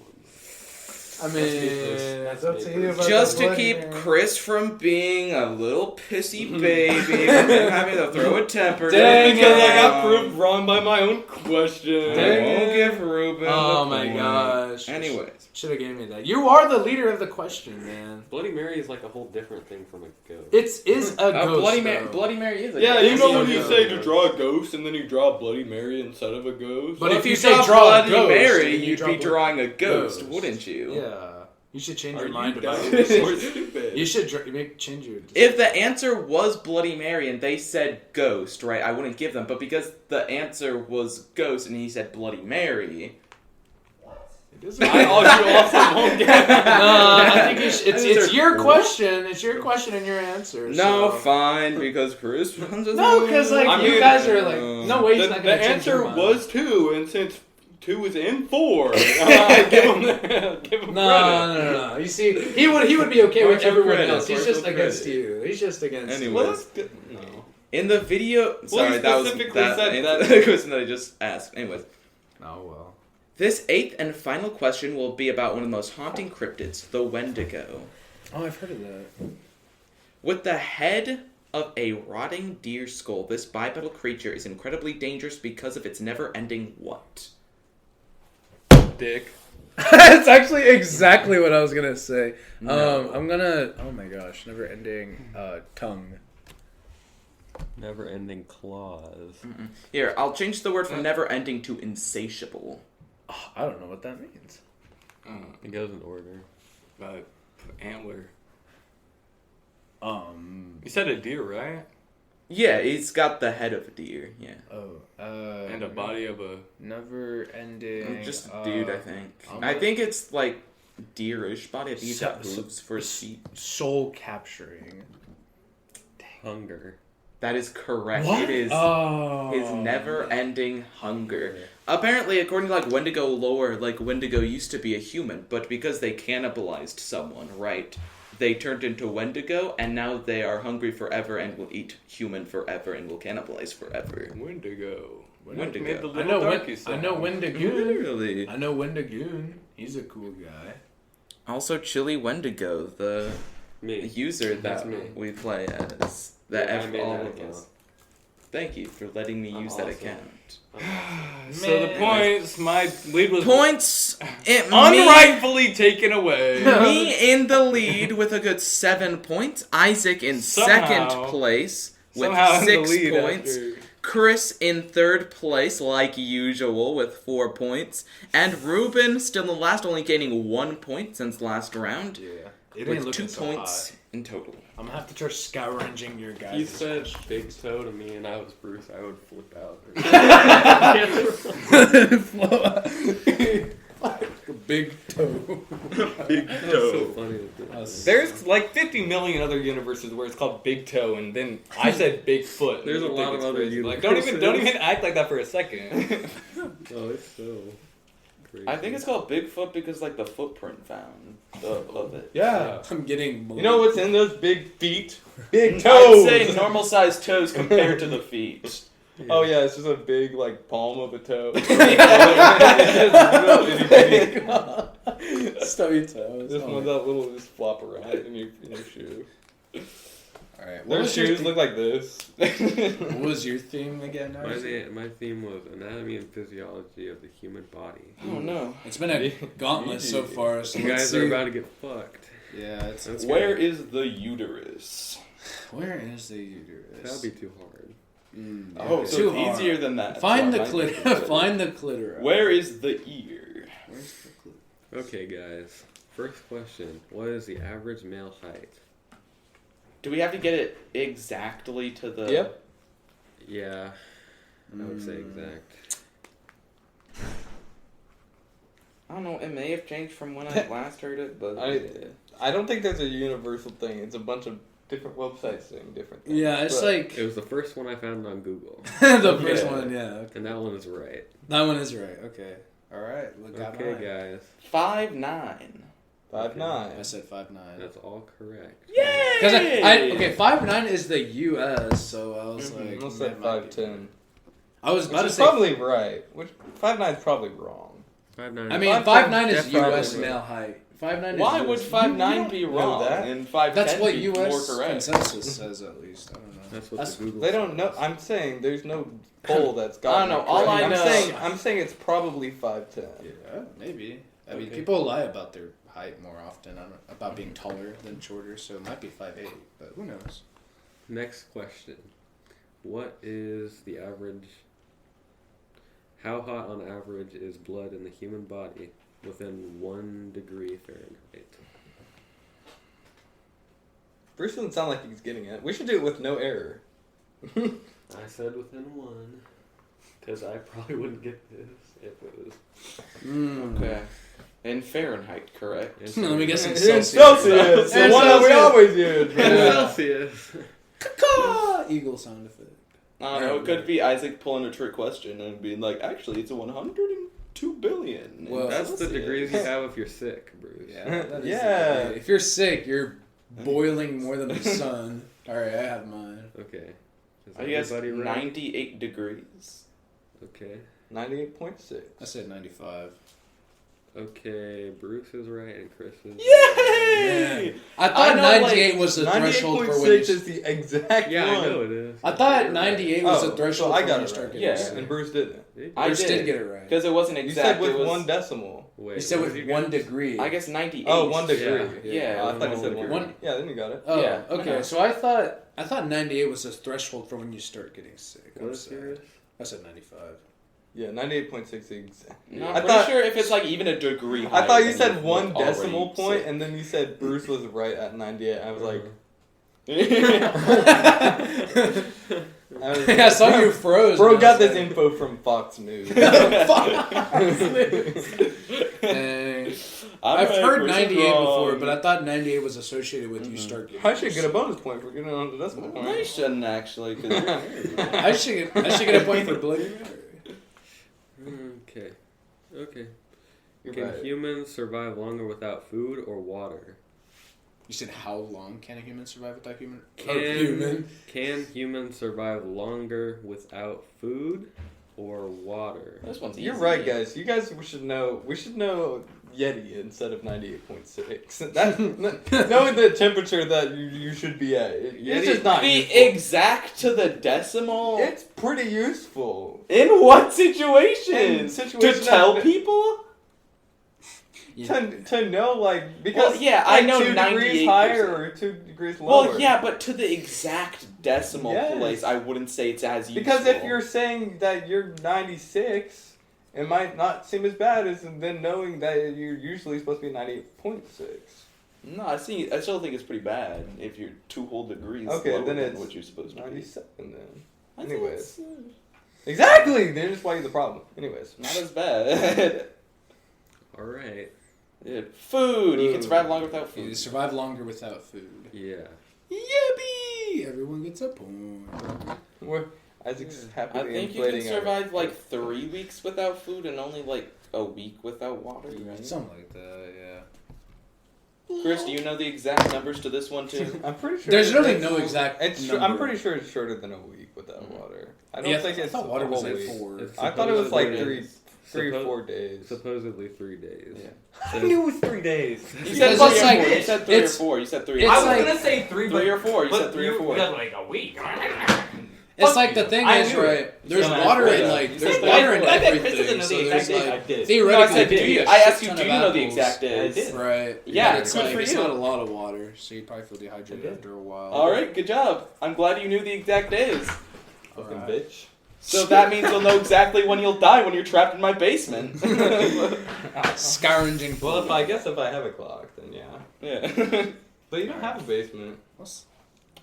I mean, it's up to you. About Just the to keep blood, man. Chris from being a little pissy baby and having to throw a temper Dang, because I got tantrum. proved wrong by my own question. I won't give Ruben Oh the my point. gosh. Anyways. Should have gave me that. You are the leader of the question, man. Bloody Mary is like a whole different thing from a goat. It is a ghost. Bloody, though. Bloody Mary is a Yeah, ghost. you know when Yeah. you say to draw a ghost and then you draw a Bloody Mary instead of a ghost? But Well, if you say draw a Bloody ghost, Mary, then you you'd draw be Bloody- drawing a ghost, Ghost. wouldn't you? Yeah. You should change Are your you mind about dumb your or decision. stupid? You should change your decision. If the answer was Bloody Mary and they said ghost, right, I wouldn't give them. But because the answer was ghost and he said Bloody Mary... It doesn't I also won't get it. I think you should, it's These are your cool. question. It's your question and your answer. No, so. fine, because Chris runs us No, because like I you mean, guys are like, no way he's The not going to change answer your mind. was 2, and since 2 is in 4, give him credit. No. You see, he would be okay with Partial everyone credit, else. He's partial just against credit. you. He's just against Anyway. Well, that's good. No. In the video... Sorry, he that was specifically that said that- the question that I just asked. Anyways. you. Oh well. This 8th and final question will be about one of the most haunting cryptids, the Wendigo. Oh, I've heard of that. With the head of a rotting deer skull, this bipedal creature is incredibly dangerous because of its never-ending what? Dick. That's actually exactly what I was gonna say. No. I'm gonna. Oh my gosh, never ending tongue. Never ending claws. Here, I'll change the word from never-ending to insatiable. Oh, I don't know what that means. It goes in order. Antler. Um. You said a deer, right? Yeah, it's got the head of a deer, yeah. Oh. And a body of a... Never ending. Just dude, I think. I'm I gonna- think it's like deerish body. I think it's got So- hooves for its feet. Soul capturing. Hunger. That is correct. What? It is Oh. his never-ending hunger. Apparently, according to like Wendigo lore, like Wendigo used to be a human, but because they cannibalized someone, right? They turned into Wendigo, and now they are hungry forever and will eat human forever and will cannibalize forever. Wendigo. Wendigo. Made the I little know. darky I sound. know Wendigoon. Literally. I know Wendigoon. He's a cool guy. Also, Chili Wendigo, the Me. user That's that me. we play as. That Yeah, I F made all that of account. us. Thank you for letting me I'm use that awesome. account. So the points, my lead was Points! unrightfully taken away. Me in the lead with a good 7 points. Isaac in Somehow- second place with Somehow in the 6 lead points. after- Chris in third place, like usual, with 4 points. And Ruben still in the last, only gaining 1 point since last round. Yeah. It ain't With looking 2 so points hot. in total. I'm gonna have to start scavenging your guys. You said big toe to me and I was Bruce, I would flip out. big toe. Big That's so funny. There's like 50 million other universes where it's called Big Toe, and then I said Bigfoot. There's a You lot think of it's other crazy. Like, don't even act like that for a second. Oh, it's so. crazy. I think it's called Bigfoot because like the footprint found of it. Yeah. I'm getting. You know what's in those big feet? Big I'd toes. say normal sized toes compared to the feet. Oh yeah, it's just a big like palm of a toe. Stubby toes. Just one that little just flop around in your shoe. All right. Their shoes look like this. What was your theme again? My theme was anatomy and physiology of the human body. Oh no. It's been a gauntlet so far. So You guys are about to get fucked. Yeah, it's Where is the uterus? Where is the uterus? That'd be too hard. Oh, so Too it's hard. easier than that. Find So the I might clitoris. consider. Find the clitoris. Where is the ear? Where's the clitoris? Okay, guys. First question: what is the average male height? Do we have to get it exactly to the? Yep. Yeah, I would say exact. I don't know. It may have changed from when I last heard it, but I don't think there's a universal thing. It's a bunch of different websites saying different things. Yeah, it's But like It was the first one I found on Google, the first Yeah. one. Yeah, and that one is right. that one is right. Okay. All right. Look got Okay, mine. guys, 5'9". 5'9". I said 5'9". that's all correct. Yay! Because okay, 5'9" is the U.S. So I was like, Let's say that might be 5'10". I was Which about to is say. probably right. Which 5'9" is probably wrong. 5'9". I mean, 5'9" 5'9" is definitely U.S. right. male height. 5'9" is Why US. would 5'9" be know wrong that. and 5'10" That's what be more U.S. correct? consensus says at least. I don't know. That's what That's- the Google. They don't know. says. I'm saying there's no poll that's got. I don't know. All I know- I'm saying it's probably 5'10". Yeah, maybe. I mean, Okay. people lie about their height more often, about being taller than shorter, so it might be 5'8", but who knows? Next question: what is the average? How hot on average is blood in the human body within 1 degree Fahrenheit? Bruce doesn't sound like he's getting it. We should do it with no error. I said within 1, because I probably wouldn't get this if it was. Okay. In Fahrenheit, correct? It's Let me guess some In Celsius. Celsius, the In one that we Celsius. always use. In man. Celsius. Caw! Eagle sound effect. I don't know. It could be Isaac pulling a trick question and being like, actually, it's 102 billion. Well, That's the degrees you have if you're sick, Bruce. Yeah. That is Yeah. If you're sick, you're boiling more than the sun. All right, I have mine. Okay. Is I guess everybody right? 98 degrees. Okay. 98.6. I said 95. Okay, Bruce is right and Chris is Yay! I thought know, 98 was the threshold for when 98.6 you... is the exact Yeah, one. I know it is. I thought 98 was the Oh, threshold so I for got when you it start right. getting Yeah. sick. And Bruce didn't. I Bruce did. did get it right. Because it wasn't You exact. said with it was, 1 decimal. Wait, You said what with did you 1 guys- degree. I guess 98. Oh, 1 degree. Yeah. Oh, I thought you said 1 1. degree. Yeah, then you got it. Oh, Yeah, I okay. know. So I thought 98 was the threshold for when you start getting sick. What I'm is sorry. yours? I said 95. Yeah, 98.6 exact. No, I I'm pretty thought sure if it's like even a degree I higher, thought you then said you're 1 already decimal point, sick. and then you said Bruce was right at 98. I was like, I saw you froze. Bro and I got was this like, info from Fox News. Dang. I'm I've right, heard Bruce is 98 before, wrong. but I thought 98 was associated with you start getting I should get a bonus point for getting on the decimal No, point. you shouldn't actually. 'Cause I should get a point for Bloody Mary. Okay. Okay. You're Can right. humans survive longer without food or water? You said how long can a human survive without human? Can humans survive longer without food or water? this one's easy. You're right, guys. You guys should know. We should know Yeti instead of 98.6. That's knowing the temperature that you should be at. It's just not Be useful. exact to the decimal. It's pretty useful. In what situation? In situations to tell that- people? To know, like, because Well, yeah, I like, know 2 degrees 98%. higher or 2 degrees lower. Well, yeah, but to the exact decimal Yes. place, I wouldn't say it's as useful. Because if you're saying that you're 96, it might not seem as bad as then knowing that you're usually supposed to be 98.6. No, I still think it's pretty bad if you're 2 whole degrees Okay, lower then than it's what you're supposed to be. 97 then. I think Anyways. it's, Exactly! They're just why you're the problem. Anyways. not as bad. All right. Yeah, food. You can survive longer without You food. survive longer without food. Yeah. Yippee! Everyone gets a point. Isaac's I happily think you can inflating our- survive like 3 weeks without food and only like a week without water, right? Something like that, yeah. Chris, do you know the exact numbers to this one too? I'm pretty sure. There's really it's- no exact It's. number. I'm pretty sure it's shorter than a week without water. I don't Yeah, think I it's thought water a was whole like week. 4. It's I thought it was like supposedly- 3 or suppo- 4 days. Supposedly 3 days. Yeah. I knew it was 3 days. You Because said it's 3 or like- 4. You said 3 or it's- 4. You said 3 or it's 4. I was like- gonna say 3, 3 or 4. You but said 3 or 4. You got like a week. It's like the thing I is, knew it. right? There's Dumbass water boy, in yeah. like You there's said water in I bet Chris everything. doesn't So know the there's exact date. I like did. No, I theoretically, said, could do be you? a I asked shit you, ton do of you know the apples. exact days? did. Right. Yeah, But it's good like for it's you. not a lot of water, so you probably feel dehydrated did. after a while. All right, good job. I'm glad you knew the exact days. Fucking Alright. bitch. So that means you'll know exactly when you'll die when you're trapped in my basement. Scavenging. Well, if I have a clock, then yeah. Yeah. But you don't have a basement.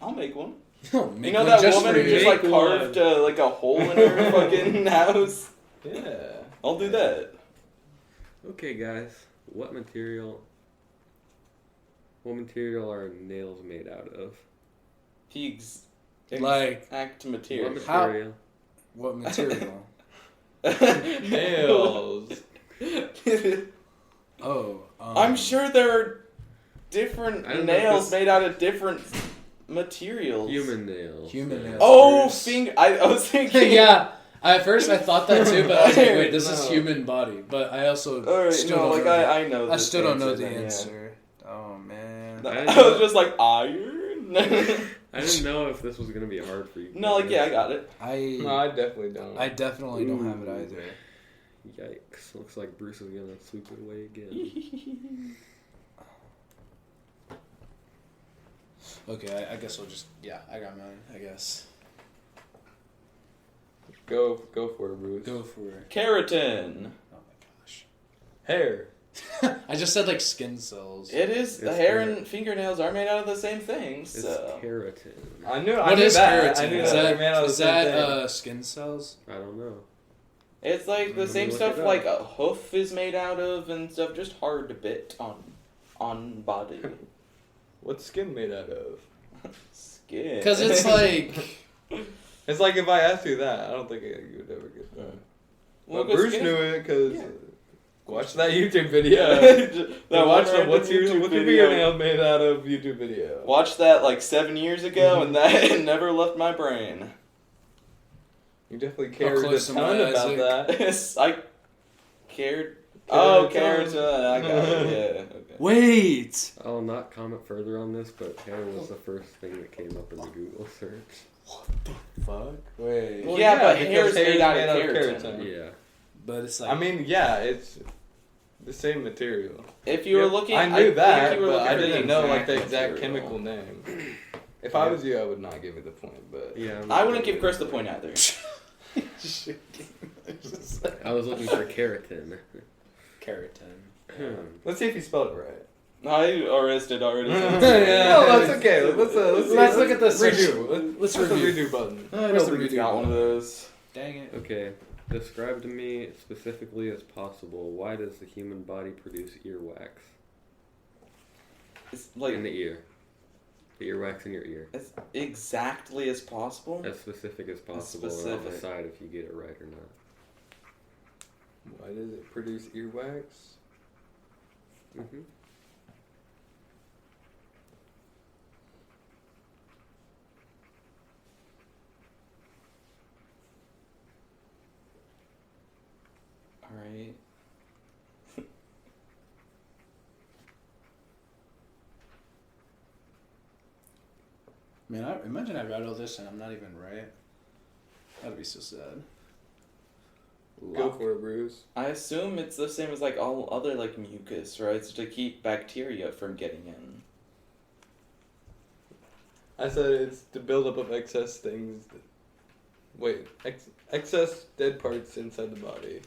I'll make one. Make You know one that just woman for who you. just like Make carved like a hole in her fucking house? Yeah. I'll do that. Okay, guys. What material are nails made out of? The Like exact What material. material? what material? Nails. Oh, I'm sure there are different I don't know if nails this- made out of different materials. Human nails. Human Yeah. nails. Oh, Bruce. finger. I was thinking. yeah. At first, I thought that too, but I was like, "Wait, this is No. human body." But I also Alright, still no, don't like know. I know. I this still don't know answer the then, yeah. answer. Oh man. I I, didn't know- was just like iron. I didn't know if this was gonna be hard for you. No, like guys. yeah, I got it. No, I definitely don't. I definitely don't have it either. Yikes! Looks like Bruce is gonna sweep it away again. Okay, I guess we'll just I got mine. I guess Go for it, Bruce. go for it. Keratin. Oh my gosh. Hair. I just said like skin cells. It is. The It's hair keratin. and fingernails are made out of the same thing. It's So. keratin. I knew. I What knew is that. I keratin? knew Is that. that, Man, I was is the same that thing. skin cells? I don't know. It's like the Let me same look stuff it up. like a hoof is made out of and stuff. Just hard to bit on body. What's skin made out of? Skin. Because it's like It's like if I asked you that, I don't think you would ever get that. Well, But 'cause Bruce skin- knew it because Yeah. watch that YouTube video. That watch one the random what's your YouTube video. fingernail made out of YouTube video. Watched that like 7 years ago, and that it never left my brain. You definitely cared a close am ton I, about Isaac? I cared. Oh, Keratin. keratin. I got it. Yeah. Okay. wait. I'll not comment further on this, but hair was the first thing that came up in the Google search. Fuck. Wait. Well, yeah, but because hair's hair's made out of keratin. Yeah. But it's like I mean, yeah, it's the same material. If you were looking, I knew that, think you were but looking I for didn't know like the exact exact material. chemical name. If I was you, I would not give you the point, but Yeah. I'm I not wouldn't gonna give Chris the point either. I was looking for keratin. keratin. let's see if you spelled it right. I arrested already. No, that's okay. Let's look at the search. redo. Let's Press the review. redo button. I Where's don't the think it's redo got one of button? those. Dang it. Okay. Describe to me specifically as possible why does the human body produce earwax It's like in the ear? The earwax in your ear. as exactly as possible. As specific as possible, and I'll specific. decide if you get it right or not. Why does it produce earwax? Mm-hmm. All right. Man, imagine I read all this and I'm not even right. That'd be so sad. Go for it, Bruce. I assume it's the same as like all other like mucus, right? It's to keep bacteria from getting in. I said it's the buildup of excess things. Excess dead parts inside the body.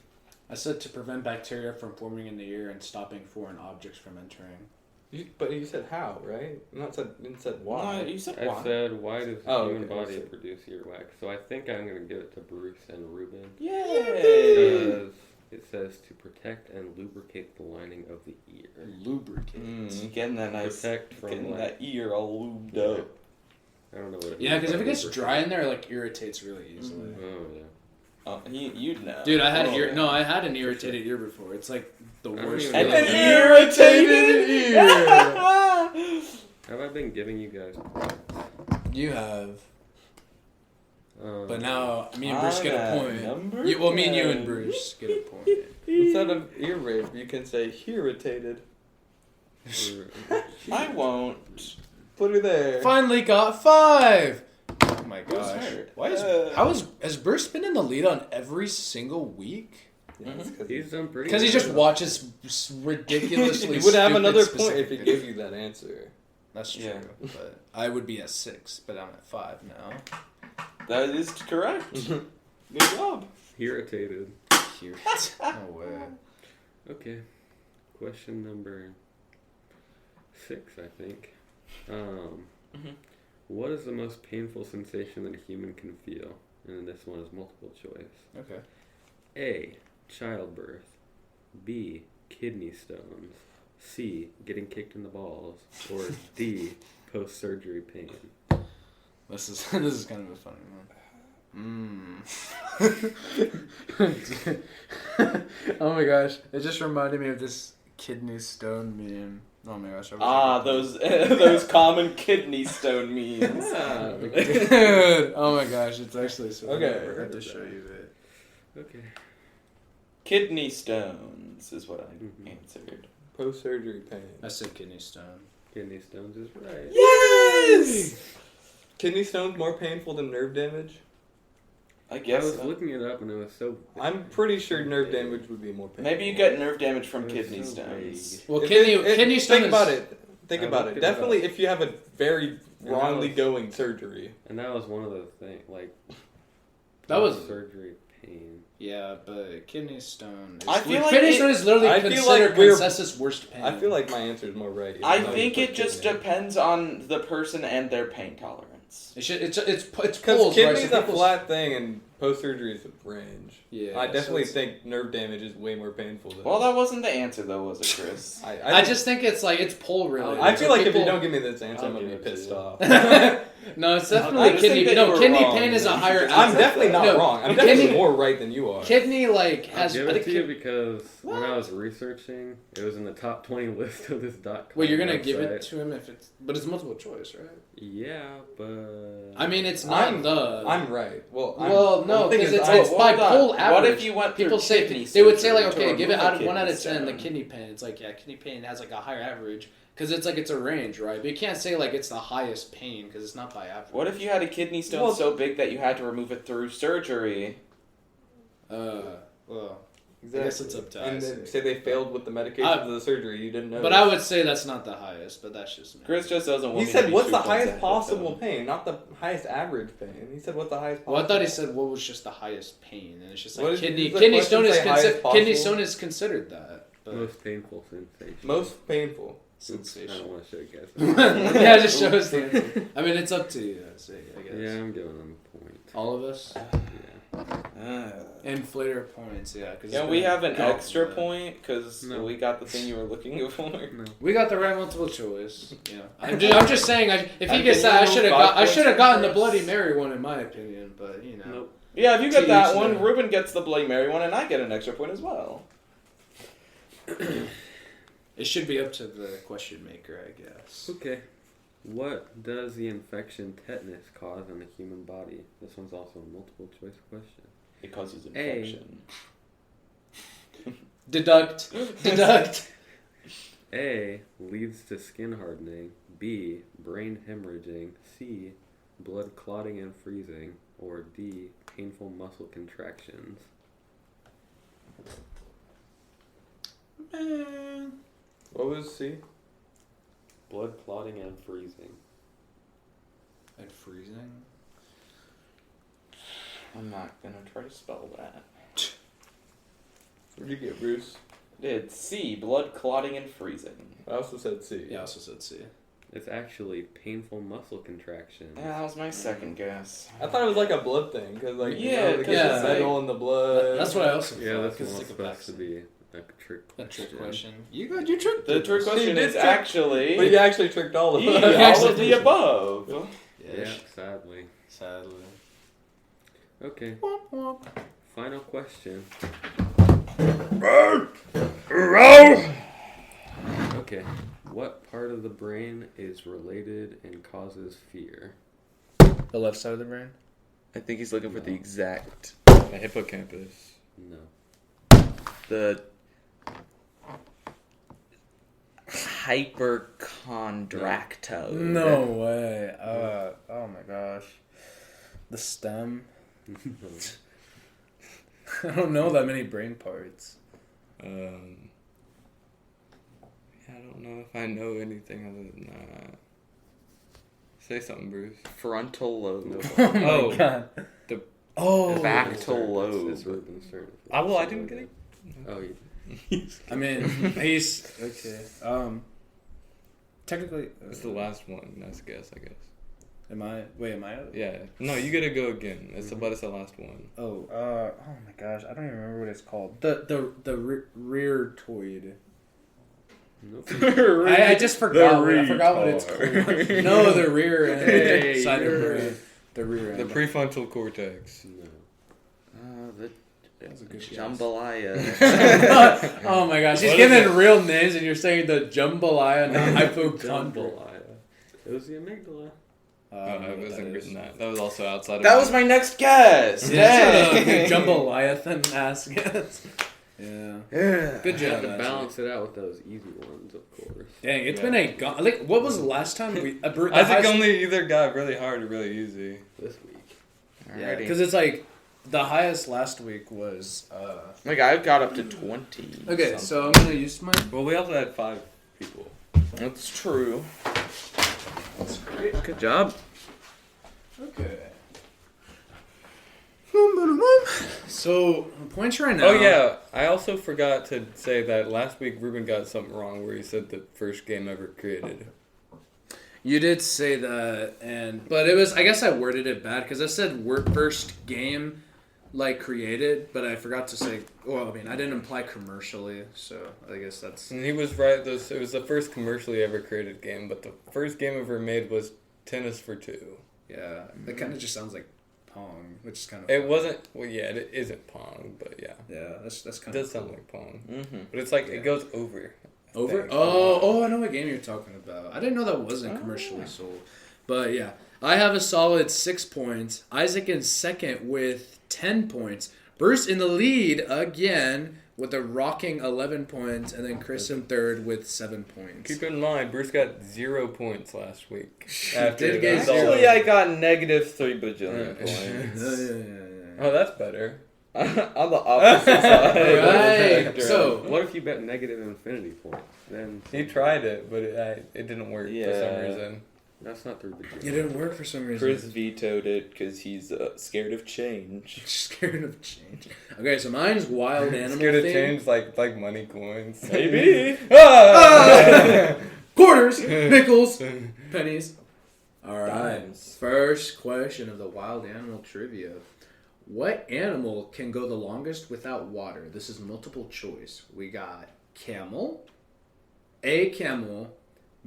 I said to prevent bacteria from forming in the ear and stopping foreign objects from entering. But you said how, right? You said why. No, you said I why? said, why does the Oh, human okay, body I see. produce earwax? So I think I'm going to give it to Bruce and Ruben. Yay! Because it says to protect and lubricate the lining of the ear. Lubricate. Getting that nice, Protect from getting like, that ear all lubed up. I don't know what it Yeah, means because if it by gets vapor dry phase. in there, it like irritates really easily. Oh yeah. Oh, you'd know. Dude, I had Oh. I had an irritated ear before. It's like the I don't worst. even An know. irritated ear. Have I been giving you guys? You have, but now me and I Bruce get a got point. number Me and you 10. and Bruce get a point. Instead of ear rape, you can say irritated. I won't. Put her there. Finally got 5. Oh my Bruce gosh! hurt. Why has Bruce been in the lead on every single week? Yeah, that's 'cause He's done pretty. Because he good. just watches ridiculously. he would have stupid another point specific if he videos. gave you that answer. That's true. Yeah. But I would be at 6, but I'm at 5 now. That is correct. Good job. irritated. Cute. No way. Okay. Question number 6, I think. What is the most painful sensation that a human can feel? And this one is multiple choice. Okay. A. Childbirth. B. Kidney stones. C. Getting kicked in the balls. Or D. Post-surgery pain. This is kind of a funny one. Oh my gosh! It just reminded me of this kidney stone meme. Oh my gosh! Those common kidney stone memes. Dude, oh my gosh! It's actually so. Okay. Funny. I have to show you it. Okay. Kidney stones is what I answered. Post-surgery pain. I said kidney stone. Kidney stones is right. Yes! Kidney stones more painful than nerve damage? I I guess was so. looking it up and it was so. I'm pretty sure nerve damage would be more painful. Maybe you get nerve damage from It was kidney so stones. vague. Well, If kidney stone. Think about it. Think I about looked it. it up. Definitely if you have a very that wrongly was- going surgery. And that was one of the things, like. That was- surgery pain. Yeah, but kidney stone. I feel like kidney it- stone is literally I feel considered like we're- consensus worst pain. I feel like my answer is more right. I even though think you it put just kidney. depends on the person and their pain tolerance. it's Because pulls, right? kidney's So a people's- flat thing and post-surgery is a range. Yeah, I so definitely it's- think nerve damage is way more painful than... Well, that wasn't the answer though, was it, Chris? I just think it's like it's pull related. I feel So like if you people- don't give me this answer, I'm I'll going to give be it to pissed you. off. No, it's I definitely just kidney. think that you No, were kidney wrong. pain is a higher. I'm definitely not No, wrong. I'm definitely kidney- more right than you are. Kidney like I'll has. give I it think to you kid- because when I was researching, it was in the top 20 list of this .com Wait, you're gonna website. give it to him if it's, but it's multiple choice, right? Yeah, but I mean, it's not I'm right. Well, no, the thing because is, it's I- by hold on. poll average. What if you went through people say kidney they would say like, surgery okay, to give it remove out of a 1 out of kidney 10. The stone? kidney pain, it's like kidney pain has like a higher average because it's like it's a range, right? But you can't say like it's the highest pain because it's not by average. What if you had a kidney stone Well- so big that you had to remove it through surgery? Well, Exactly. I guess it's up to And us. then say they failed with the medications of the surgery. You didn't know. But I would say that's not the highest, but that's just me. Chris just doesn't want He me to said, be "What's the truthful highest to possible him. pain? Not the highest average pain." He said, "What's the highest possible?" Well, I thought he said what was just the highest pain, and it's just What like did- kidney does the kidney question stone is say highest kidney possible? stone is considered that. But most painful sensation. Most painful. Oops, I don't sensation. want to show you guys. Yeah, just show us the answer. I mean, it's up to you. I guess. Yeah, I'm giving them a point. All of us. Yeah. Inflator points, yeah. Cause Yeah, it's we gonna have an go extra for that. point because No. we got the thing you were looking for. No. We got the right multiple choice. Yeah, I'm just saying. If he And gets can that, you move I 5 should have points gotten the first? Bloody Mary one in my opinion, but you know. Nope. Yeah, if you get To that each one, their- Ruben gets the Bloody Mary one, and I get an extra point as well. It should be up to the question maker, I guess. Okay. What does the infection tetanus cause in the human body? This one's also a multiple choice question. It causes A. infection. Deduct. A. Leads to skin hardening. B. Brain hemorrhaging. C. Blood clotting and freezing. Or D. Painful muscle contractions. Man. What was C? Blood clotting and freezing. And freezing. I'm not gonna try to spell that. What did you get, Bruce? It's C, blood clotting and freezing. I also said C. Yeah, I also said C. It's actually painful muscle contractions. Yeah, that was my second guess. I thought it was like a blood thing because like Yeah, because yeah. the metal in the blood. That's what I also Yeah, thought. this 'cause one's it's like a supposed to vaccine. be a trick A question. trick question. You tricked The trick question did is trick- actually But you actually tricked all of E, us. all of the above. Yeah, sadly. Sadly. Okay. Final question. Okay. What part of the brain is related and causes fear? The left side of the brain? I think he's looking for the exact. The hippocampus. No. The hyperchondractose. No way. Oh my gosh. The stem. I don't know that many brain parts. Yeah, I don't know if I know anything other than that. Say something, Bruce. Frontal lobe. Oh my Oh. god. The- Bactal It's lobe. Ruben's turn. Well, I didn't get it. Oh, you I mean, he's okay. Technically, It's the last one. That's a guess, I guess. Am I? Wait, am I? Yeah. No, you gotta go again. It's but it's the last one. Oh, oh my gosh, I don't even remember what it's called. The rear toid. Nope. I just forgot. I forgot what it's called. No, the rear end Hey, side of the you're- brain. The rear The end. prefrontal cortex. No. The That's a good guess. jambalaya. Oh my gosh, he's What is giving it? real names, and you're saying the jambalaya, not hypochondria. Jambalaya. It was the amygdala. I wasn't getting that. That was also outside of That was my next guess. Yeah, Dang. jambalaya ass guess. Yeah. Yeah. Good I job. had to actually. balance it out with those easy ones, of course. Dang, it's Yeah. been a like. What was the last time we? I think highest- only either got really hard or really easy. This week. Yeah, Alrighty. because it's like the highest last week was. Like I got up to 20. Okay, something. so I'm gonna use mine. Well, we also had 5 people. That's true. That's great. Good job. Okay. So points right now. Oh yeah, I also forgot to say that last week Ruben got something wrong where he said the first game ever created. You did say that, but it was. I guess I worded it bad because I said first game, like created, but I forgot to say. Well, I mean, I didn't imply commercially, so I guess that's. And he was right. It was the first commercially ever created game, but the first game ever made was Tennis for Two. Yeah, that kind of just sounds like Pong, which is kind of. It wasn't. Well, yeah, it isn't Pong, but yeah, Yeah, that's it kind of. does sound like Pong. Mm-hmm. But it's like Yeah. it goes over. I Over? think. Oh, I know what game you're talking about. I didn't know that wasn't commercially sold. But yeah, I have a solid 6 points. Isaac in second with 10 points. Bruce in the lead again with a rocking 11 points. And then Chris in third with 7 points. Keep in mind, Bruce got 0 points last week. did get the zero. Actually, I got negative 3 bajillion Yeah, points. yeah. Oh, that's better. On the opposite side. Right. So, What if you bet negative infinity points? Then He tried it, but it didn't work for Yeah. some reason. that's not through the it didn't work for some reason. Chris vetoed it because he's scared of change. Scared of change. Okay, so mine's wild animal Scared to thing. change like money coins. Maybe. Ah! Quarters, nickels, pennies. All right. Dimes. First question of the wild animal trivia. What animal can go the longest without water? This is multiple choice. We got camel, A, camel,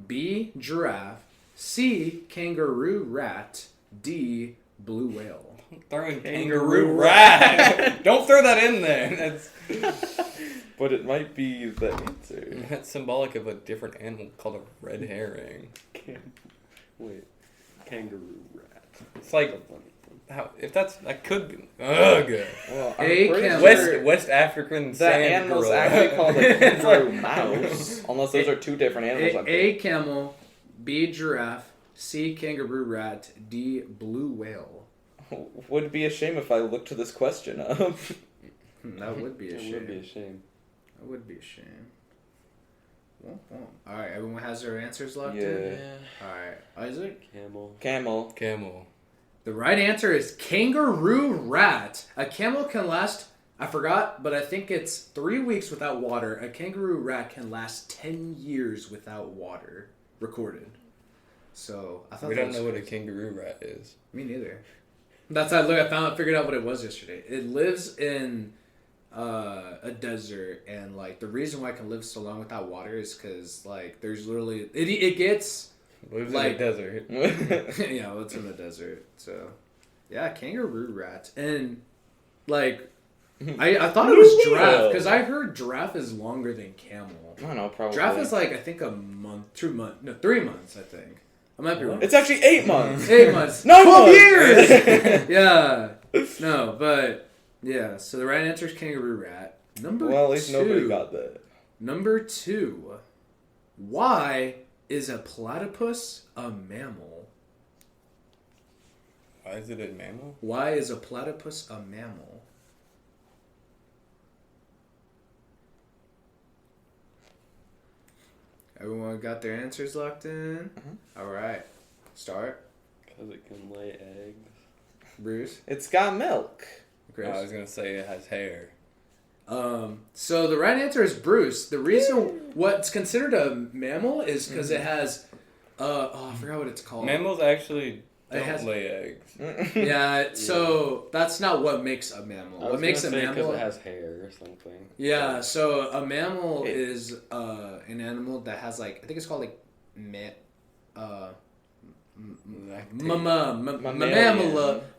B, giraffe, C, kangaroo rat, D, blue whale. Throwing kangaroo rat. Don't throw that in there. But it might be the answer. That's symbolic of a different animal called a red herring. Wait, kangaroo rat. It's like that could be. Ugh. Well, Hey, I'm pretty camel. sure West African that sand animal's gorilla. actually called a It's like- kangaroo mouse. Unless those are two different animals. I'm A, camel, B, giraffe, C, kangaroo rat, D, blue whale. thinking. Would be a shame if I looked this question up. That would be a It shame. would be a shame. That would be a shame. Womp womp. All right, everyone has their answers locked in. Yeah. All right, Isaac. Camel. Camel. The right answer is kangaroo rat. A camel can last. I forgot, but I think it's 3 weeks without water. A kangaroo rat can last 10 years without water. Recorded. So I thought We that don't was know what a crazy. kangaroo rat is. Me neither. That's how I figured out what it was yesterday. It lives in a desert, and like the reason why it can live so long without water is because like there's literally it gets Lives Like- in the desert. Yeah, well, it's in the desert. So, yeah, kangaroo rats. And, like, I thought it was giraffe, because I heard giraffe is longer than camel. I don't know, probably. Giraffe is, like, I think a month, 2 months, no, 3 months, I think. I might be wrong. It's actually 8 months. 8 months. 9 12 months. years! Yeah. No, but, yeah, so the right answer is kangaroo rat. Number Well, at least 2. nobody got that. Number 2. Why is a platypus a mammal? Why is it a mammal? Why is a platypus a mammal? Everyone got their answers locked in? All right. Start. Because it can lay eggs. Bruce. It's got milk. Chris. I was gonna say it has hair. So the right answer is Bruce. The reason what's considered a mammal is because it has, I forgot what it's called. Mammals actually don't has- lay eggs. Yeah, so that's not what makes a mammal. What makes a mammal? Because it has hair or something. Yeah, so a mammal is an animal that has like I think it's called like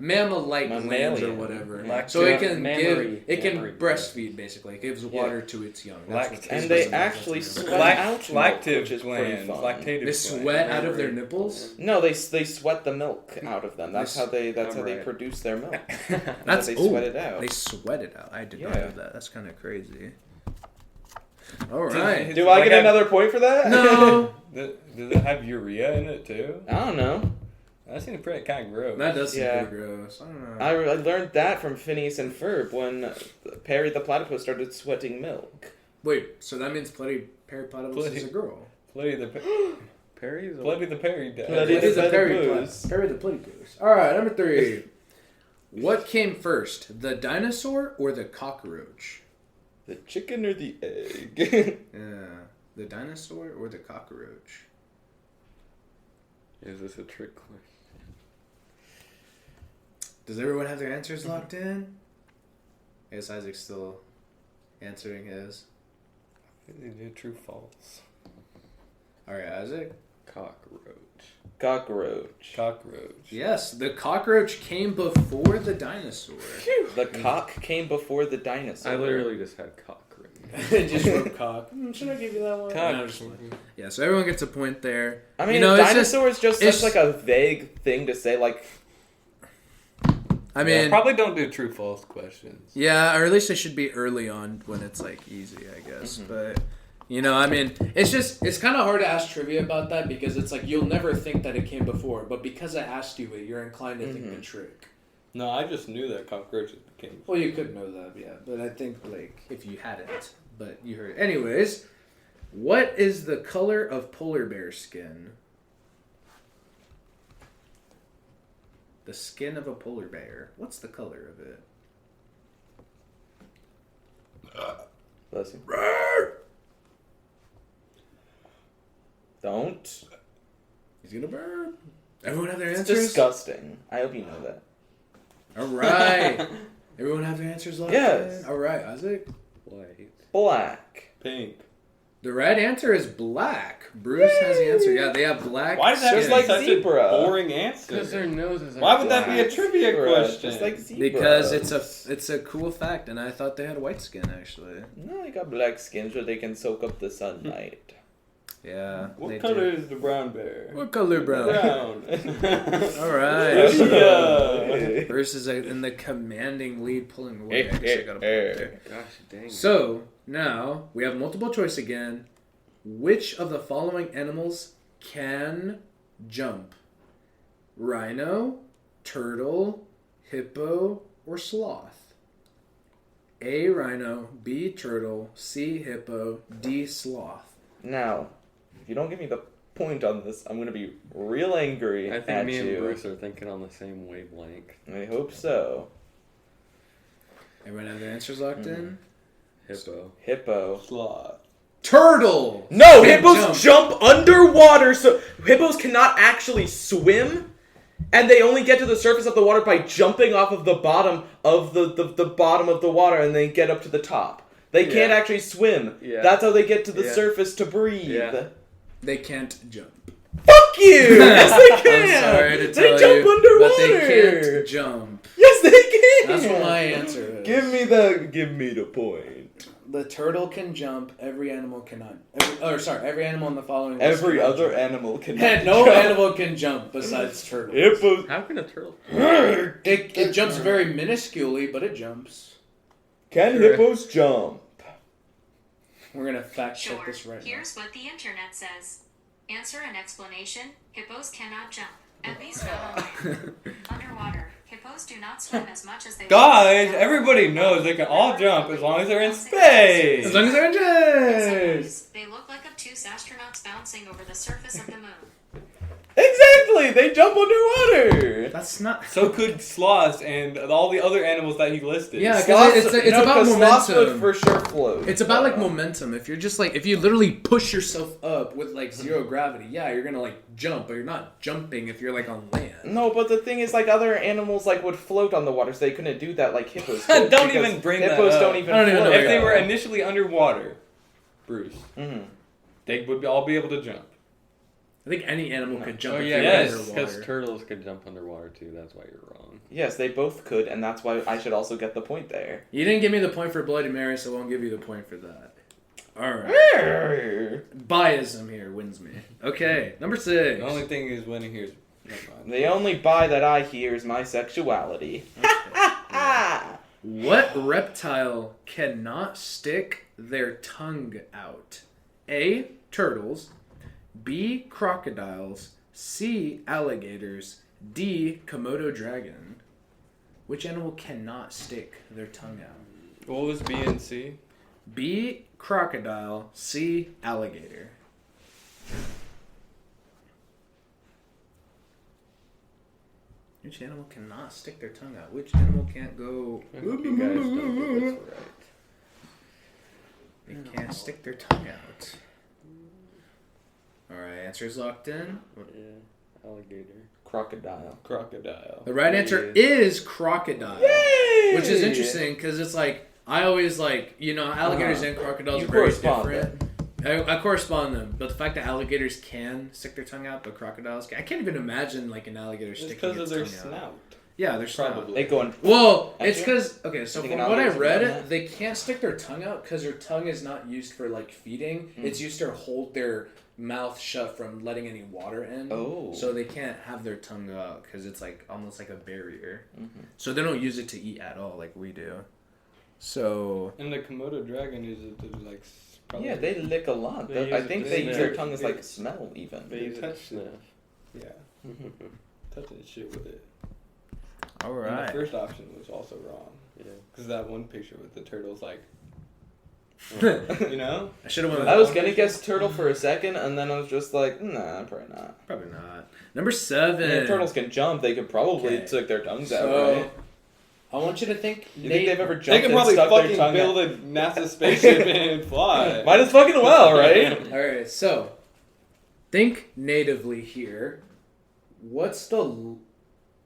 mammal-like glands or whatever. So it can breastfeed basically. It gives water to its young. That's what And they actually sweat out milk, which is pretty fun. They sweat out of their nipples. No, they sweat the milk out of them. That's how they produce their milk. That's they sweat it out. They sweat it out. I did not know that. That's kind of crazy. All right. Do I get another point for that? No. Does it have urea in it too? I don't know. That seems pretty kind of gross. That does seem Yeah. pretty gross. I don't know. I learned that from Phineas and Ferb when Perry the platypus started sweating milk. Wait, so that means Perry Platypus is a girl. Perry the Perry's a... Perry the Perry dad. Bloody the Platypus. Perry the Platypus. All right, number 3. What came first, the dinosaur or the cockroach? The chicken or the egg? Yeah, the dinosaur or the cockroach? Is this a trick question? Does everyone have their answers locked in? I guess Isaac's still answering his. They do true false. All right, Isaac. Cockroach. Yes, the cockroach came before the dinosaur. The cock came before the dinosaur. I literally just had cock written. Just wrote cock. Should I give you that one? Cock. No, just like- yeah, so everyone gets a point there. I mean, You know, it's dinosaur is just it's- such like a vague thing to say. Like, I mean, probably don't do true false questions. yeah, or at least it should be early on when it's like easy, I guess. But you know, I mean, it's kind of hard to ask trivia about that because it's like you'll never think that it came before, but because I asked you it, you're inclined to think the trick. No, I just knew that cockroaches became. Well, you could know that, yeah, but I think like if you hadn't, but you heard. Anyways, what is the color of polar bear skin? The skin of a polar bear. What's the color of it? bless you. Don't. He's gonna burp. Everyone have their It's answers? disgusting. I hope you know that. All right. Everyone have their answers locked Yes. in? All right, Isaac. White. Black. Pink. The right answer is black. Bruce has the answer. Yeah, they have black. Why does that Just be like such zebra. a boring answer? Because their noses are Why would that be a black. trivia Zebra, question? Just like zebra. Because it's a cool fact, and I thought they had white skin actually. No, they got black skin so they can soak up the sunlight. Yeah. What they color do. is the brown bear? What color, bro? Brown. All right. Yeah. Bruce is in the commanding lead, pulling away. I guess I got a point there. Gosh dang. So now we have multiple choice again. Which of the following animals can jump? Rhino, turtle, hippo, or sloth? A. Rhino, B. Turtle, C. Hippo, D. Sloth. Now, if you don't give me the point on this, I'm gonna be real angry I think at me you. and Bruce are thinking on the same wavelength. I hope so. Everyone have their answers locked in? Hippo. Hippo. Sloth. Turtle! No, Big hippos jump underwater, so hippos cannot actually swim, and they only get to the surface of the water by jumping off of the bottom of the bottom of the water and then get up to the top. They can't Yeah. actually swim. Yeah. That's how they get to the Yeah. surface to breathe. Yeah. They can't jump. Fuck Fuck you! Yes, they can. I'm sorry to They tell jump you, underwater. but they can't jump. Yes, they can. That's what my answer is. Give me the point. The turtle can jump. Every animal cannot. Every animal in the following. list Every cannot other jump. animal can. No animal can jump besides turtles. Hippos. How can a turtle? It jumps very minusculely, but it jumps. Can hippos jump? We're gonna fact check Sure. this right Here's what the internet says. Answer and explanation. Hippos cannot jump. At least not on land. Underwater. Hippos do not swim as much as they Guys, want. everybody knows they can all jump as long as they're in space. now. As long as they're in In space. some ways, they look like obtuse astronauts bouncing over the surface of the moon. Exactly. They jump underwater. That's not. So could sloths and all the other animals that he listed. Yeah, because it's about sloths would momentum. for sure float. It's about like momentum. If you're just like, if you literally push yourself up with like zero gravity, yeah, you're gonna like jump, but you're not jumping if you're like on land. No, but the thing is, like, other animals like would float on the water, so they couldn't do that like hippos could. Don't because even bring that hippos up. don't even I don't even float. know If they were initially underwater, Bruce, Mhm. they would all be able to jump. I think any animal could jump. Oh if yeah, they yes, were because underwater. turtles could jump underwater too. That's why you're wrong. Yes, they both could, and that's why I should also get the point there. You didn't give me the point for Bloody Mary, so I won't give you the point for that. All right. Biasm here wins me. Okay, number 6. The only thing is winning here is. Never mind. The only bi that I hear is my sexuality. What reptile cannot stick their tongue out? A. Turtles. B. Crocodiles. C. Alligators. D. Komodo dragon. Which animal cannot stick their tongue out? What was B and C? B. Crocodile. C. Alligator. Which animal cannot stick their tongue out? Which animal can't go? I hope you guys don't get this right. They can't stick their tongue out. Alright, answer's locked in. Yeah, alligator. Crocodile. Crocodile. The right answer is crocodile. Yay! Which is interesting because it's like, I always like, alligators and crocodiles You are very correspond different. I correspond them, but the fact that alligators can stick their tongue out, but crocodiles I can't even imagine like an alligator It's sticking because its of their tongue out. snout. Yeah, their snout. Probably. They go in. Well, Actually, it's because so you think from an what I alligator's read, done that? they can't stick their tongue out because their tongue is not used for like feeding. It's used to hold their mouth shut from letting any water in. Oh. So they can't have their tongue out because it's like almost like a barrier. So they don't use it to eat at all like we do. So And the Komodo dragon uses it to like. Probably Yeah, they lick a lot. They I use think it they to use sniff. their tongue as like smell even. They use it to touch sniff. Yeah. Touching shit with it. all And right. the first option was also wrong. Yeah. Because that one picture with the turtles, like, I you know? should have went with I was that gonna one. guess turtle for a second, and then I was just like, nah, probably not. Probably not. Number 7. If turtles can jump, they could probably Okay. stick their tongues out, So right? I want you to think. You think they've ever jumped They can and probably stuck their fucking tongue build out? a NASA spaceship and fly. Might as fucking well, right? All right, so think natively here. What's the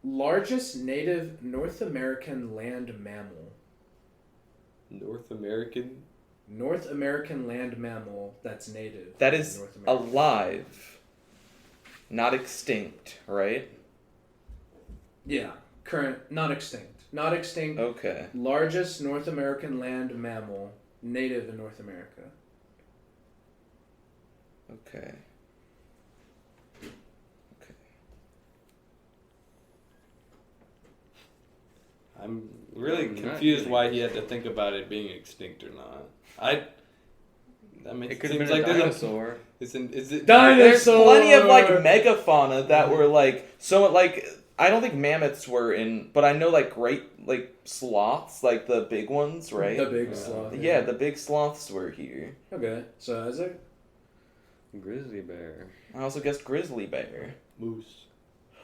largest native North American land mammal? North American. North American land mammal that's native. That in is North America. alive, not extinct, right? Yeah, current, not extinct. Not extinct. Okay. Largest North American land mammal native in North America. Okay. I'm really I'm not confused getting why he had to think about it being extinct or not. That makes It could seems have been like a there's dinosaur. Is it There's plenty of like Dinosaur! megafauna that were like so like I don't think mammoths were in, but I know like great like sloths, like the big ones, right? The big sloth. Yeah, the big sloths were here. Okay, so Isaac? Grizzly bear. I also guessed grizzly bear. moose?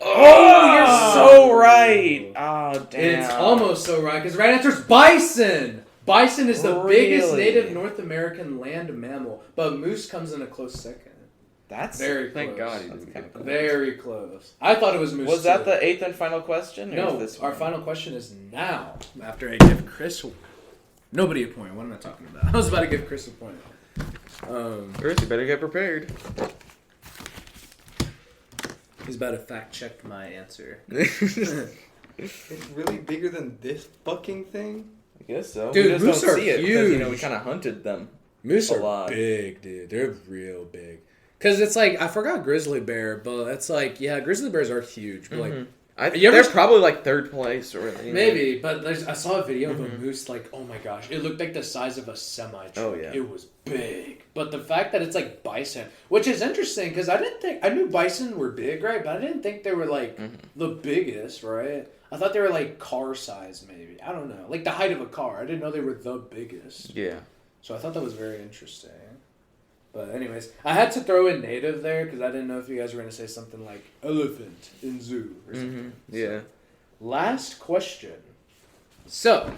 Oh, you're so right. Oh, damn. It's almost so right, because the right answer is bison! Bison is the biggest Really? native North American land mammal, but moose comes in a close second. That's Very close. Thank God he That's didn't kinda get cool. that. Very close. I thought it was moose. Was that too. the 8th and final question? Or No, is this our one? final question is now. After I give Chris nobody a point. What am I talking about? I was about to give Chris a point. Chris, you better get prepared. He's about to fact check my answer. It's really bigger than this fucking thing? I guess so. Dude, we just moose don't are see it because, you know, we huge. kind of hunted them. Moose A are lot. big, dude. They're real big. Because it's like, I forgot grizzly bear, but it's like, yeah, grizzly bears are huge. But like, They're probably like third place, really. maybe, but I saw a video of a moose, like, oh my gosh, it looked like the size of a semi-truck. Oh, yeah. It was big. But the fact that it's like bison, which is interesting, because I knew bison were big, right? But I didn't think they were like the biggest, right? I thought they were like car size, maybe. I don't know. Like the height of a car. I didn't know they were the biggest. Yeah. So I thought that was very interesting. But anyways, I had to throw in native there because I didn't know if you guys were going to say something like elephant in zoo or something. Yeah. Last question. So,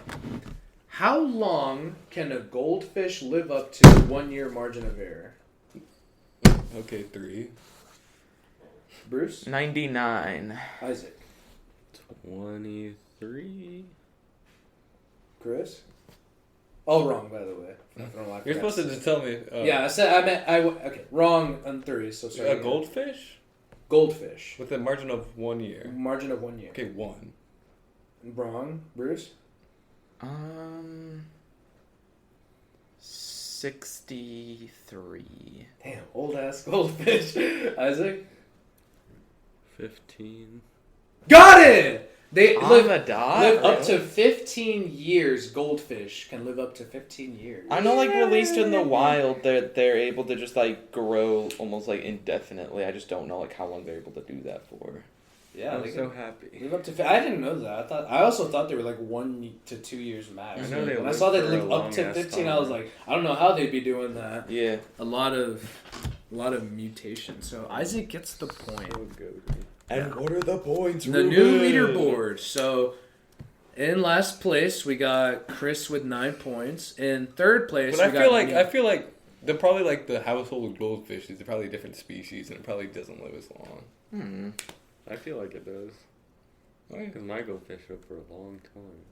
how long can a goldfish live up to 1 year margin of error? Okay, 3. Bruce? 99. Isaac? 23. Chris? Oh, wrong, by the way. You're supposed to just tell me. Yeah, okay, wrong on 3, so sorry. A goldfish? Goldfish. With a margin of 1 year. Margin of 1 year. Okay, 1. Wrong. Bruce? 63. Damn, old ass goldfish. Isaac? 15. Got it! They On live the dot? Live up to 15 years. Goldfish can live up to 15 years. I know, like, released in the wild, they're able to just, like, grow almost, like, indefinitely. I just don't know, like, how long they're able to do that for. Yeah, I'm they so can happy. live up to. I didn't know that. I also thought they were like 1 to 2 years max. I know they when I live saw they for a live up to long-ass 15, I time. was like, I don't know how they'd be doing that. Yeah. A lot of mutations. So Isaac gets the point. So good. And what are the points, The new leaderboard. So, in last place we got Chris with 9 points. In third place, But we got I feel like they're probably like the household goldfish. They're probably different species, and it probably doesn't live as long. I feel like it does. Oh, yeah. Because my goldfish live for a long time.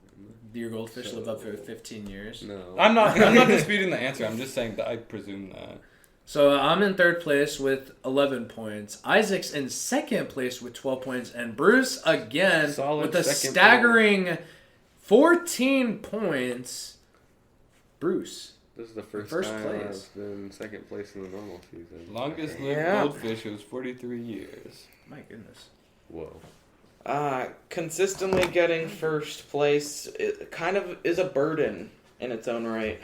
Your goldfish live up for 15 years. No. I'm not disputing the answer. I'm just saying that I presume that. So I'm in third place with 11 points. Isaac's in second place with 12 points, and Bruce again Solid with a second staggering 14 points. Bruce. This is the first time place. I've been second place in the normal season. Longest lived Yeah. goldfish was 43 years. My goodness. Whoa. Consistently getting first place, it kind of is a burden in its own right.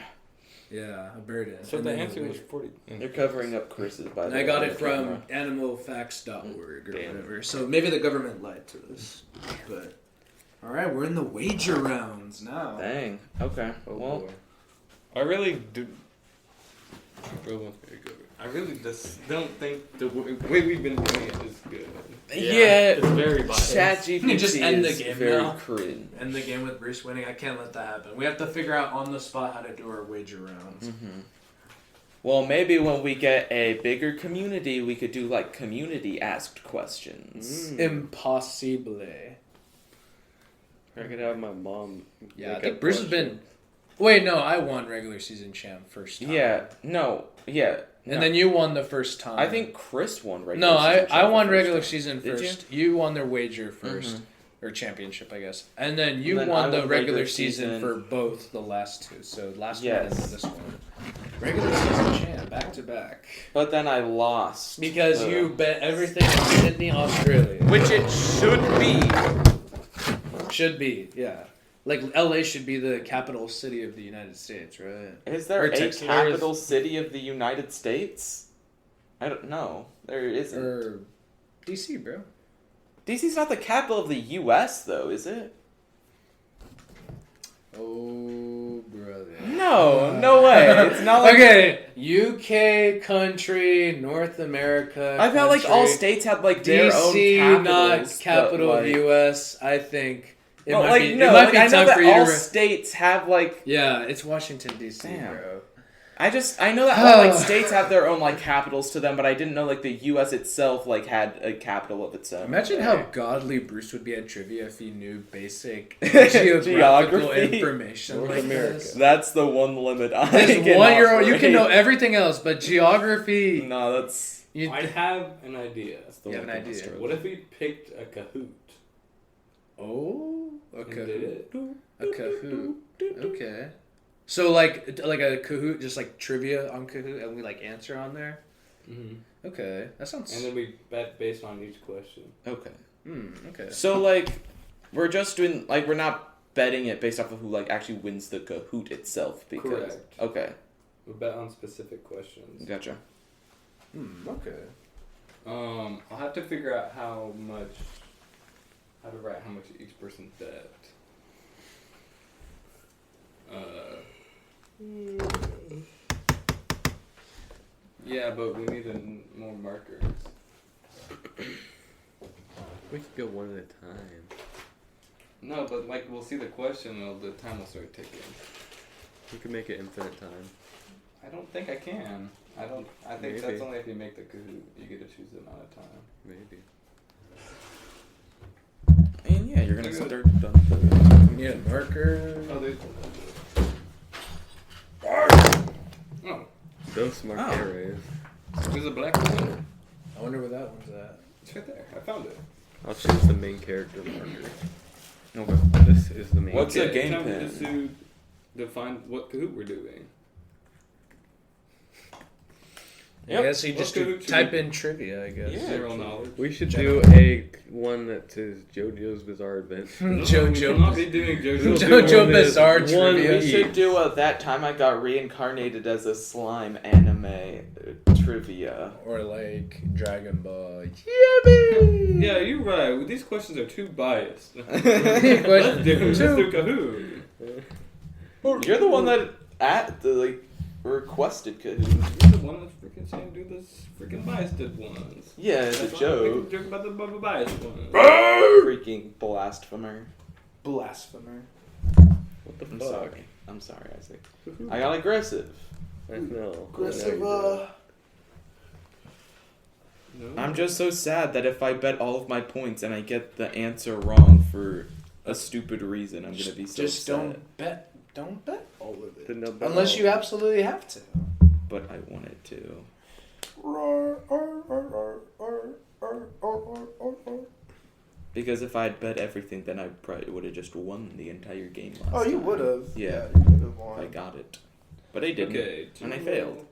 Yeah, a burden. So And the then answer a was weight. 40. They're covering up Chris's, by the And way. I got on it the camera. from animalfacts.org or Damn. whatever. So maybe the government lied to us. But all right, we're in the wager rounds now. Dang. Okay. Oh Well, boy. I really do. I really just don't think the way we've been doing it is good. yeah. It's very biased. ChatGPT Just end the is game very now. cringe. End the game with Bruce winning. I can't let that happen. We have to figure out on the spot how to do our wager rounds. Well, maybe when we get a bigger community, we could do like community asked questions. Impossible. I could have my mom. Yeah, I make think up Bruce has questions. been. Wait, no, I won regular season champ first time. Yeah. No. Yeah. And no. then you won the first time. I think Chris won regular No, season. I won champ regular first season Did first. You won the wager 1st or championship, I guess. And then you And then won I the won regular regular season season. for both the last two. So last Yes. one and this one. Regular season champ, back to back. But then I lost. Because the- you bet everything in Sydney, Australia. Which it should be. Should be, yeah. Like LA should be the capital city of the United States, right? Is there Or a Texas. capital city of the United States? I don't know. There isn't. Or DC, bro. DC's not the capital of the U.S., though, is it? Oh, brother. No, no way. It's not like. Okay, UK country, North America. I felt like all country, states had like their own DC, capitals. not capital but, of like, US. I think it but, might like, be. no, it might like, be I know time that for you all to. states have like. Yeah, it's Washington DC, Damn. bro. I know that all like states have their own like capitals to them, but I didn't know like the U.S. itself like had a capital of its own. Imagine how godly Bruce would be at trivia if he knew basic geographical Geography. information North like America. this. That's the one limit I This can 1 year old, you can operate. know everything else, but geography. No, that's I have an idea. You have an idea. What if we picked a Kahoot? Oh, a And did it? A Kahoot. Okay. So like a Kahoot, just like trivia on Kahoot, and we like answer on there. Mm-hmm. Okay, that sounds. And then we bet based on each question. Okay. Okay. So like, we're just doing like we're not betting it based off of who like actually wins the Kahoot itself. Because Correct. Okay, We bet on specific questions. gotcha. Okay. I'll have to figure out how to write how much each person bet. Yeah, but we need more markers. We could go one at a time. No, but like we'll see the question and the time will start ticking. We could make it infinite time. I don't think I can. I think Maybe. that's only if you make the Kahoot. You get to choose the amount of time. Maybe. And yeah, you're gonna start done. We need a marker. Oh, there's. Oh, Those smart Oh. arrays. there's a black one. I wonder where that one's at. It's right there. I found it. I'll choose the main character marker. Okay. This is the main. What's a Okay, game time pin? to define what Kahoot we're doing. Yep. I guess you just What Kahoot should type we- in trivia, I guess. Yeah. Zero knowledge. We should do a one that says JoJo's Bizarre Adventure. No, we cannot be doing JoJo. JoJo Bizarre One trivia. We should do that time I got reincarnated as a slime anime trivia. Or like Dragon Ball. Yeah, you're right. These questions are too biased. Let's Question do two. Kahoot. You're the one that requested Kahoot. You're the one that's freaking saying do this freaking biased ones. Yeah, it's a That's why I'm making joke. a joke about the biased ones. Freaking blasphemer. Blasphemer. What the I'm fuck? sorry. I'm sorry, Isaac. I got aggressive. I know. No. I'm just so sad that if I bet all of my points and I get the answer wrong for a stupid reason, I'm gonna be so Just sad. don't bet all of it. Then they'll bet Unless all you of it. absolutely have to. But I wanted to. Because if I'd bet everything, then I probably would have just won the entire game last Oh, you time. would have. Yeah. you would have If won. I got it. But I didn't. Okay, And I failed.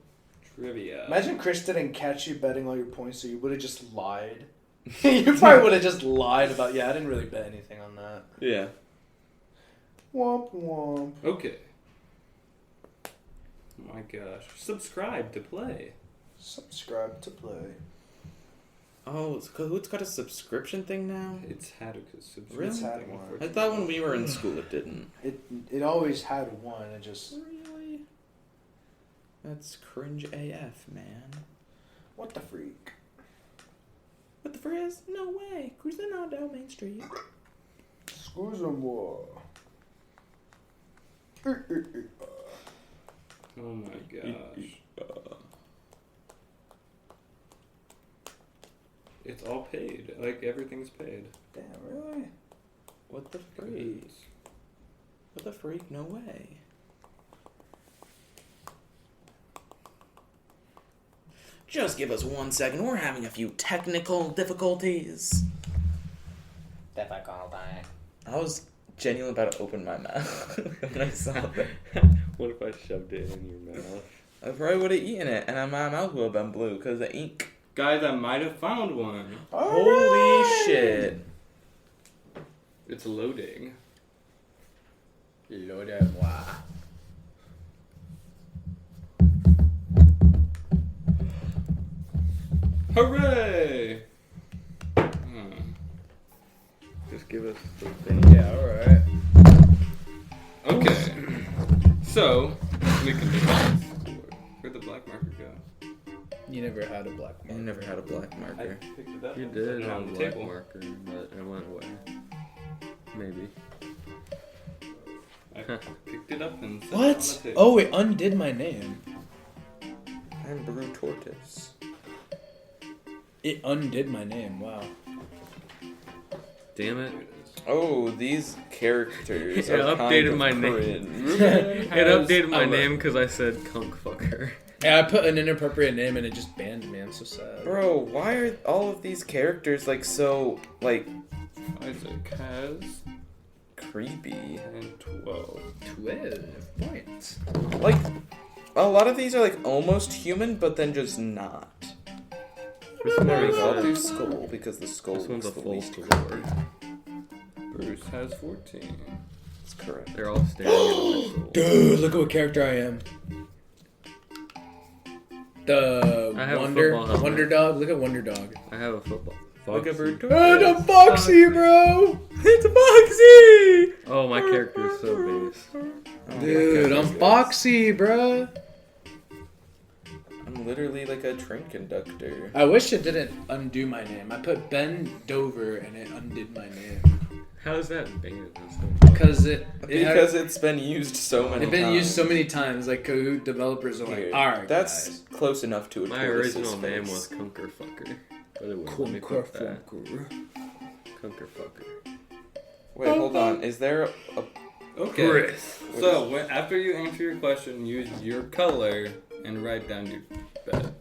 Trivia. Imagine Chris didn't catch you betting all your points, so you would have just lied. You probably would have just lied about, yeah, I didn't really bet anything on that. Yeah. Womp womp. Okay. Oh my gosh. Subscribe to play. Subscribe to play. Oh, Kahoot's got a subscription thing now? It's had a subscription. Really? It's had thing, one. I unfortunately. thought when we were in school it didn't. It always had one, it just... Really? That's cringe AF, man. What the freak? What the frizz? No way. Cruising on down Main Street. Excuse me, boy. Oh my gosh. It's all paid. Like everything's paid. Damn, really? What the freak? What the freak? No way. Just give us 1 second. We're having a few technical difficulties. I was genuinely about to open my mouth when I saw that. What if I shoved it in your mouth? I probably would have eaten it, and my mouth would have been blue because the ink. Guys, I might have found one. Holy shit. It's loading. Lord-moi. Hooray! Just give us the thing. Yeah, alright. Okay. So, we can do this. Where'd the black marker go? You never had a black I marker. never had a black marker. I picked it up. You and put did it have a on the black table. marker, but it went away. Maybe. I picked it up and set it on What? the table. Oh, it undid my name. I'm Brew Tortoise. It undid my name, wow. Damn it. Here it is. Oh, these characters It are updated kind of my name. cringe. It updated my a- name because I said kunk fucker. Yeah, I put an inappropriate name and it just banned me. man. So sad. Bro, why are all of these characters like so like Isaac has creepy? 12. 12 points. Like a lot of these are like almost human, but then just not. This There we one's go. I'll do a, skull because the skull this one's a looks the full least score. creepy. Bruce has 14. That's correct. They're all staring at my soul. Dude, look at what character I am. The I have a Wonder football helmet. Wonder Dog. Look at Wonder Dog. I have a football. Look at Foxy. Bird. Oh, the Foxy, bro. It's Foxy! Oh, my character is so base. Dude, I'm Foxy, bro. I'm literally like a train conductor. I wish it didn't undo my name. I put Ben Dover and it undid my name. How is that bigger than so? Because Because it's been used so many it's been times. used so many times. Like Kahoot developers are like, Here, alright, that's guys. close enough to a My tortoise's original name face. was Kunker Fucker. But it wouldn't let me put that. Kunker Fucker. Wait, hold on. Is there a... Okay. So, after you answer your question, use your color and write down your bet.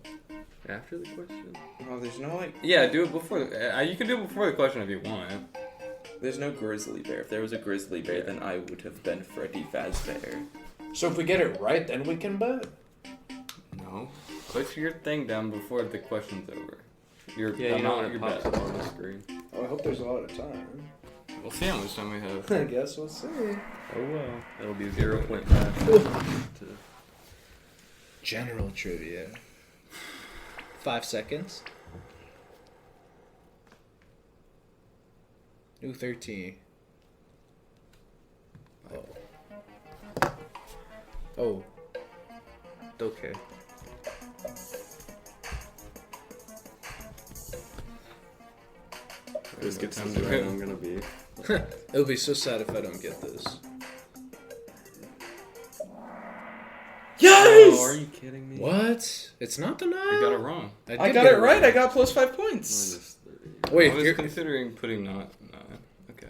After the question? Oh, there's no like... Yeah, do it before. You can do it before the question if you want. There's no grizzly bear. If there was a grizzly bear, then I would have been Freddy Fazbear. So if we get it right, then we can bet. No. Put your thing down before the question's over. Your Yeah, you know when amount, it your pops bet. up on the screen. Oh, I hope there's a lot of time. We'll see how much time we have. I guess we'll see. Oh well. It'll be 0.5. General trivia. 5 seconds. Ooh, 13. Oh. Oh. Okay. This gets Time to to where go. I'm gonna be. It'll be so sad if I don't get this. Yes! Oh, are you kidding me? What? It's not the You Nile? got it wrong. I did got get it right. I got plus 5 points. Minus 30. Wait, I was you're... considering putting not. Okay.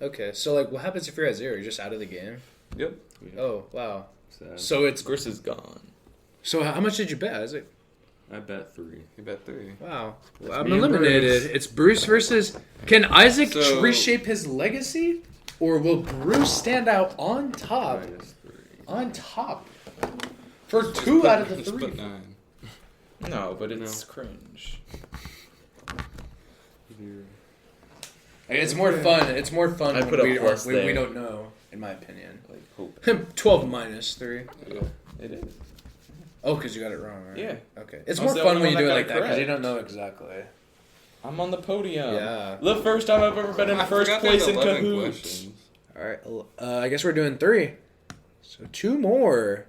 Okay, so like, what happens if you're at 0? You're just out of the game? Yep. Oh, wow. Sad. So it's... Chris is gone. So how much did you bet, Isaac? I bet 3. You bet 3. Wow. That's I'm me and eliminated. Bruce. It's Bruce versus... Can Isaac So- reshape his legacy? Or will Bruce stand out on top? Minus 3. On top. For 2 out of the Just 3. put 9. No, but it's cringe. It's more fun. It's more fun I when put a we, plus when we there. don't know, in my opinion. Like, hope. 12 minus 3. It is. Oh, because you got it wrong, right? Yeah. Okay. It's I was more the fun only when you one do it that like got that because you correct. don't know exactly. I'm on the podium. Yeah. The first time I've ever been in I first forgot place there's in 11 Kahoot. questions. Alright, I guess we're doing 3. So 2 more.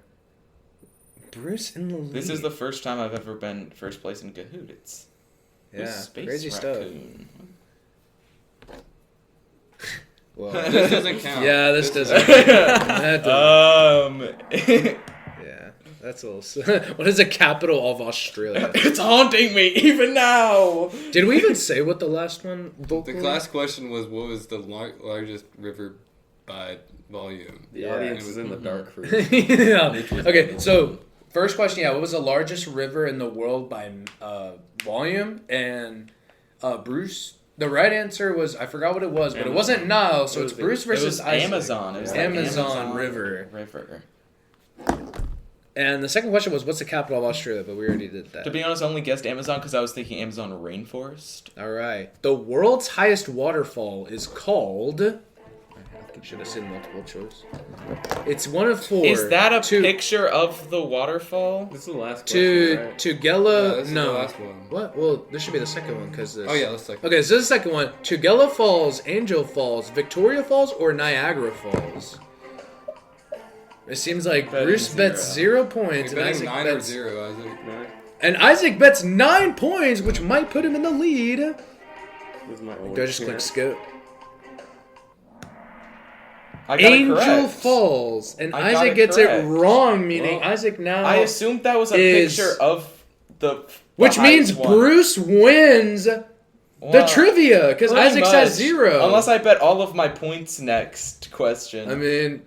Bruce in the lead. This is the first time I've ever been first place in Kahoot. It's yeah, space crazy stuff. raccoon. Well, This doesn't count. yeah, this doesn't. That doesn't. Yeah, that's a little. What is the capital of Australia? It's haunting me even now. Did we even say what the last one? The vocally? last question was, what was the largest river by volume? The Yeah. audience is in the dark for this. Yeah. Okay, so first question, yeah, what was the largest river in the world by volume? And Bruce, the right answer was, I forgot what it was, but it wasn't Nile, so It it's was Bruce It versus was Isaac. Amazon. It was the Amazon River. River. And the second question was, what's the capital of Australia? But we already did that. To be honest, I only guessed Amazon because I was thinking Amazon rainforest. All right. The world's highest waterfall is called... Should have said multiple choice. It's one of 4. Is that a to, picture of the waterfall? This is the last question, right? Tugela... this is no. the last one. What? Well, this should be the second one because this... Oh yeah, let's take. Okay, so this is the second one. Tugela Falls, Angel Falls, Victoria Falls, or Niagara Falls? It seems like Betting Bruce bets 0 You're points, and betting Isaac 9 bets... or 0, Isaac. Right? And Isaac bets 9 points, which might put him in the lead. This is my only Do I just click chance. skip? I got it Angel correct. Falls, and I got Isaac it gets correct. it wrong, meaning Well, Isaac now... I assumed that was a is- picture of the Which means highest one. Bruce wins the Wow. trivia, because Pretty Isaac much. says 0. Unless I bet all of my points next question. I mean,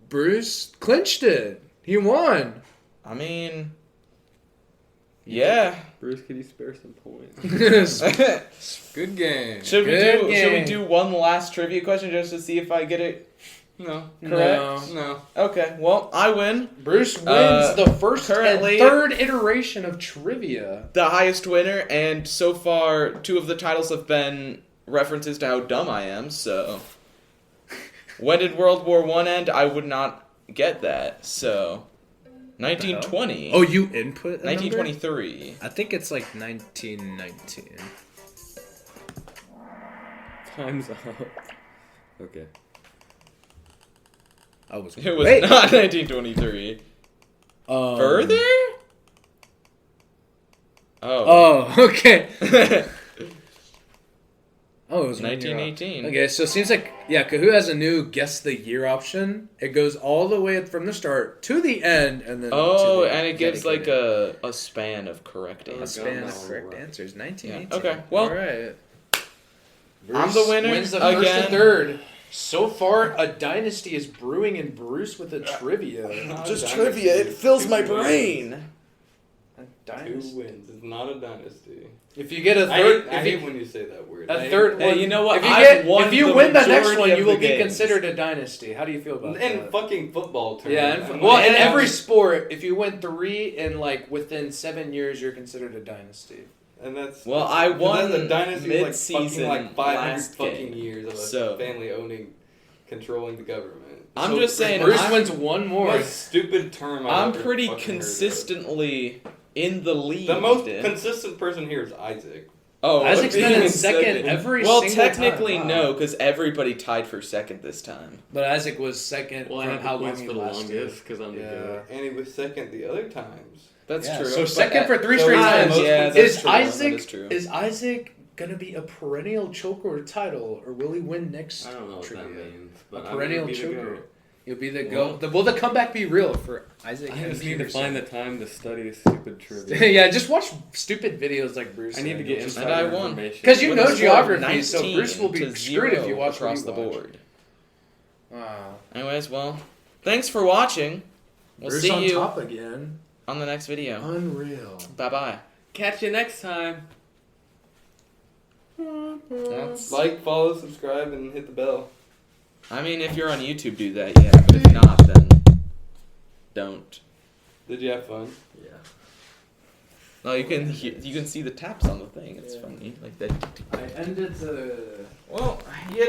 Bruce clinched it. He won. I mean, Yeah. Bruce, could you spare some points? Good game. Should we Good game. do one last trivia question just to see if I get it No. correct? No. Okay. Well, I win. Bruce wins the first currently- and third iteration of trivia. The highest winner, and so far 2 of the titles have been references to how dumb I am. So, when did World War I end? I would not get that. So, 1920. Oh, you input a number? 1923. I think it's like 1919. Time's up. Okay. I was It was Wait. not 1923. Further? Oh. Oh, okay. Oh, it was 1918. Okay, so it seems like, yeah, Kahoot has a new guess the year option. It goes all the way from the start to the end, and then. Oh, to the and it gives like dedicated. a span of correct A answers. span of All correct right. answers. 1918. Yeah, okay, well, all right. I'm the winner Wins the first again. and third. So far, a dynasty is brewing in Bruce with a trivia. Not Just a trivia, dynasty. it fills 2 my wins. brain. A 2 dynasty. wins. It's not a dynasty. If you get a I third, hate when you say that word. a third Hey, one, you know what? If you, I've won if you the win the next majority one, of you the will be games. considered a dynasty. How do you feel about In that? fucking football terms. Yeah, I'm well, like, in yeah. every sport, if you win 3 in like within 7 years, you're considered a dynasty. And that's Well, I won that's a dynasty with, like mid-season fucking like 500 last fucking game. years of a So- family controlling the government. I'm So just saying, Bruce I'm- wins one more. most stupid term I've I'm ever pretty fucking heard of. consistently in the lead. The most consistent person here is Isaac. Oh, Isaac's been in being second every Well, single technically time. no, because everybody tied for second this time. But Isaac was second Well, I from had how the long points he for the lasted. longest because I'm the Yeah. goat. And he was second the other times. That's Yeah, true. So But second for 3 so straight he's the times. most Yeah, that's Is true. Isaac That is true. is Isaac gonna be a perennial choker title, or will he win next I don't know what trivia? that means, but A I'm gonna perennial be the choker. goat. You'll be the Well- goat. Will the comeback be real for Isaac? I just need to Peterson? find the time to study stupid trivia. Yeah, just watch stupid videos like Bruce. I need to get just And I insider won. information. because you With know a score of geography, so 19 Bruce will be to screwed if 0 you watch across what the you watch. board. Wow. Anyways, well, thanks for watching. We'll Bruce see on you top again. on the next video. Unreal. Bye bye. Catch you next time. That's. Like, follow, subscribe, and hit the bell. I mean, if you're on YouTube, do that, yeah. But if not, then don't. Did you have fun? Yeah. No, you can see the taps on the thing. It's Yeah. funny, like that. I ended the. Well, yeah.